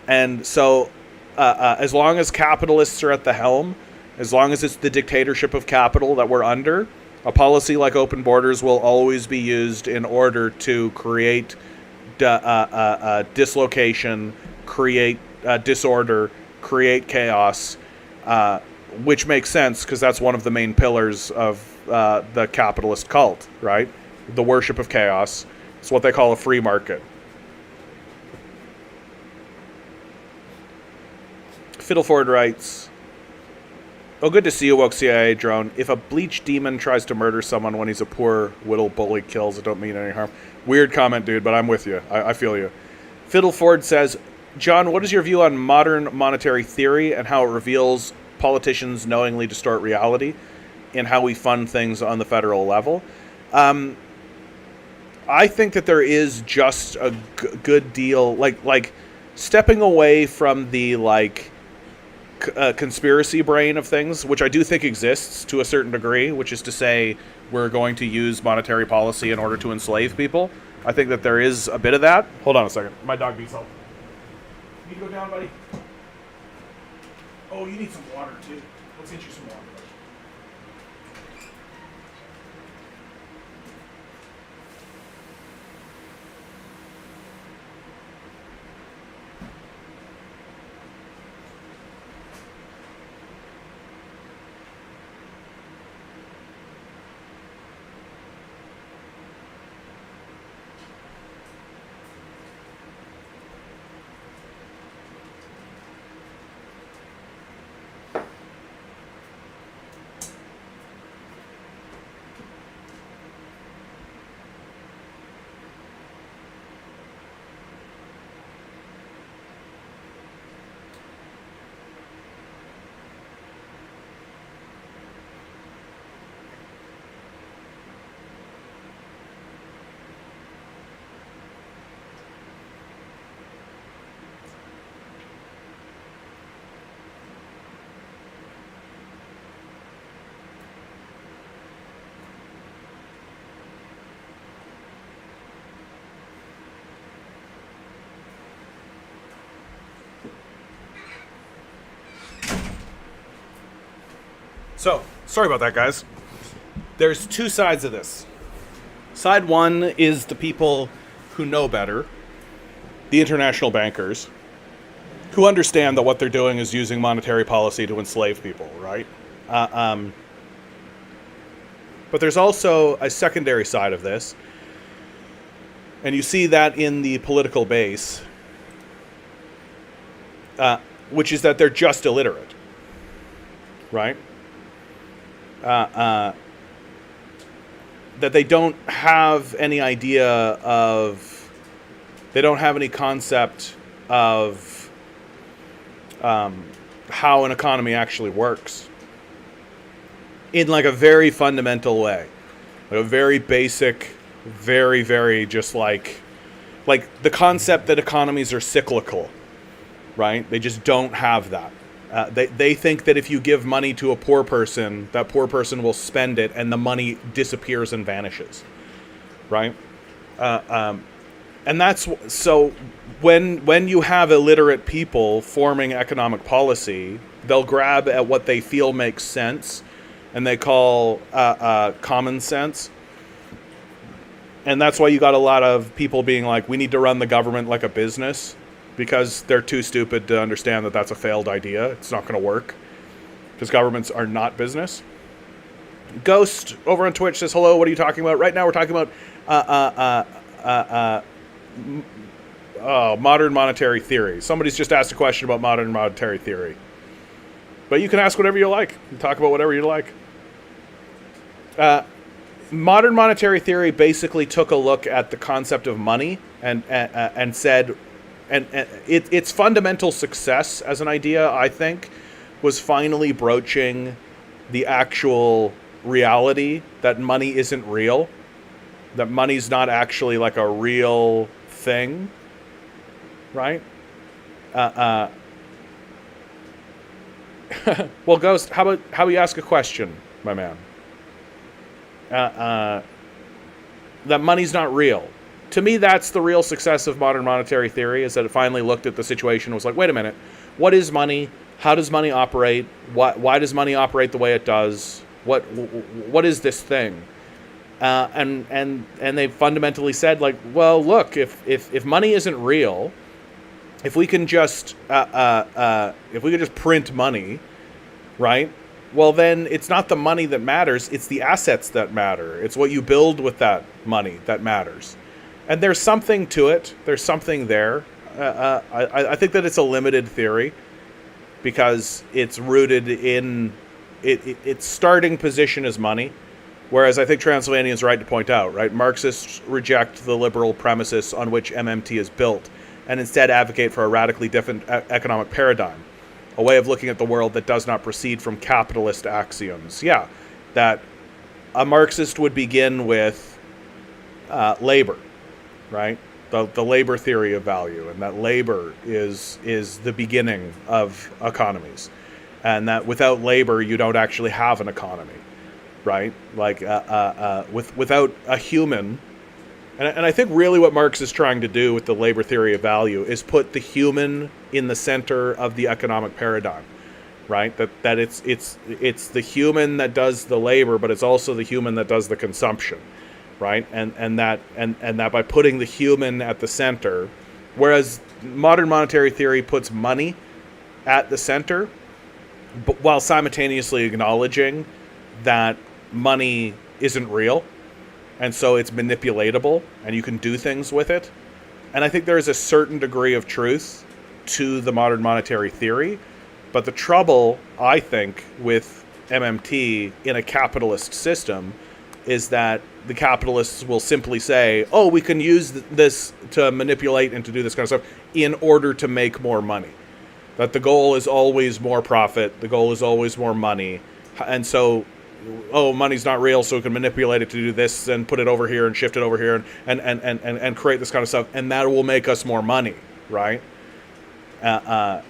Speaker 1: And so as long as capitalists are at the helm, as long as it's the dictatorship of capital that we're under, a policy like open borders will always be used in order to create dislocation, create disorder, create chaos, which makes sense because that's one of the main pillars of the capitalist cult, right? The worship of chaos. It's what they call a free market. Fiddleford writes, "Oh, good to see you, woke CIA drone. If a bleach demon tries to murder someone when he's a poor whittle bully kills, it don't mean any harm." Weird comment, dude, but I'm with you. I feel you. Fiddleford says, "John, what is your view on modern monetary theory and how it reveals politicians knowingly distort reality in how we fund things on the federal level?" I think that there is just a good deal, like stepping away from the conspiracy brain of things, which I do think exists to a certain degree, which is to say we're going to use monetary policy in order to enslave people. I think that there is a bit of that. Hold on a second. My dog needs help. You need to go down, buddy? Oh, you need some water, too. Let's get you some water. So, sorry about that, guys. There's two sides of this. Side one is the people who know better, the international bankers, who understand that what they're doing is using monetary policy to enslave people, right? But there's also a secondary side of this, and you see that in the political base, which is that they're just illiterate, right? That they don't have any idea of, they don't have any concept of how an economy actually works in like a very fundamental way, like a very basic, very, very just like the concept that economies are cyclical, right? They just don't have that. They think that if you give money to a poor person, that poor person will spend it and the money disappears and vanishes, right? And that's so when you have illiterate people forming economic policy, they'll grab at what they feel makes sense, and they call common sense. And that's why you got a lot of people being like, we need to run the government like a business, because they're too stupid to understand that that's a failed idea. It's not going to work, because governments are not business. Ghost over on Twitch says, hello, what are you talking about? Right now we're talking about modern monetary theory. Somebody's just asked a question about modern monetary theory. But you can ask whatever you like. You can talk about whatever you like. Modern monetary theory basically took a look at the concept of money and said, and its fundamental success as an idea, I think, was finally broaching the actual reality that money isn't real, that money's not actually like a real thing, right? Well, Ghost, how about you ask a question, my man? That money's not real. To me, that's the real success of modern monetary theory, is that it finally looked at the situation and was like, wait a minute, what is money? How does money operate? Why does money operate the way it does? What is this thing? And they fundamentally said, like, well, look, if money isn't real, if we can just print money, right? Well, then it's not the money that matters, it's the assets that matter. It's what you build with that money that matters. And there's something to it. There's something there. I think that it's a limited theory, because it's rooted in its starting position is money. Whereas I think Transylvanian's right to point out, right? Marxists reject the liberal premises on which MMT is built and instead advocate for a radically different economic paradigm, a way of looking at the world that does not proceed from capitalist axioms. Yeah, that a Marxist would begin with labor, right? The labor theory of value, and that labor is the beginning of economies, and that without labor you don't actually have an economy, right? Like without a human, and I think really what Marx is trying to do with the labor theory of value is put the human in the center of the economic paradigm, right? That it's the human that does the labor, but it's also the human that does the consumption, right? And that by putting the human at the center, whereas modern monetary theory puts money at the center, but while simultaneously acknowledging that money isn't real, and so it's manipulatable, and you can do things with it. And I think there is a certain degree of truth to the modern monetary theory, but the trouble, I think, with MMT in a capitalist system is that the capitalists will simply say, oh, we can use this to manipulate and to do this kind of stuff in order to make more money. That the goal is always more profit, the goal is always more money, and so, oh, money's not real, so we can manipulate it to do this and put it over here and shift it over here and create this kind of stuff, and that will make us more money, right? And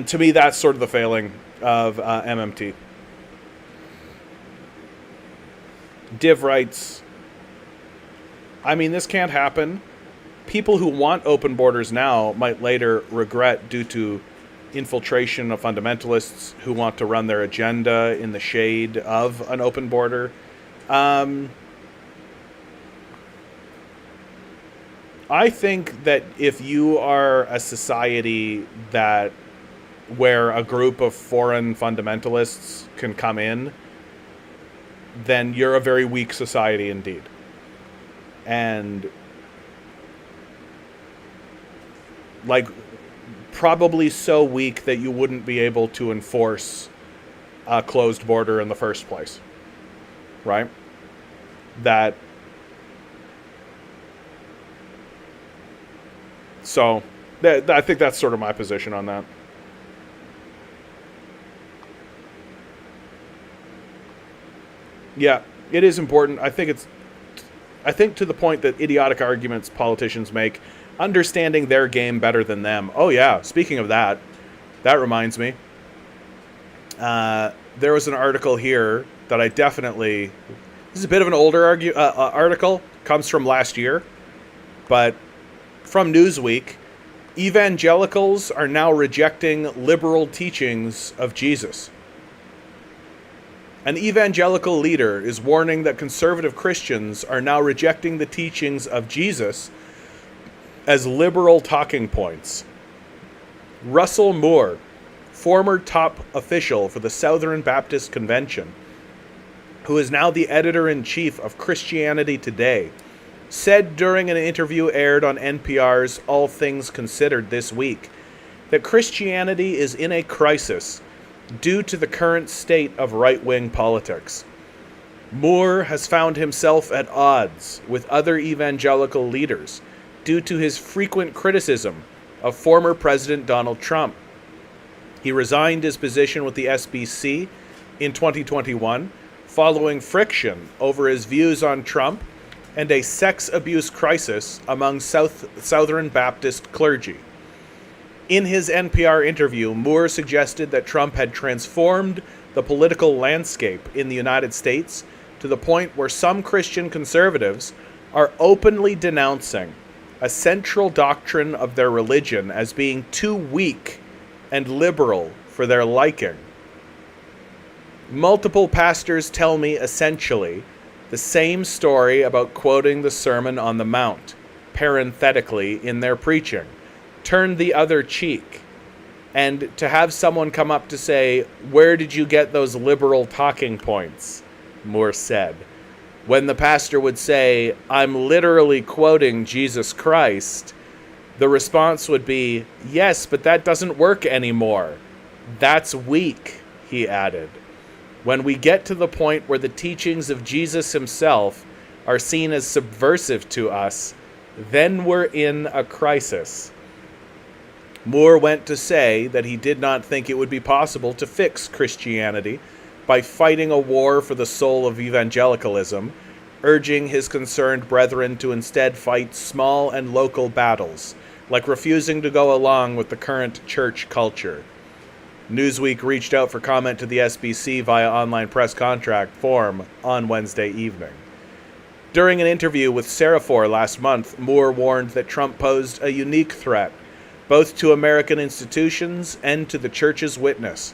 Speaker 1: to me, that's sort of the failing of MMT. Div writes, I mean, this can't happen. People who want open borders now might later regret due to infiltration of fundamentalists who want to run their agenda in the shade of an open border. I think that if you are a society where a group of foreign fundamentalists can come in, then you're a very weak society indeed. And like probably so weak that you wouldn't be able to enforce a closed border in the first place, right? So I think that's sort of my position on that. Yeah, it is important. I think to the point that idiotic arguments politicians make, understanding their game better than them. Oh yeah, speaking of that reminds me. There was an article here that I definitely... This is a bit of an older article. Comes from last year. But From Newsweek, evangelicals are now rejecting liberal teachings of Jesus. An evangelical leader is warning that conservative Christians are now rejecting the teachings of Jesus as liberal talking points. Russell Moore, former top official for the Southern Baptist Convention, who is now the editor-in-chief of Christianity Today, said during an interview aired on NPR's All Things Considered this week that Christianity is in a crisis due to the current state of right-wing politics. Moore has found himself at odds with other evangelical leaders due to his frequent criticism of former President Donald Trump. He resigned his position with the SBC in 2021 following friction over his views on Trump and a sex abuse crisis among Southern Baptist clergy. In his NPR interview, Moore suggested that Trump had transformed the political landscape in the United States to the point where some Christian conservatives are openly denouncing a central doctrine of their religion as being too weak and liberal for their liking. Multiple pastors tell me essentially the same story about quoting the Sermon on the Mount, parenthetically, in their preaching. Turn the other cheek. And to have someone come up to say, "Where did you get those liberal talking points?" Moore said. When the pastor would say, "I'm literally quoting Jesus Christ," the response would be, "Yes, but that doesn't work anymore. That's weak," he added. When we get to the point where the teachings of Jesus himself are seen as subversive to us, then we're in a crisis. Moore went to say that he did not think it would be possible to fix Christianity by fighting a war for the soul of evangelicalism, urging his concerned brethren to instead fight small and local battles, like refusing to go along with the current church culture. Newsweek reached out for comment to the SBC via online press contract form on Wednesday evening. During an interview with Seraphore last month, Moore warned that Trump posed a unique threat, both to American institutions and to the church's witness.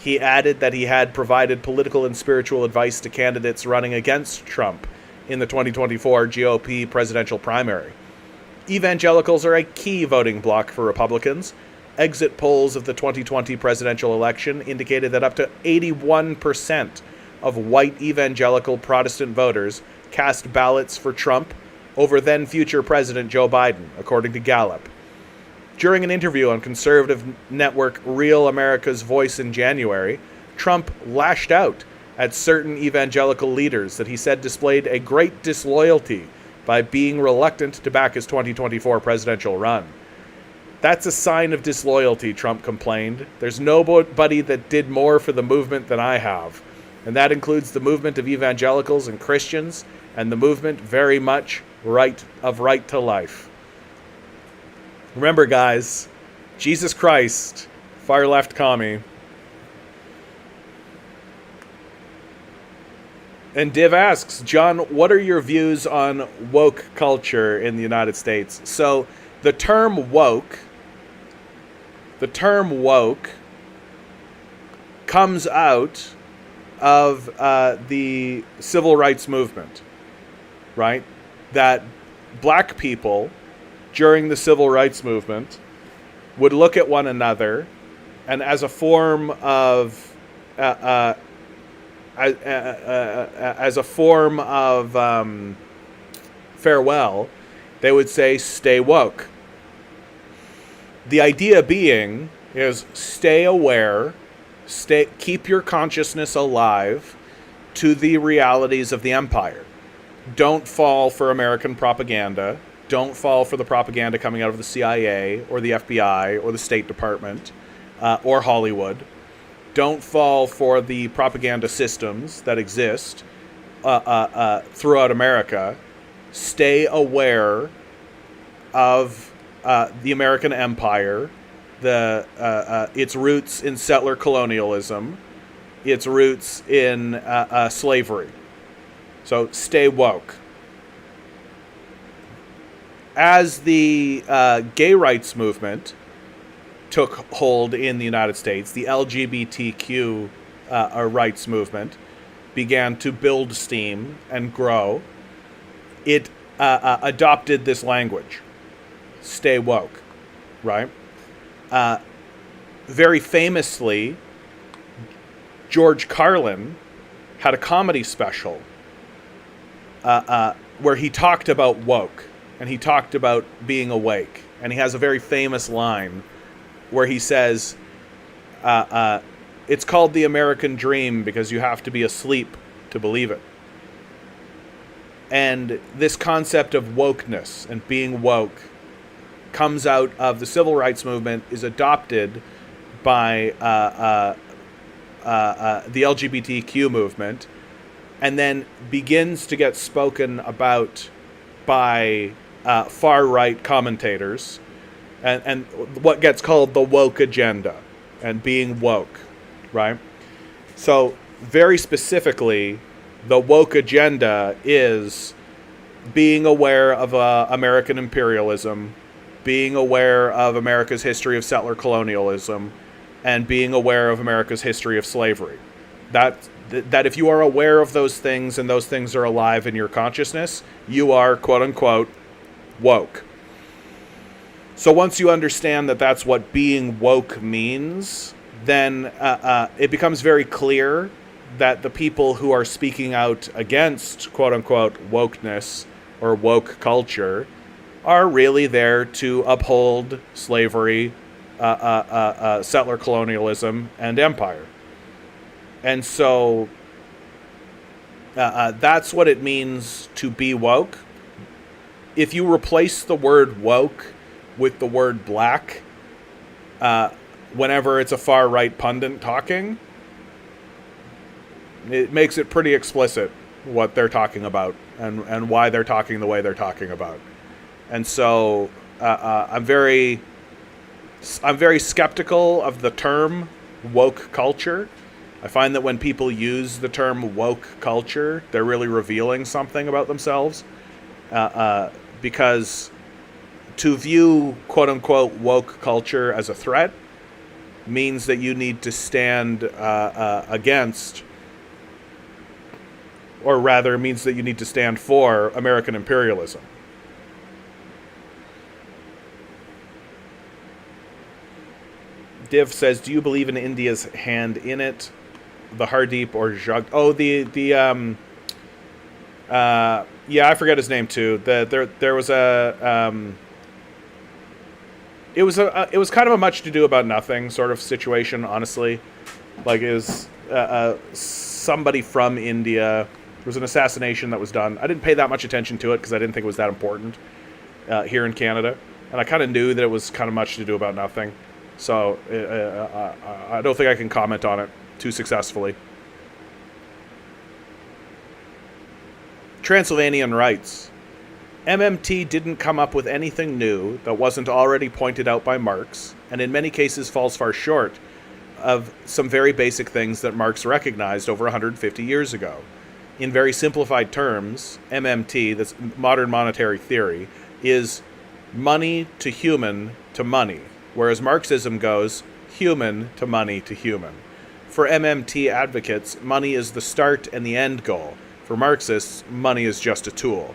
Speaker 1: He added that he had provided political and spiritual advice to candidates running against Trump in the 2024 GOP presidential primary. Evangelicals are a key voting bloc for Republicans. Exit polls of the 2020 presidential election indicated that up to 81% of white evangelical Protestant voters cast ballots for Trump over then-future President Joe Biden, according to Gallup. During an interview on conservative network Real America's Voice in January, Trump lashed out at certain evangelical leaders that he said displayed a great disloyalty by being reluctant to back his 2024 presidential run. "That's a sign of disloyalty," Trump complained. "There's nobody that did more for the movement than I have. And that includes the movement of evangelicals and Christians, and the movement very much right to life." Remember, guys, Jesus Christ, far left commie. And Div asks, John, what are your views on woke culture in the United States? So the term woke comes out of the civil rights movement, right? That black people during the civil rights movement would look at one another, and as a form of farewell, they would say, "Stay woke." The idea being is stay aware, keep your consciousness alive to the realities of the empire. Don't fall for American propaganda. Don't fall for the propaganda coming out of the CIA or the FBI or the State Department or Hollywood. Don't fall for the propaganda systems that exist throughout America. Stay aware of the American empire, its roots in settler colonialism, its roots in slavery. So stay woke. as the gay rights movement took hold in the United States, the LGBTQ rights movement began to build steam and grow. It adopted this language, stay woke, right? Very famously, George Carlin had a comedy special where he talked about woke, and he talked about being awake. And he has a very famous line where he says, it's called the American dream because you have to be asleep to believe it. And this concept of wokeness and being woke comes out of the civil rights movement, is adopted by the LGBTQ movement, and then begins to get spoken about by far-right commentators, and what gets called the woke agenda and being woke, right? So very specifically, the woke agenda is being aware of American imperialism, being aware of America's history of settler colonialism, and being aware of America's history of slavery. That if you are aware of those things and those things are alive in your consciousness, you are, quote unquote, woke. So once you understand that that's what being woke means, then it becomes very clear that the people who are speaking out against, quote unquote, wokeness or woke culture are really there to uphold slavery, settler colonialism, and empire. And so that's what it means to be woke. If you replace the word woke with the word black, whenever it's a far-right pundit talking, it makes it pretty explicit what they're talking about and why they're talking the way they're talking about. And so I'm very skeptical of the term woke culture. I find that when people use the term woke culture, they're really revealing something about themselves. Because to view, quote unquote, woke culture as a threat means that you need to stand against, or rather means that you need to stand for American imperialism. Div says, do you believe in India's hand in it? The Hardeep or Jug? Oh, yeah, I forget his name too. There was it was kind of a much to do about nothing sort of situation, honestly. Like, it was somebody from India. There was an assassination that was done. I didn't pay that much attention to it because I didn't think it was that important here in Canada, and I kind of knew that it was kind of much to do about nothing. So I don't think I can comment on it too successfully. Transylvanian writes, MMT didn't come up with anything new that wasn't already pointed out by Marx, and in many cases falls far short of some very basic things that Marx recognized over 150 years ago. In very simplified terms, MMT, this modern monetary theory, is money to human to money, whereas Marxism goes human to money to human. For MMT advocates, money is the start and the end goal. For Marxists, money is just a tool.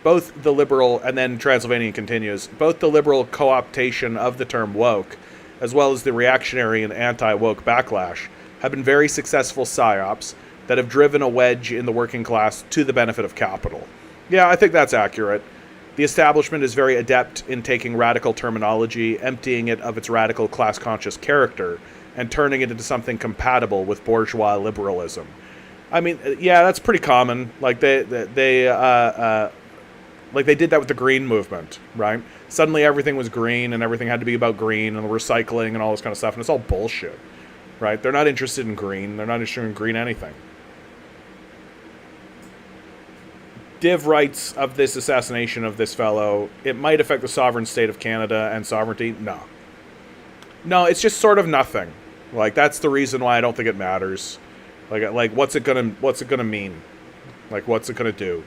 Speaker 1: Both the liberal, and then Transylvanian continues, both the liberal co-optation of the term woke, as well as the reactionary and anti-woke backlash, have been very successful psyops that have driven a wedge in the working class to the benefit of capital. Yeah, I think that's accurate. The establishment is very adept in taking radical terminology, emptying it of its radical class-conscious character, and turning it into something compatible with bourgeois liberalism. I mean, yeah, that's pretty common. Like they did that with the green movement, right? Suddenly everything was green and everything had to be about green and recycling and all this kind of stuff, and it's all bullshit, right? They're not interested in green. They're not interested in green anything. Div writes of this assassination of this fellow, it might affect the sovereign state of Canada and sovereignty. No, it's just sort of nothing. Like, that's the reason why I don't think it matters. Like what's it gonna mean? Like, what's it gonna do?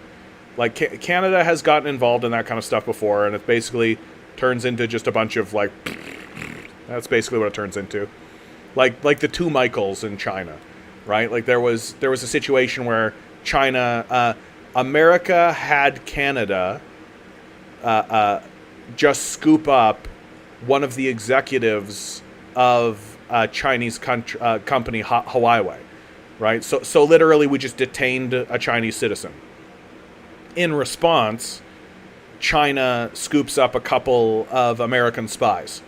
Speaker 1: Like, Canada has gotten involved in that kind of stuff before, and it basically turns into just a bunch of, like, that's basically what it turns into. Like the two Michaels in China, right? Like, there was a situation where China, America had Canada just scoop up one of the executives of Chinese company Huawei, right? So literally we just detained a Chinese citizen. In response, China scoops up a couple of American spies,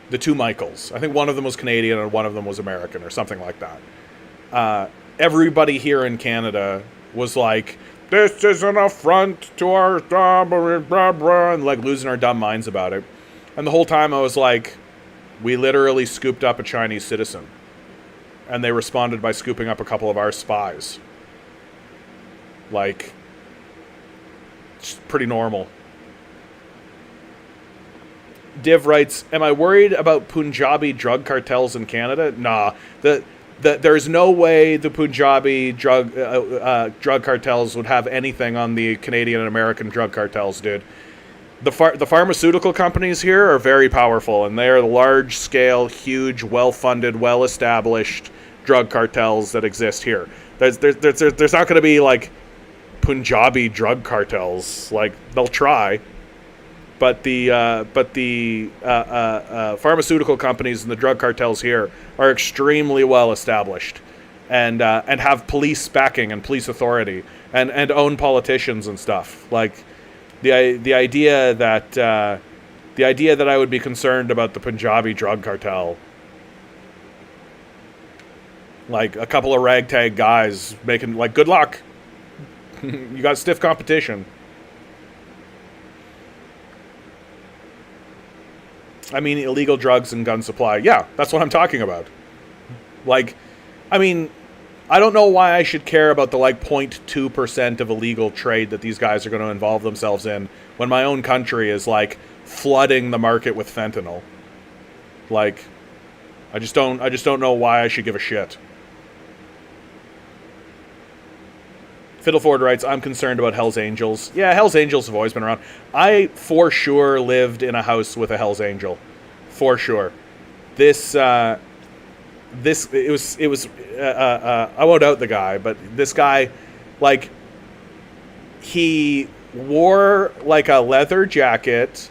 Speaker 1: the two Michaels. I think one of them was Canadian and one of them was American or something like that. Everybody here in Canada was like, this is an affront to our blah, blah, blah, and like losing our dumb minds about it. And the whole time I was like, we literally scooped up a Chinese citizen. And they responded by scooping up a couple of our spies. Like, it's pretty normal. Div writes, am I worried about Punjabi drug cartels in Canada? Nah. There's no way the Punjabi drug cartels would have anything on the Canadian and American drug cartels, dude. The pharmaceutical companies here are very powerful, and they are large-scale, huge, well-funded, well-established drug cartels that exist here. There's not going to be, like, Punjabi drug cartels. Like, they'll try, but the pharmaceutical companies and the drug cartels here are extremely well established, and have police backing and police authority, and own politicians and stuff. Like, the idea that I would be concerned about the Punjabi drug cartel, like a couple of ragtag guys making, like, good luck. You got stiff competition. I mean, illegal drugs and gun supply. Yeah, that's what I'm talking about. Like, I mean, I don't know why I should care about the, like, 0.2% of illegal trade that these guys are going to involve themselves in when my own country is, like, flooding the market with fentanyl. Like, I just don't know why I should give a shit. Fiddleford writes, I'm concerned about Hell's Angels. Yeah, Hell's Angels have always been around. I, for sure, lived in a house with a Hell's Angel. For sure. I won't out the guy, but this guy, like, he wore, like, a leather jacket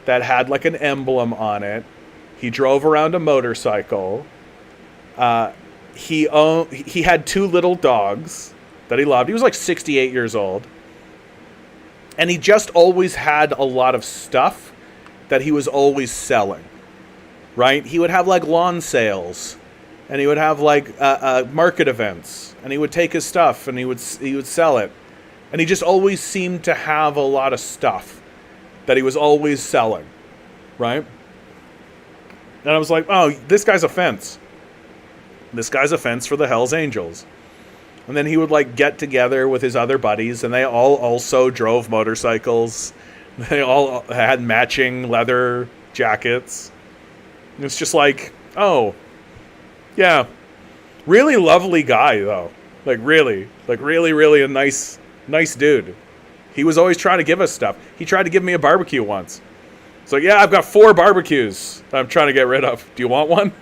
Speaker 1: that had, like, an emblem on it. He drove around a motorcycle. He had two little dogs that he loved. He was like 68 years old. And he just always had a lot of stuff that he was always selling. Right? He would have, like, lawn sales. And he would have, like, market events. And he would take his stuff and he would sell it. And he just always seemed to have a lot of stuff that he was always selling. Right? And I was like, oh, this guy's a fence. This guy's a fence for the Hells Angels. And then he would, like, get together with his other buddies, and they all also drove motorcycles. They all had matching leather jackets. And it's just like, oh, yeah. Really lovely guy, though. Like, really a nice dude. He was always trying to give us stuff. He tried to give me a barbecue once. It's like, yeah, I've got 4 barbecues that I'm trying to get rid of. Do you want one?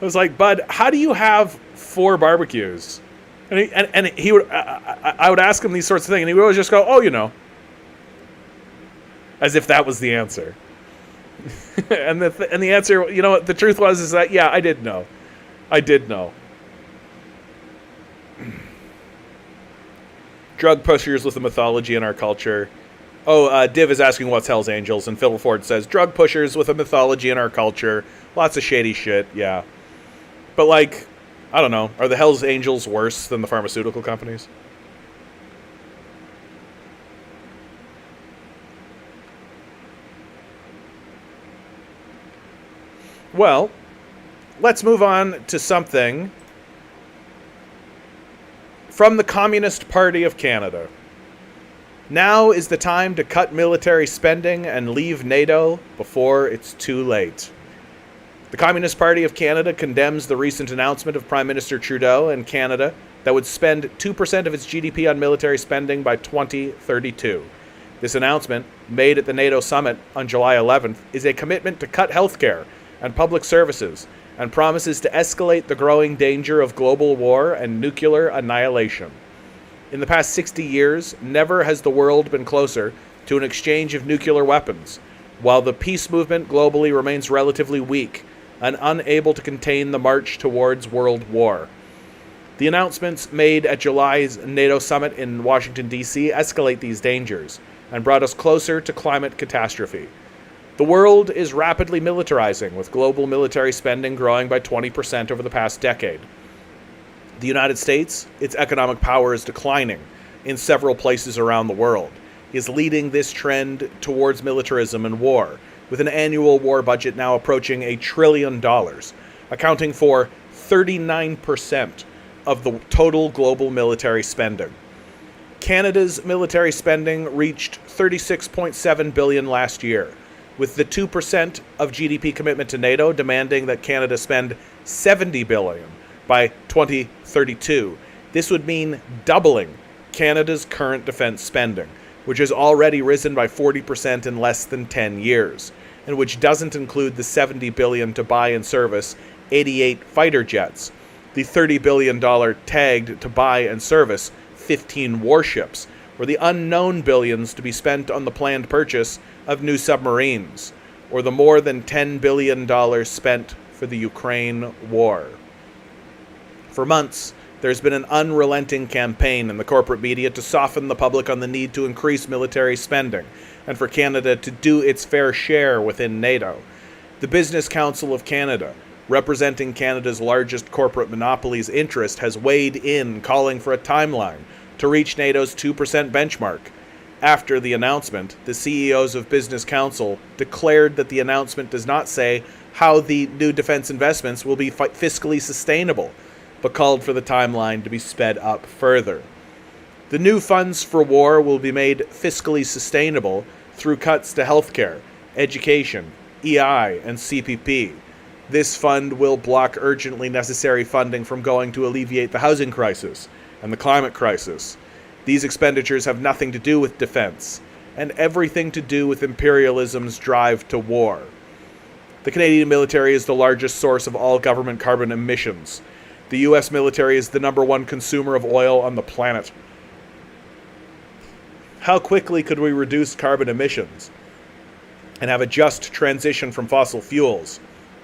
Speaker 1: I was like, bud, how do you have 4 barbecues? And he would, I would ask him these sorts of things, and he would always just go, oh, you know. As if that was the answer. and the answer, you know what, the truth was, is that, yeah, I did know. Drug pushers with a mythology in our culture. Oh, Div is asking what's Hell's Angels, and Phil Ford says, drug pushers with a mythology in our culture. Lots of shady shit, yeah. But, like, I don't know. Are the Hells Angels worse than the pharmaceutical companies? Well, let's move on to something from the Communist Party of Canada. Now is the time to cut military spending and leave NATO before it's too late. The Communist Party of Canada condemns the recent announcement of Prime Minister Trudeau and Canada that would spend 2% of its GDP on military spending by 2032. This announcement, made at the NATO summit on July 11th, is a commitment to cut healthcare and public services and promises to escalate the growing danger of global war and nuclear annihilation. In the past 60 years, never has the world been closer to an exchange of nuclear weapons, while the peace movement globally remains relatively weak and unable to contain the march towards world war. The announcements made at July's NATO summit in Washington, D.C. escalate these dangers and brought us closer to climate catastrophe. The world is rapidly militarizing, with global military spending growing by 20% over the past decade. The United States, its economic power is declining in several places around the world, is leading this trend towards militarism and war, with an annual war budget now approaching $1 trillion, accounting for 39% of the total global military spending. Canada's military spending reached $36.7 billion last year, with the 2% of GDP commitment to NATO demanding that Canada spend $70 billion by 2032. This would mean doubling Canada's current defense spending, which has already risen by 40% in less than 10 years, and which doesn't include the $70 billion to buy and service 88 fighter jets, the $30 billion tagged to buy and service 15 warships, or the unknown billions to be spent on the planned purchase of new submarines, or the more than $10 billion spent for the Ukraine war. For months, there's been an unrelenting campaign in the corporate media to soften the public on the need to increase military spending, and for Canada to do its fair share within NATO. The Business Council of Canada, representing Canada's largest corporate monopolies interest, has weighed in, calling for a timeline to reach NATO's 2% benchmark. After the announcement, the CEOs of Business Council declared that the announcement does not say how the new defense investments will be fiscally sustainable, but called for the timeline to be sped up further. The new funds for war will be made fiscally sustainable through cuts to healthcare, education, EI, and CPP. This fund will block urgently necessary funding from going to alleviate the housing crisis and the climate crisis. These expenditures have nothing to do with defense, and everything to do with imperialism's drive to war. The Canadian military is the largest source of all government carbon emissions. The U.S. military is the #1 consumer of oil on the planet. How quickly could we reduce carbon emissions and have a just transition from fossil fuels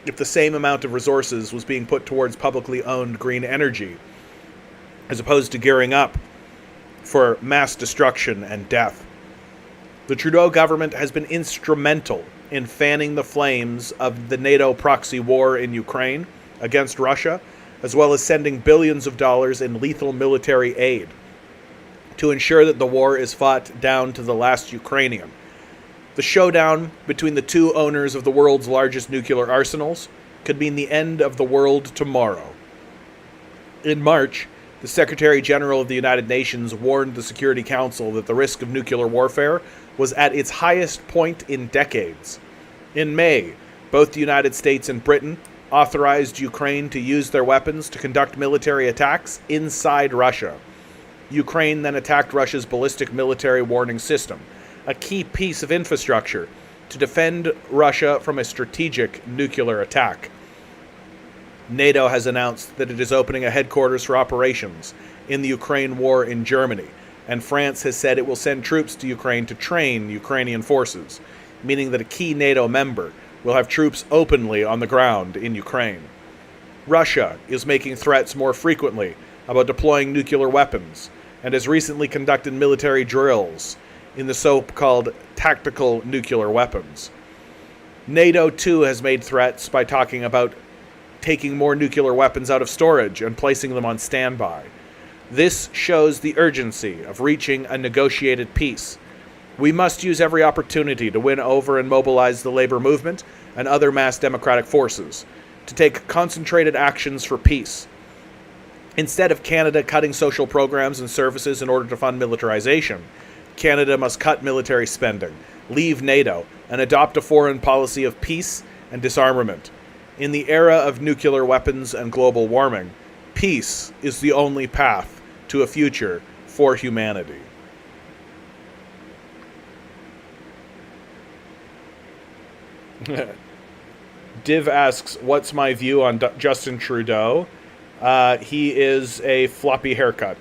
Speaker 1: if the same amount of resources was being put towards publicly owned green energy, as opposed to gearing up for mass destruction and death? The Trudeau government has been instrumental in fanning the flames of the NATO proxy war in Ukraine against Russia, as well as sending billions of dollars in lethal military aid to ensure that the war is fought down to the last Ukrainian. The showdown between the two owners of the world's largest nuclear arsenals could mean the end of the world tomorrow. In March, the Secretary General of the United Nations warned the Security Council that the risk of nuclear warfare was at its highest point in decades. In May, both the United States and Britain authorized Ukraine to use their weapons to conduct military attacks inside Russia. Ukraine then attacked Russia's ballistic military warning system, a key piece of infrastructure to defend Russia from a strategic nuclear attack. NATO has announced that it is opening a headquarters for operations in the Ukraine war in Germany, and France has said it will send troops to Ukraine to train Ukrainian forces, meaning that a key NATO member will have troops openly on the ground in Ukraine. Russia is making threats more frequently about deploying nuclear weapons, and has recently conducted military drills in the so-called tactical nuclear weapons. NATO, too, has made threats by talking about taking more nuclear weapons out of storage and placing them on standby. This shows the urgency of reaching a negotiated peace. We must use every opportunity to win over and mobilize the labor movement and other mass democratic forces to take concentrated actions for peace. Instead of Canada cutting social programs and services in order to fund militarization, Canada must cut military spending, leave NATO, and adopt a foreign policy of peace and disarmament. In the era of nuclear weapons and global warming, peace is the only path to a future for humanity. Div asks, what's my view on Justin Trudeau? He is a floppy haircut.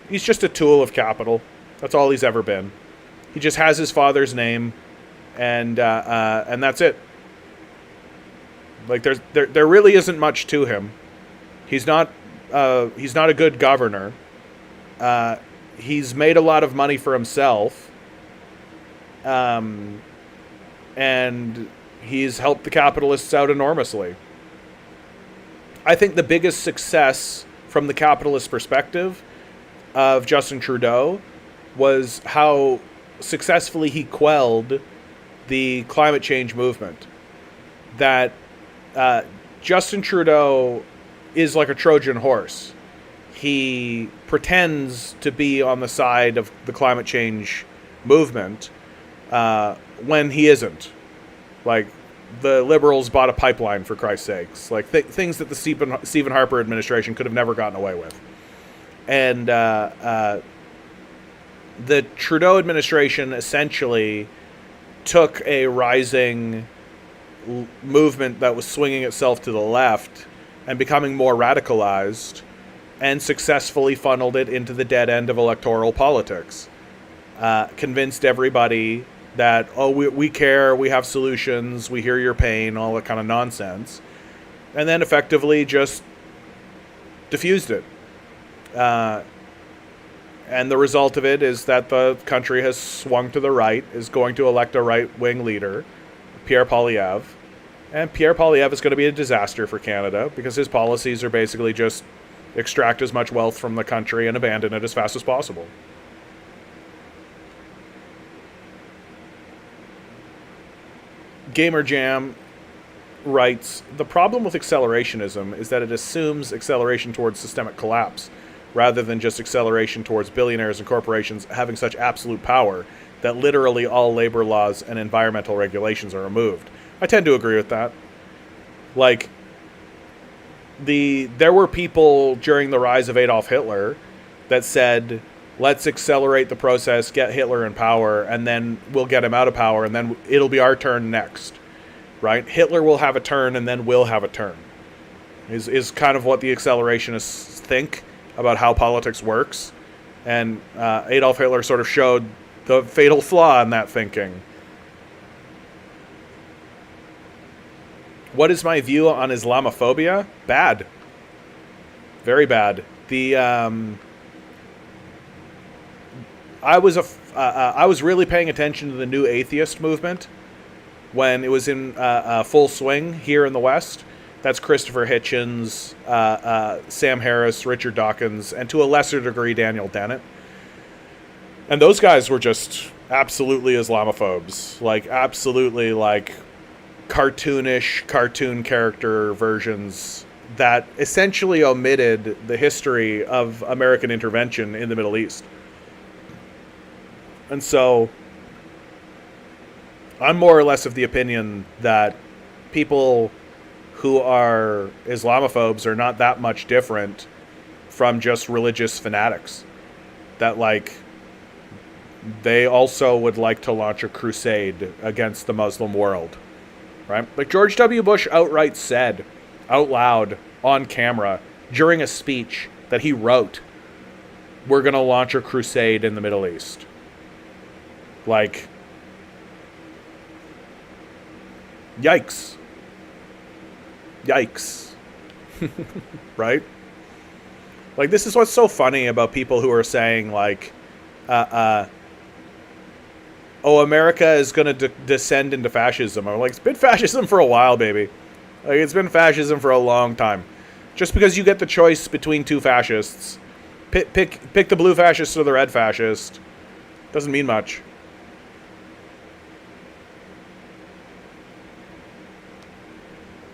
Speaker 1: He's just a tool of capital. That's all he's ever been. He just has his father's name, and that's it. Like there really isn't much to him. He's not a good governor. He's made a lot of money for himself. And he's helped the capitalists out enormously. I think the biggest success from the capitalist perspective of Justin Trudeau was how successfully he quelled the climate change movement. That Justin Trudeau is like a Trojan horse. He pretends to be on the side of the climate change movement when he isn't. Like, the Liberals bought a pipeline, for Christ's sakes. Like, things that the Stephen Harper administration could have never gotten away with. And the Trudeau administration essentially took a rising movement that was swinging itself to the left and becoming more radicalized and successfully funneled it into the dead end of electoral politics. Convinced everybody that, oh, we care, we have solutions, we hear your pain, all that kind of nonsense. And then effectively just diffused it. And the result of it is that the country has swung to the right, is going to elect a right-wing leader, Pierre Poilievre. And Pierre Poilievre is going to be a disaster for Canada because his policies are basically just extract as much wealth from the country and abandon it as fast as possible. Gamer Jam writes, the problem with accelerationism is that it assumes acceleration towards systemic collapse, rather than just acceleration towards billionaires and corporations having such absolute power that literally all labor laws and environmental regulations are removed. I tend to agree with that. Like, there were people during the rise of Adolf Hitler that said, let's accelerate the process, get Hitler in power, and then we'll get him out of power, and then it'll be our turn next, right? Hitler will have a turn, and then we'll have a turn, is kind of what the accelerationists think about how politics works. And Adolf Hitler sort of showed the fatal flaw in that thinking. What is my view on Islamophobia? Bad. Very bad. I was really paying attention to the new atheist movement when it was in full swing here in the West. That's Christopher Hitchens, Sam Harris, Richard Dawkins, and to a lesser degree, Daniel Dennett. And those guys were just absolutely Islamophobes. Like, absolutely, like, cartoonish, cartoon character versions that essentially omitted the history of American intervention in the Middle East. And so I'm more or less of the opinion that people who are Islamophobes are not that much different from just religious fanatics. That, like, they also would like to launch a crusade against the Muslim world, right? Like, George W. Bush outright said, out loud, on camera, during a speech that he wrote, we're going to launch a crusade in the Middle East. Like, yikes. Yikes. Right? Like, this is what's so funny about people who are saying, like, oh, America is going to descend into fascism. I'm like, it's been fascism for a while, baby. Like, it's been fascism for a long time. Just because you get the choice between two fascists, pick the blue fascist or the red fascist, doesn't mean much.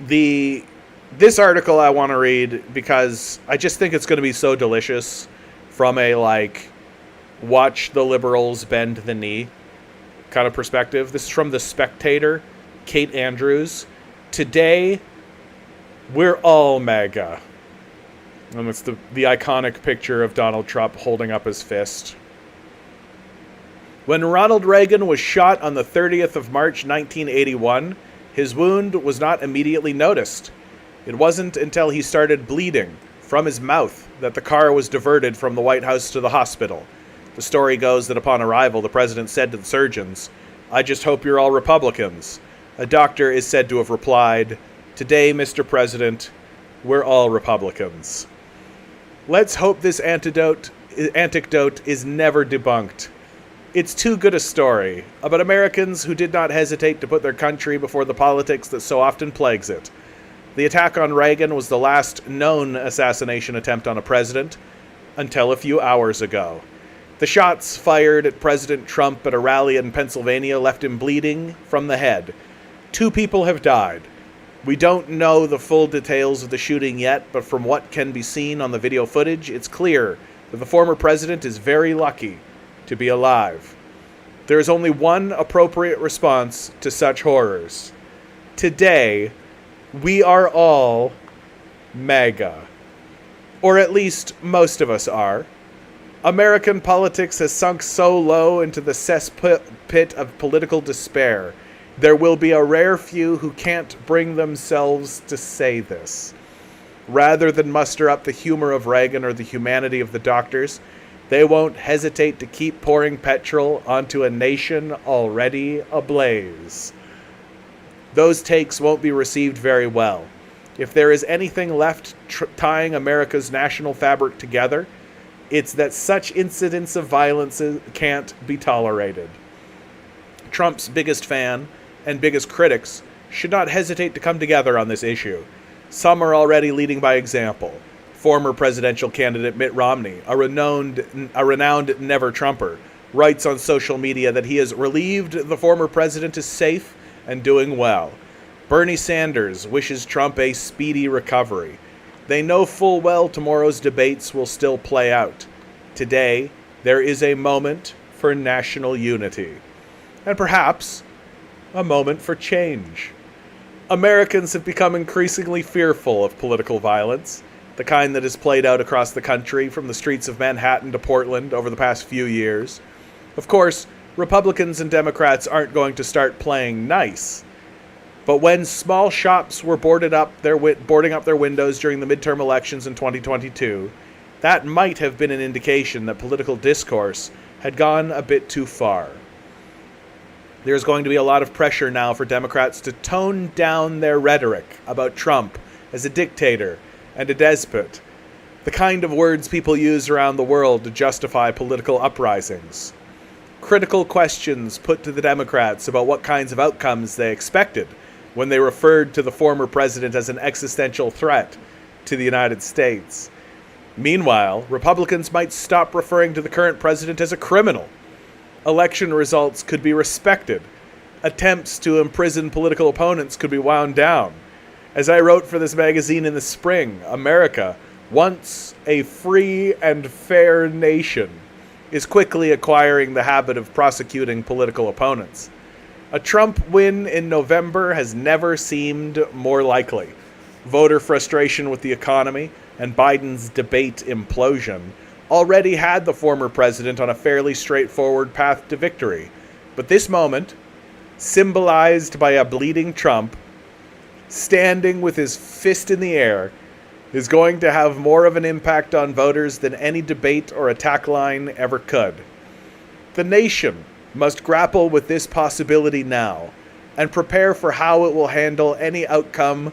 Speaker 1: This article I want to read because I just think it's going to be so delicious from a, like, watch the liberals bend the knee kind of perspective. This is from The Spectator, Kate Andrews. Today, we're all MAGA. And it's the iconic picture of Donald Trump holding up his fist. When Ronald Reagan was shot on the 30th of March 1981, his wound was not immediately noticed. It wasn't until he started bleeding from his mouth that the car was diverted from the White House to the hospital. The story goes that upon arrival, the president said to the surgeons, "I just hope you're all Republicans." A doctor is said to have replied, "Today, Mr. President, we're all Republicans." Let's hope this anecdote is never debunked. It's too good a story about Americans who did not hesitate to put their country before the politics that so often plagues it. The attack on Reagan was the last known assassination attempt on a president, until a few hours ago. The shots fired at President Trump at a rally in Pennsylvania left him bleeding from the head. 2 people have died. We don't know the full details of the shooting yet, but from what can be seen on the video footage, it's clear that the former president is very lucky to be alive. There is only one appropriate response to such horrors. Today, we are all MAGA. Or at least most of us are. American politics has sunk so low into the cesspit of political despair. There will be a rare few who can't bring themselves to say this. Rather than muster up the humor of Reagan or the humanity of the doctors, they won't hesitate to keep pouring petrol onto a nation already ablaze. Those takes won't be received very well. If there is anything left tying America's national fabric together, it's that such incidents of violence can't be tolerated. Trump's biggest fan and biggest critics should not hesitate to come together on this issue. Some are already leading by example. Former presidential candidate Mitt Romney, a renowned never-Trumper, writes on social media that he is relieved the former president is safe and doing well. Bernie Sanders wishes Trump a speedy recovery. They know full well tomorrow's debates will still play out. Today, there is a moment for national unity. And perhaps a moment for change. Americans have become increasingly fearful of political violence, the kind that has played out across the country from the streets of Manhattan to Portland over the past few years. Of course, Republicans and Democrats aren't going to start playing nice. But when small shops were boarding up their windows during the midterm elections in 2022, that might have been an indication that political discourse had gone a bit too far. There's going to be a lot of pressure now for Democrats to tone down their rhetoric about Trump as a dictator and a despot, the kind of words people use around the world to justify political uprisings. Critical questions put to the Democrats about what kinds of outcomes they expected when they referred to the former president as an existential threat to the United States. Meanwhile, Republicans might stop referring to the current president as a criminal. Election results could be respected. Attempts to imprison political opponents could be wound down. As I wrote for this magazine in the spring, America, once a free and fair nation, is quickly acquiring the habit of prosecuting political opponents. A Trump win in November has never seemed more likely. Voter frustration with the economy and Biden's debate implosion already had the former president on a fairly straightforward path to victory. But this moment, symbolized by a bleeding Trump, standing with his fist in the air, is going to have more of an impact on voters than any debate or attack line ever could. The nation must grapple with this possibility now and prepare for how it will handle any outcome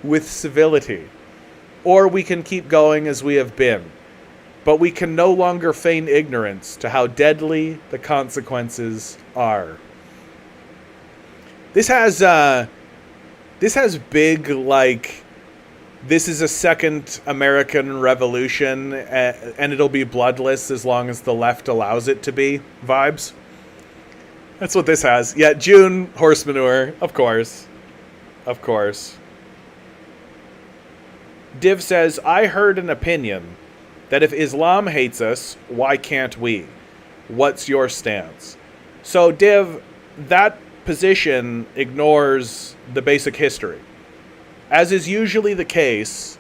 Speaker 1: with civility. Or we can keep going as we have been. But we can no longer feign ignorance to how deadly the consequences are. This has big, like, this is a second American Revolution, and it'll be bloodless as long as the left allows it to be vibes. That's what this has. Yeah, June, horse manure, of course. Of course. Div says, I heard an opinion that if Islam hates us, why can't we? What's your stance? So, Div, that position ignores the basic history. As is usually the case,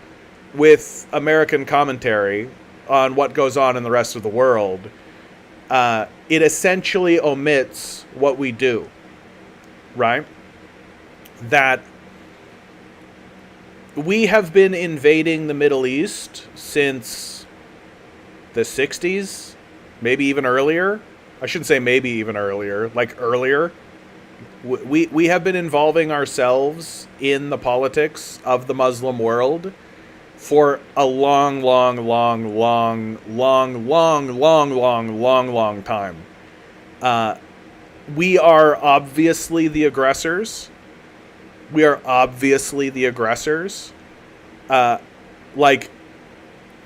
Speaker 1: with American commentary on what goes on in the rest of the world, it essentially omits what we do, right? That we have been invading the Middle East since the 60s, maybe even earlier. I shouldn't say maybe even earlier, like earlier. We have been involving ourselves in the politics of the Muslim world for a long time. We are obviously the aggressors. Like,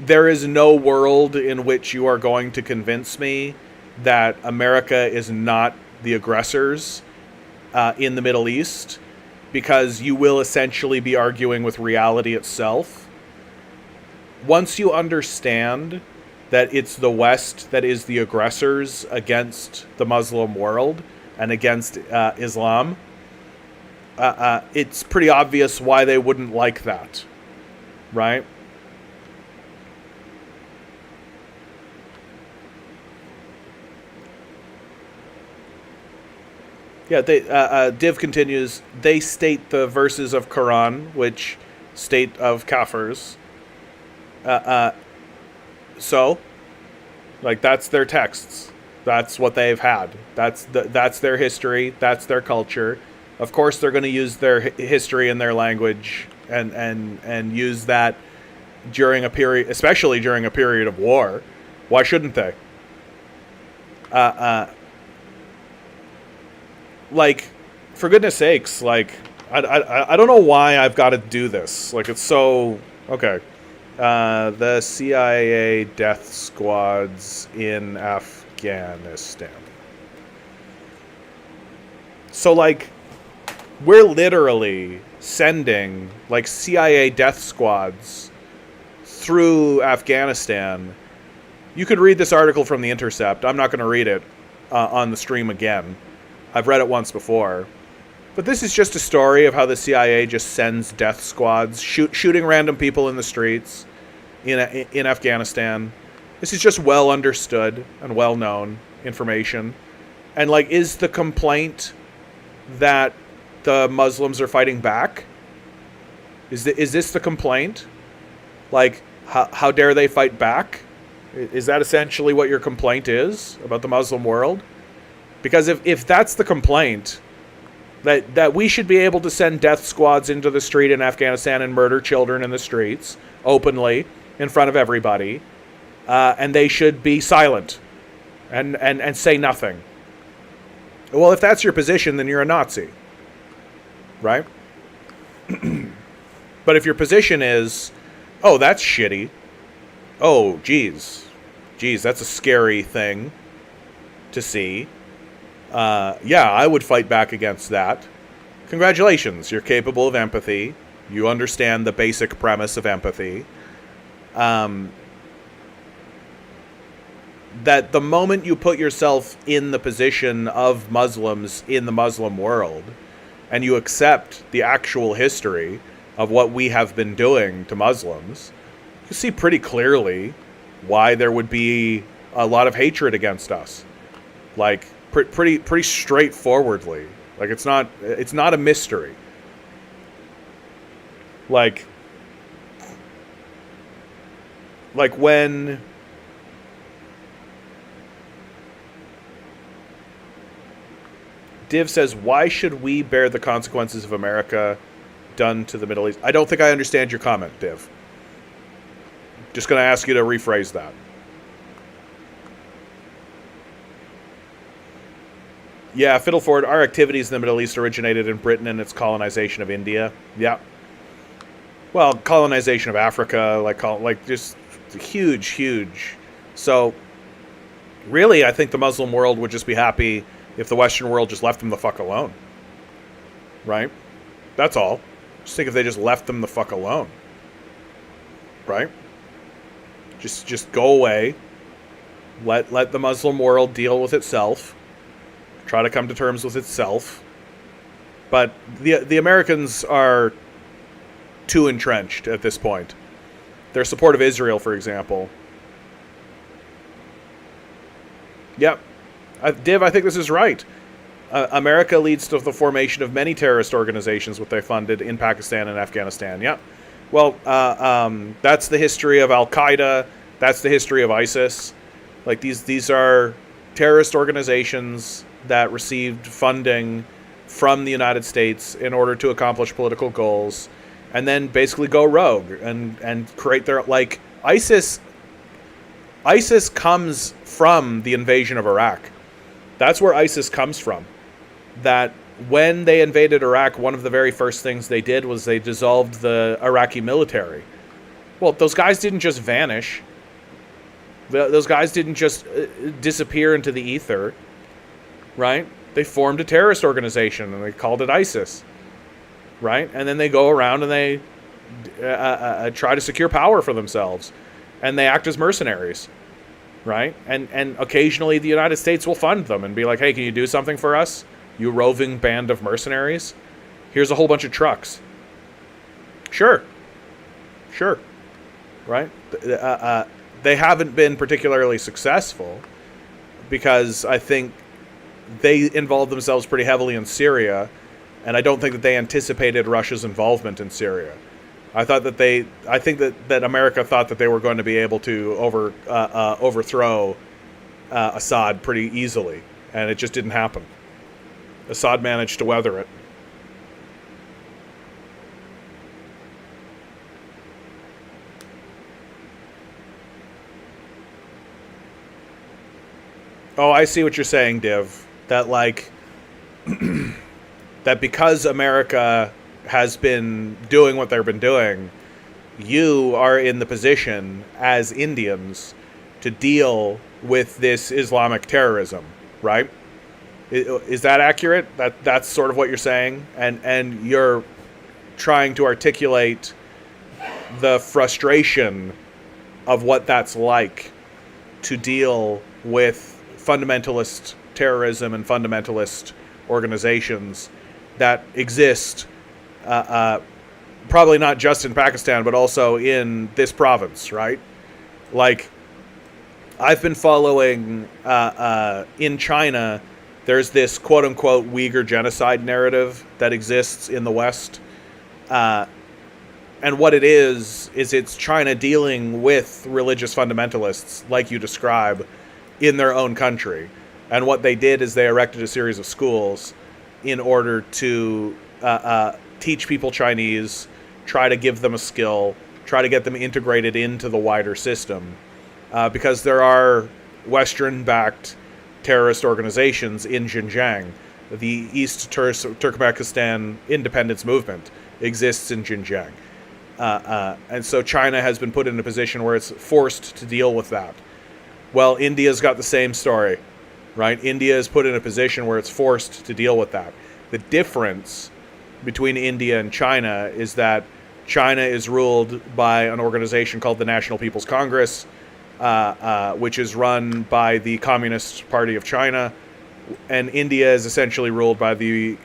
Speaker 1: there is no world in which you are going to convince me that America is not the aggressors in the Middle East, because you will essentially be arguing with reality itself. Once you understand that it's the West that is the aggressors against the Muslim world and against Islam, it's pretty obvious why they wouldn't like that, right? Yeah, Div continues, they state the verses of Quran, which state of kafirs. So, like, that's their texts. That's what they've had. That's their history. That's their culture. Of course, they're going to use their history and their language and use that during a period, especially during a period of war. Why shouldn't they? Like, for goodness sakes, like, I don't know why I've got to do this. Like, it's so okay. The CIA death squads in Afghanistan. So, like, we're literally sending, like, CIA death squads through Afghanistan. You could read this article from The Intercept. I'm not going to read it on the stream again. I've read it once before. But this is just a story of how the CIA just sends death squads, shooting random people in the streets in Afghanistan. This is just well understood and well known information. And, like, is the complaint that the Muslims are fighting back? Is this the complaint? Like, how dare they fight back? Is that essentially what your complaint is about the Muslim world? Because if that's the complaint, that we should be able to send death squads into the street in Afghanistan and murder children in the streets openly in front of everybody, and they should be silent and say nothing. Well, if that's your position, then you're a Nazi, right? But if your position is, oh, that's shitty. Oh, geez, that's a scary thing to see. Yeah, I would fight back against that. Congratulations, you're capable of empathy. You understand the basic premise of empathy. That the moment you put yourself in the position of Muslims in the Muslim world, and you accept the actual history of what we have been doing to Muslims, you see pretty clearly why there would be a lot of hatred against us. Like, pretty straightforwardly. Like, it's not a mystery. Like when Div says, why should we bear the consequences of America done to the Middle East? I don't think I understand your comment, Div. Just going to ask you to rephrase that. Yeah, Fiddleford, our activities in the Middle East originated in Britain and its colonization of India. Yeah. Well, colonization of Africa, like just huge. So, really, I think the Muslim world would just be happy if the Western world just left them the fuck alone. Right? That's all. Just think if they just left them the fuck alone. Right? Just go away. Let the Muslim world deal with itself. Try to come to terms with itself. But the Americans are too entrenched at this point. Their support of Israel, for example. Yep. Div, I think this is right. America leads to the formation of many terrorist organizations, what they funded in Pakistan and Afghanistan. Yeah. Well, that's the history of Al-Qaeda. That's the history of ISIS. Like, these are terrorist organizations that received funding from the United States in order to accomplish political goals, and then basically go rogue and create their, like, ISIS comes from the invasion of Iraq. That's where ISIS comes from. That when they invaded Iraq, one of the very first things they did was they dissolved the Iraqi military. Well, those guys didn't just vanish. Those guys didn't just disappear into the ether, right? They formed a terrorist organization and they called it ISIS, right? And then they go around and they try to secure power for themselves, and they act as mercenaries, right? And occasionally the United States will fund them and be like, hey, can you do something for us, you roving band of mercenaries? Here's a whole bunch of trucks. Sure, right? They haven't been particularly successful because I think they involved themselves pretty heavily in Syria, and I don't think that they anticipated Russia's involvement in Syria. I think that America thought that they were going to be able to overthrow Assad pretty easily, and it just didn't happen. Assad managed to weather it. Oh, I see what you're saying, Div. That, like, that because America has been doing what they've been doing, you are in the position as Indians to deal with this Islamic terrorism, right? Is that accurate? That's sort of what you're saying? And you're trying to articulate the frustration of what that's like to deal with fundamentalist terrorism and fundamentalist organizations that exist, probably not just in Pakistan, but also in this province, right? Like, I've been following, in China, there's this quote-unquote Uyghur genocide narrative that exists in the West. And what it is it's China dealing with religious fundamentalists, like you describe, in their own country. And what they did is they erected a series of schools in order to teach people Chinese, try to give them a skill, try to get them integrated into the wider system. Because there are Western-backed terrorist organizations in Xinjiang. The East Turkmenistan Independence Movement exists in Xinjiang. And so China has been put in a position where it's forced to deal with that. Well, India's got the same story, right? India is put in a position where it's forced to deal with that. The difference between India and China is that China is ruled by an organization called the National People's Congress, which is run by the Communist Party of China, and India is essentially ruled by the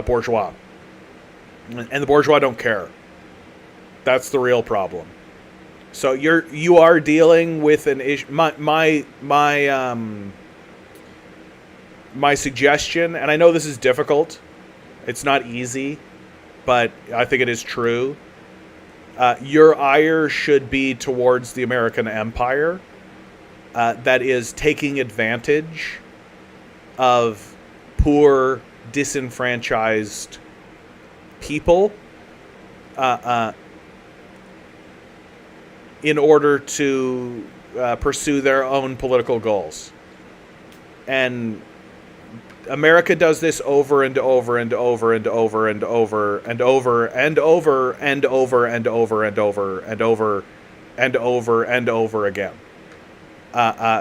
Speaker 1: bourgeois. And the bourgeois don't care. That's the real problem. So you are dealing with an issue. My suggestion, and I know this is difficult, it's not easy, but I think it is true. Your ire should be towards the American empire that is taking advantage of poor, disenfranchised people in order to pursue their own political goals. And America does this over and over and over and over and over and over and over and over and over and over and over and over and over again.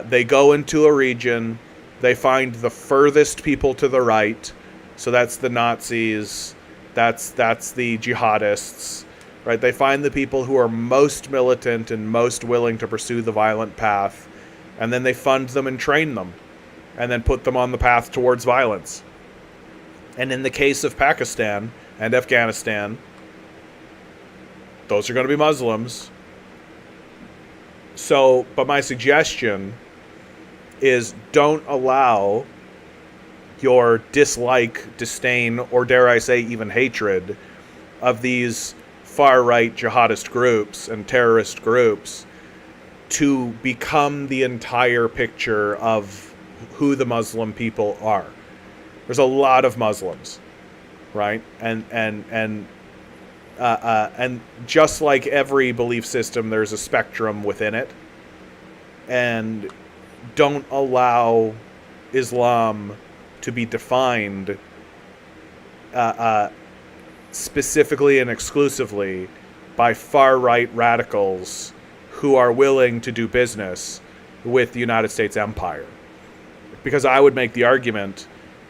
Speaker 1: They go into a region, they find the furthest people to the right, so that's the Nazis, that's the jihadists, right? They find the people who are most militant and most willing to pursue the violent path, and then they fund them and train them, and then put them on the path towards violence. And in the case of Pakistan and Afghanistan, those are going to be Muslims. So, but my suggestion is don't allow your dislike, disdain, or dare I say even hatred of these far-right jihadist groups and terrorist groups to become the entire picture of who the Muslim people are. There's a lot of Muslims, right? And just like every belief system, there's a spectrum within it. And don't allow Islam to be defined specifically and exclusively by far-right radicals who are willing to do business with the United States empire. Because I would make the argument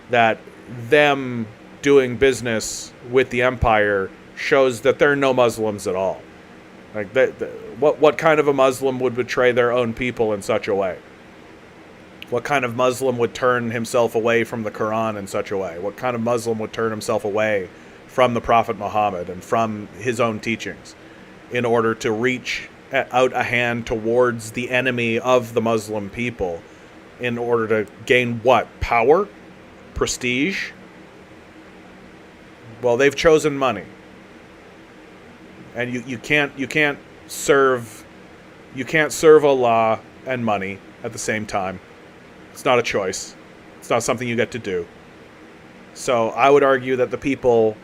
Speaker 1: that them doing business with the empire shows that there are no Muslims at all. Like what kind of a Muslim would betray their own people in such a way? What kind of Muslim would turn himself away from the Quran in such a way? What kind of Muslim would turn himself away from the Prophet Muhammad and from his own teachings in order to reach out a hand towards the enemy of the Muslim people in order to gain what? Power? Prestige? Well, they've chosen money. And you can't serve Allah and money at the same time. It's not a choice. It's not something you get to do. So I would argue that the people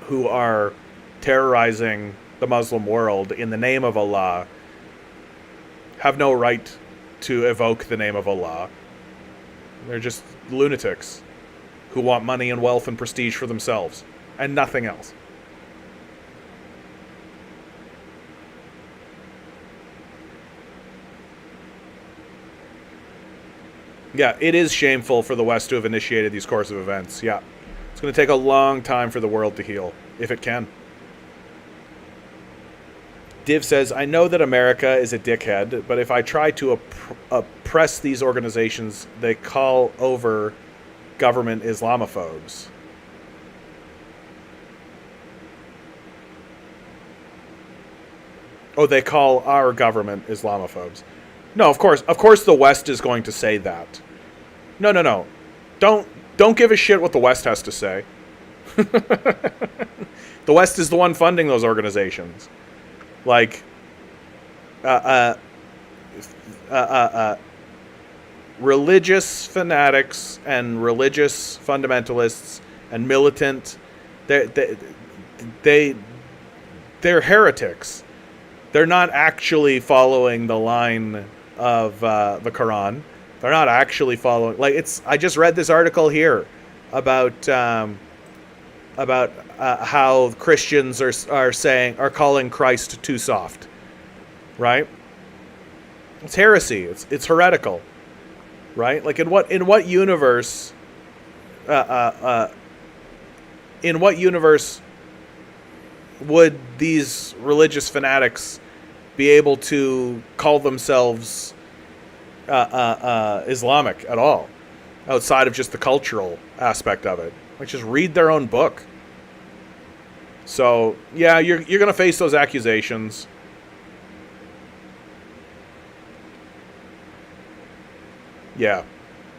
Speaker 1: who are terrorizing the Muslim world in the name of Allah have no right to evoke the name of Allah. They're just lunatics who want money and wealth and prestige for themselves and nothing else. Yeah, it is shameful for the West to have initiated these course of events. Yeah. It's going to take a long time for the world to heal, if it can. Div says, I know that America is a dickhead, but if I try to oppress these organizations, they call over government Islamophobes. Oh, they call our government Islamophobes. No, of course the West is going to say that. No. Don't give a shit what the West has to say. The West is the one funding those organizations. Like, religious fanatics and religious fundamentalists and militant, they're heretics. They're not actually following the line of the Quran. They're not actually following. Like I just read this article here about how Christians are calling Christ too soft, right? It's heresy. It's heretical, right? Like in what universe? In what universe would these religious fanatics be able to call themselves Islamic at all, outside of just the cultural aspect of it? Like, just read their own book. So yeah, you're gonna face those accusations. Yeah,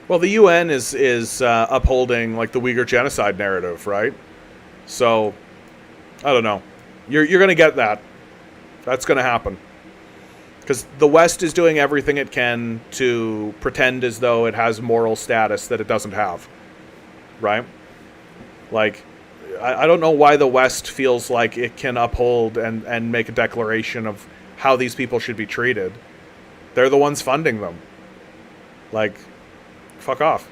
Speaker 1: well, the UN is upholding like the Uyghur genocide narrative, right? So I don't know. You're gonna get that. That's gonna happen. Because the West is doing everything it can to pretend as though it has moral status that it doesn't have. Right? Like, I don't know why the West feels like it can uphold and make a declaration of how these people should be treated. They're the ones funding them. Like, fuck off.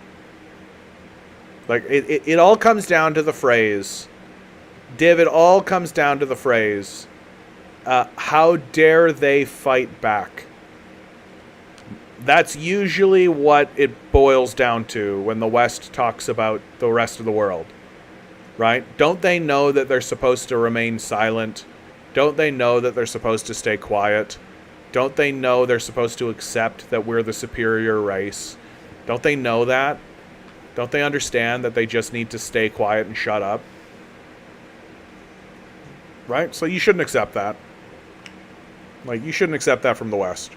Speaker 1: Like, it all comes down to the phrase, Div, it all comes down to the phrase, how dare they fight back? That's usually what it boils down to when the West talks about the rest of the world, right? Don't they know that they're supposed to remain silent? Don't they know that they're supposed to stay quiet? Don't they know they're supposed to accept that we're the superior race? Don't they know that? Don't they understand that they just need to stay quiet and shut up? Right? So you shouldn't accept that. Like, you shouldn't accept that from the West.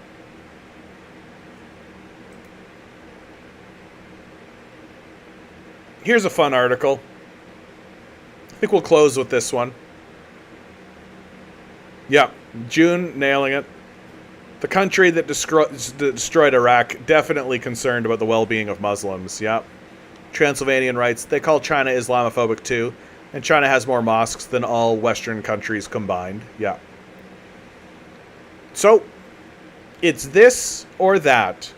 Speaker 1: Here's a fun article. I think we'll close with this one. Yeah, June, nailing it. The country that destroyed Iraq, definitely concerned about the well-being of Muslims. Yeah. Transylvanian writes, they call China Islamophobic too, and China has more mosques than all Western countries combined. Yeah. So, it's this or that.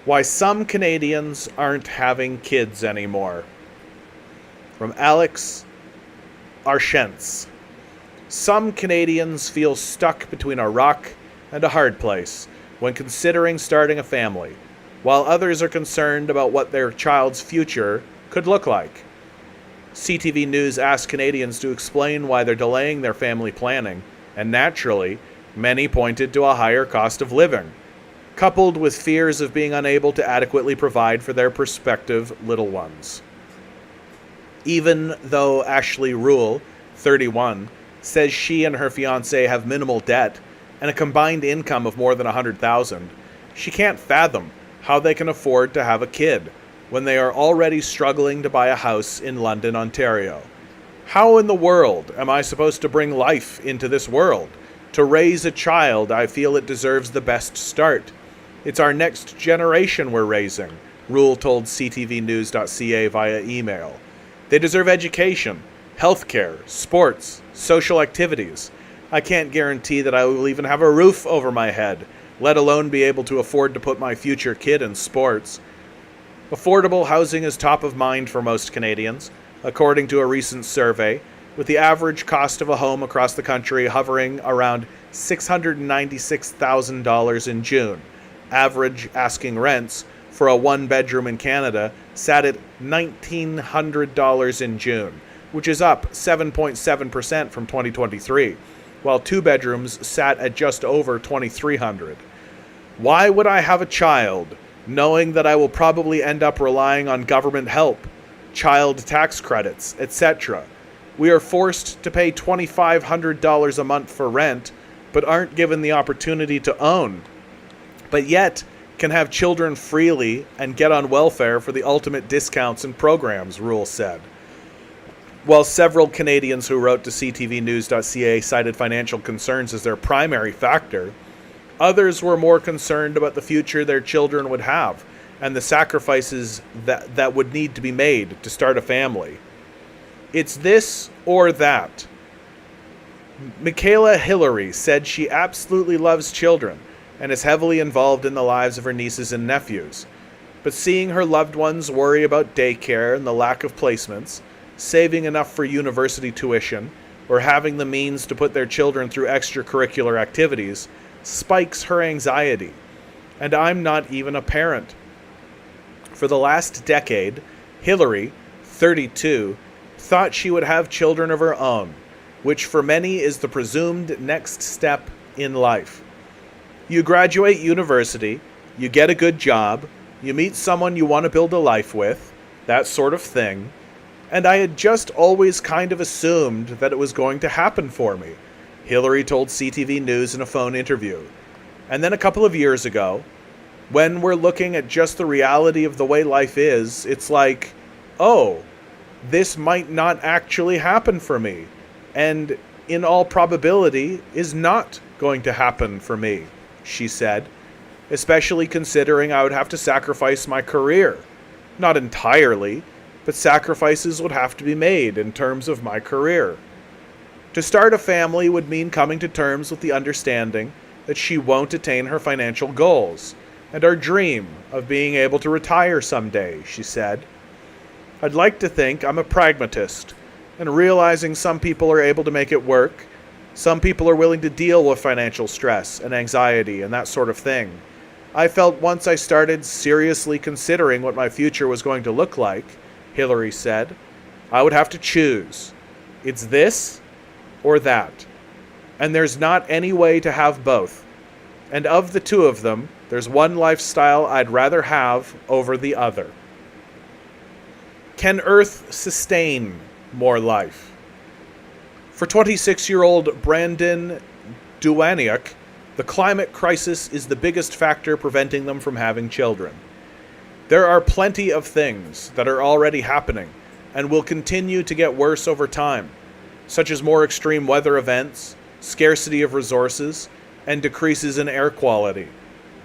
Speaker 1: Why some Canadians aren't having kids anymore. From Alex Arshentz. Some Canadians feel stuck between a rock and a hard place when considering starting a family, while others are concerned about what their child's future could look like. CTV News asked Canadians to explain why they're delaying their family planning, and naturally, many pointed to a higher cost of living, coupled with fears of being unable to adequately provide for their prospective little ones. Even though Ashley Rule, 31, says she and her fiancé have minimal debt and a combined income of more than $100,000, she can't fathom how they can afford to have a kid when they are already struggling to buy a house in London, Ontario. How in the world am I supposed to bring life into this world? To raise a child, I feel it deserves the best start. It's our next generation we're raising, Rule told ctvnews.ca via email. They deserve education, healthcare, sports, social activities. I can't guarantee that I will even have a roof over my head, let alone be able to afford to put my future kid in sports. Affordable housing is top of mind for most Canadians, according to a recent survey, with the average cost of a home across the country hovering around $696,000 in June. Average asking rents for a one-bedroom in Canada sat at $1,900 in June, which is up 7.7% from 2023, while two bedrooms sat at just over $2,300. Why would I have a child, knowing that I will probably end up relying on government help, child tax credits, etc.? We are forced to pay $2,500 a month for rent, but aren't given the opportunity to own, but yet can have children freely and get on welfare for the ultimate discounts and programs, Rule said. While several Canadians who wrote to ctvnews.ca cited financial concerns as their primary factor, others were more concerned about the future their children would have and the sacrifices that would need to be made to start a family. It's this or that. Michaela Hillary said she absolutely loves children and is heavily involved in the lives of her nieces and nephews. But seeing her loved ones worry about daycare and the lack of placements, saving enough for university tuition, or having the means to put their children through extracurricular activities spikes her anxiety. And I'm not even a parent. For the last decade, Hillary, 32, thought she would have children of her own, which for many is the presumed next step in life. You graduate university, you get a good job, you meet someone you want to build a life with, that sort of thing, and I had just always kind of assumed that it was going to happen for me, Hillary told CTV News in a phone interview. And then a couple of years ago, when we're looking at just the reality of the way life is, it's like, oh, this might not actually happen for me, and in all probability is not going to happen for me, she said, especially considering I would have to sacrifice my career. Not entirely, but sacrifices would have to be made in terms of my career. To start a family would mean coming to terms with the understanding that she won't attain her financial goals and our dream of being able to retire someday, she said. I'd like to think I'm a pragmatist, and realizing some people are able to make it work, some people are willing to deal with financial stress and anxiety and that sort of thing. I felt once I started seriously considering what my future was going to look like, Hillary said, I would have to choose. It's this or that. And there's not any way to have both. And of the two of them, there's one lifestyle I'd rather have over the other. Can Earth sustain more life? For 26-year-old Brandon Duaniuk, the climate crisis is the biggest factor preventing them from having children. There are plenty of things that are already happening and will continue to get worse over time, such as more extreme weather events, scarcity of resources, and decreases in air quality.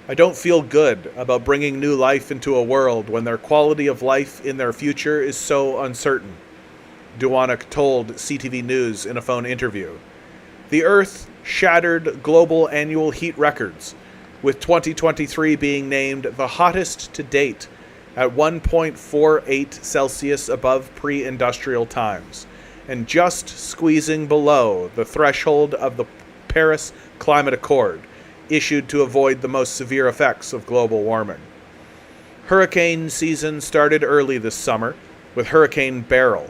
Speaker 1: I don't feel good about bringing new life into a world when their quality of life in their future is so uncertain, Duwanek told CTV News in a phone interview. The Earth shattered global annual heat records, with 2023 being named the hottest to date at 1.48 Celsius above pre-industrial times, and just squeezing below the threshold of the Paris Climate Accord, issued to avoid the most severe effects of global warming. Hurricane season started early this summer with Hurricane Beryl,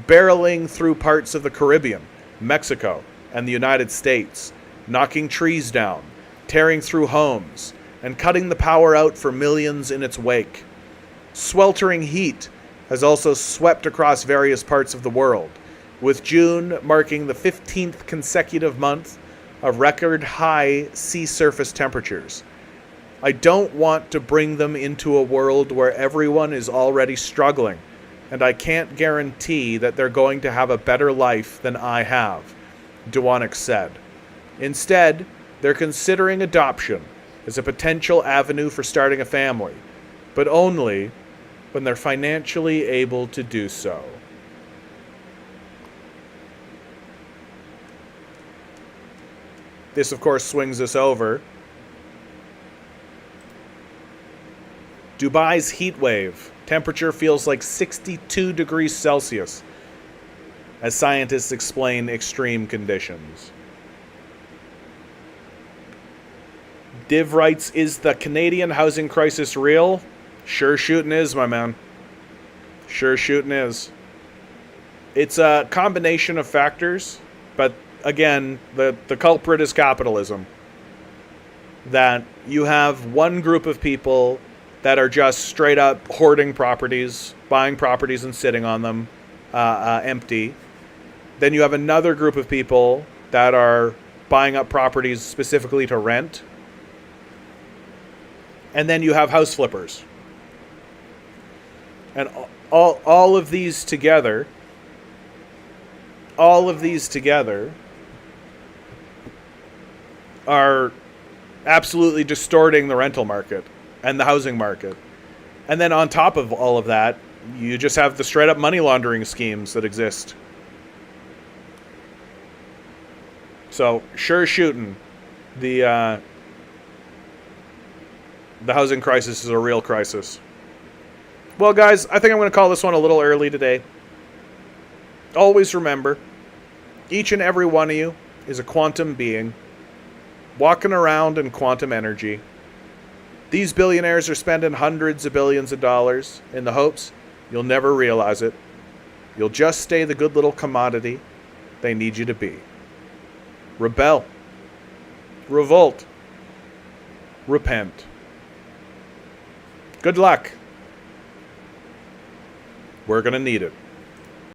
Speaker 1: barreling through parts of the Caribbean, Mexico, and the United States, knocking trees down, tearing through homes, and cutting the power out for millions in its wake. Sweltering heat has also swept across various parts of the world, with June marking the 15th consecutive month of record high sea surface temperatures. I don't want to bring them into a world where everyone is already struggling, and I can't guarantee that they're going to have a better life than I have, Duwanek said. Instead, they're considering adoption as a potential avenue for starting a family, but only when they're financially able to do so. This, of course, swings us over. Dubai's heat wave. Temperature feels like 62 degrees Celsius, as scientists explain extreme conditions. Div writes, is the Canadian housing crisis real? Sure shootin' is, my man. Sure shootin' is. It's a combination of factors, but again, the culprit is capitalism. That you have one group of people that are just straight up hoarding properties, buying properties and sitting on them empty. Then you have another group of people that are buying up properties specifically to rent. And then you have house flippers. And all of these together are absolutely distorting the rental market and the housing market. And then on top of all of that, you just have the straight up money laundering schemes that exist. So, sure shooting. The housing crisis is a real crisis. Well, guys, I think I'm going to call this one a little early today. Always remember, each and every one of you is a quantum being, walking around in quantum energy. These billionaires are spending hundreds of billions of dollars in the hopes you'll never realize it. You'll just stay the good little commodity they need you to be. Rebel. Revolt. Repent. Good luck. We're going to need it.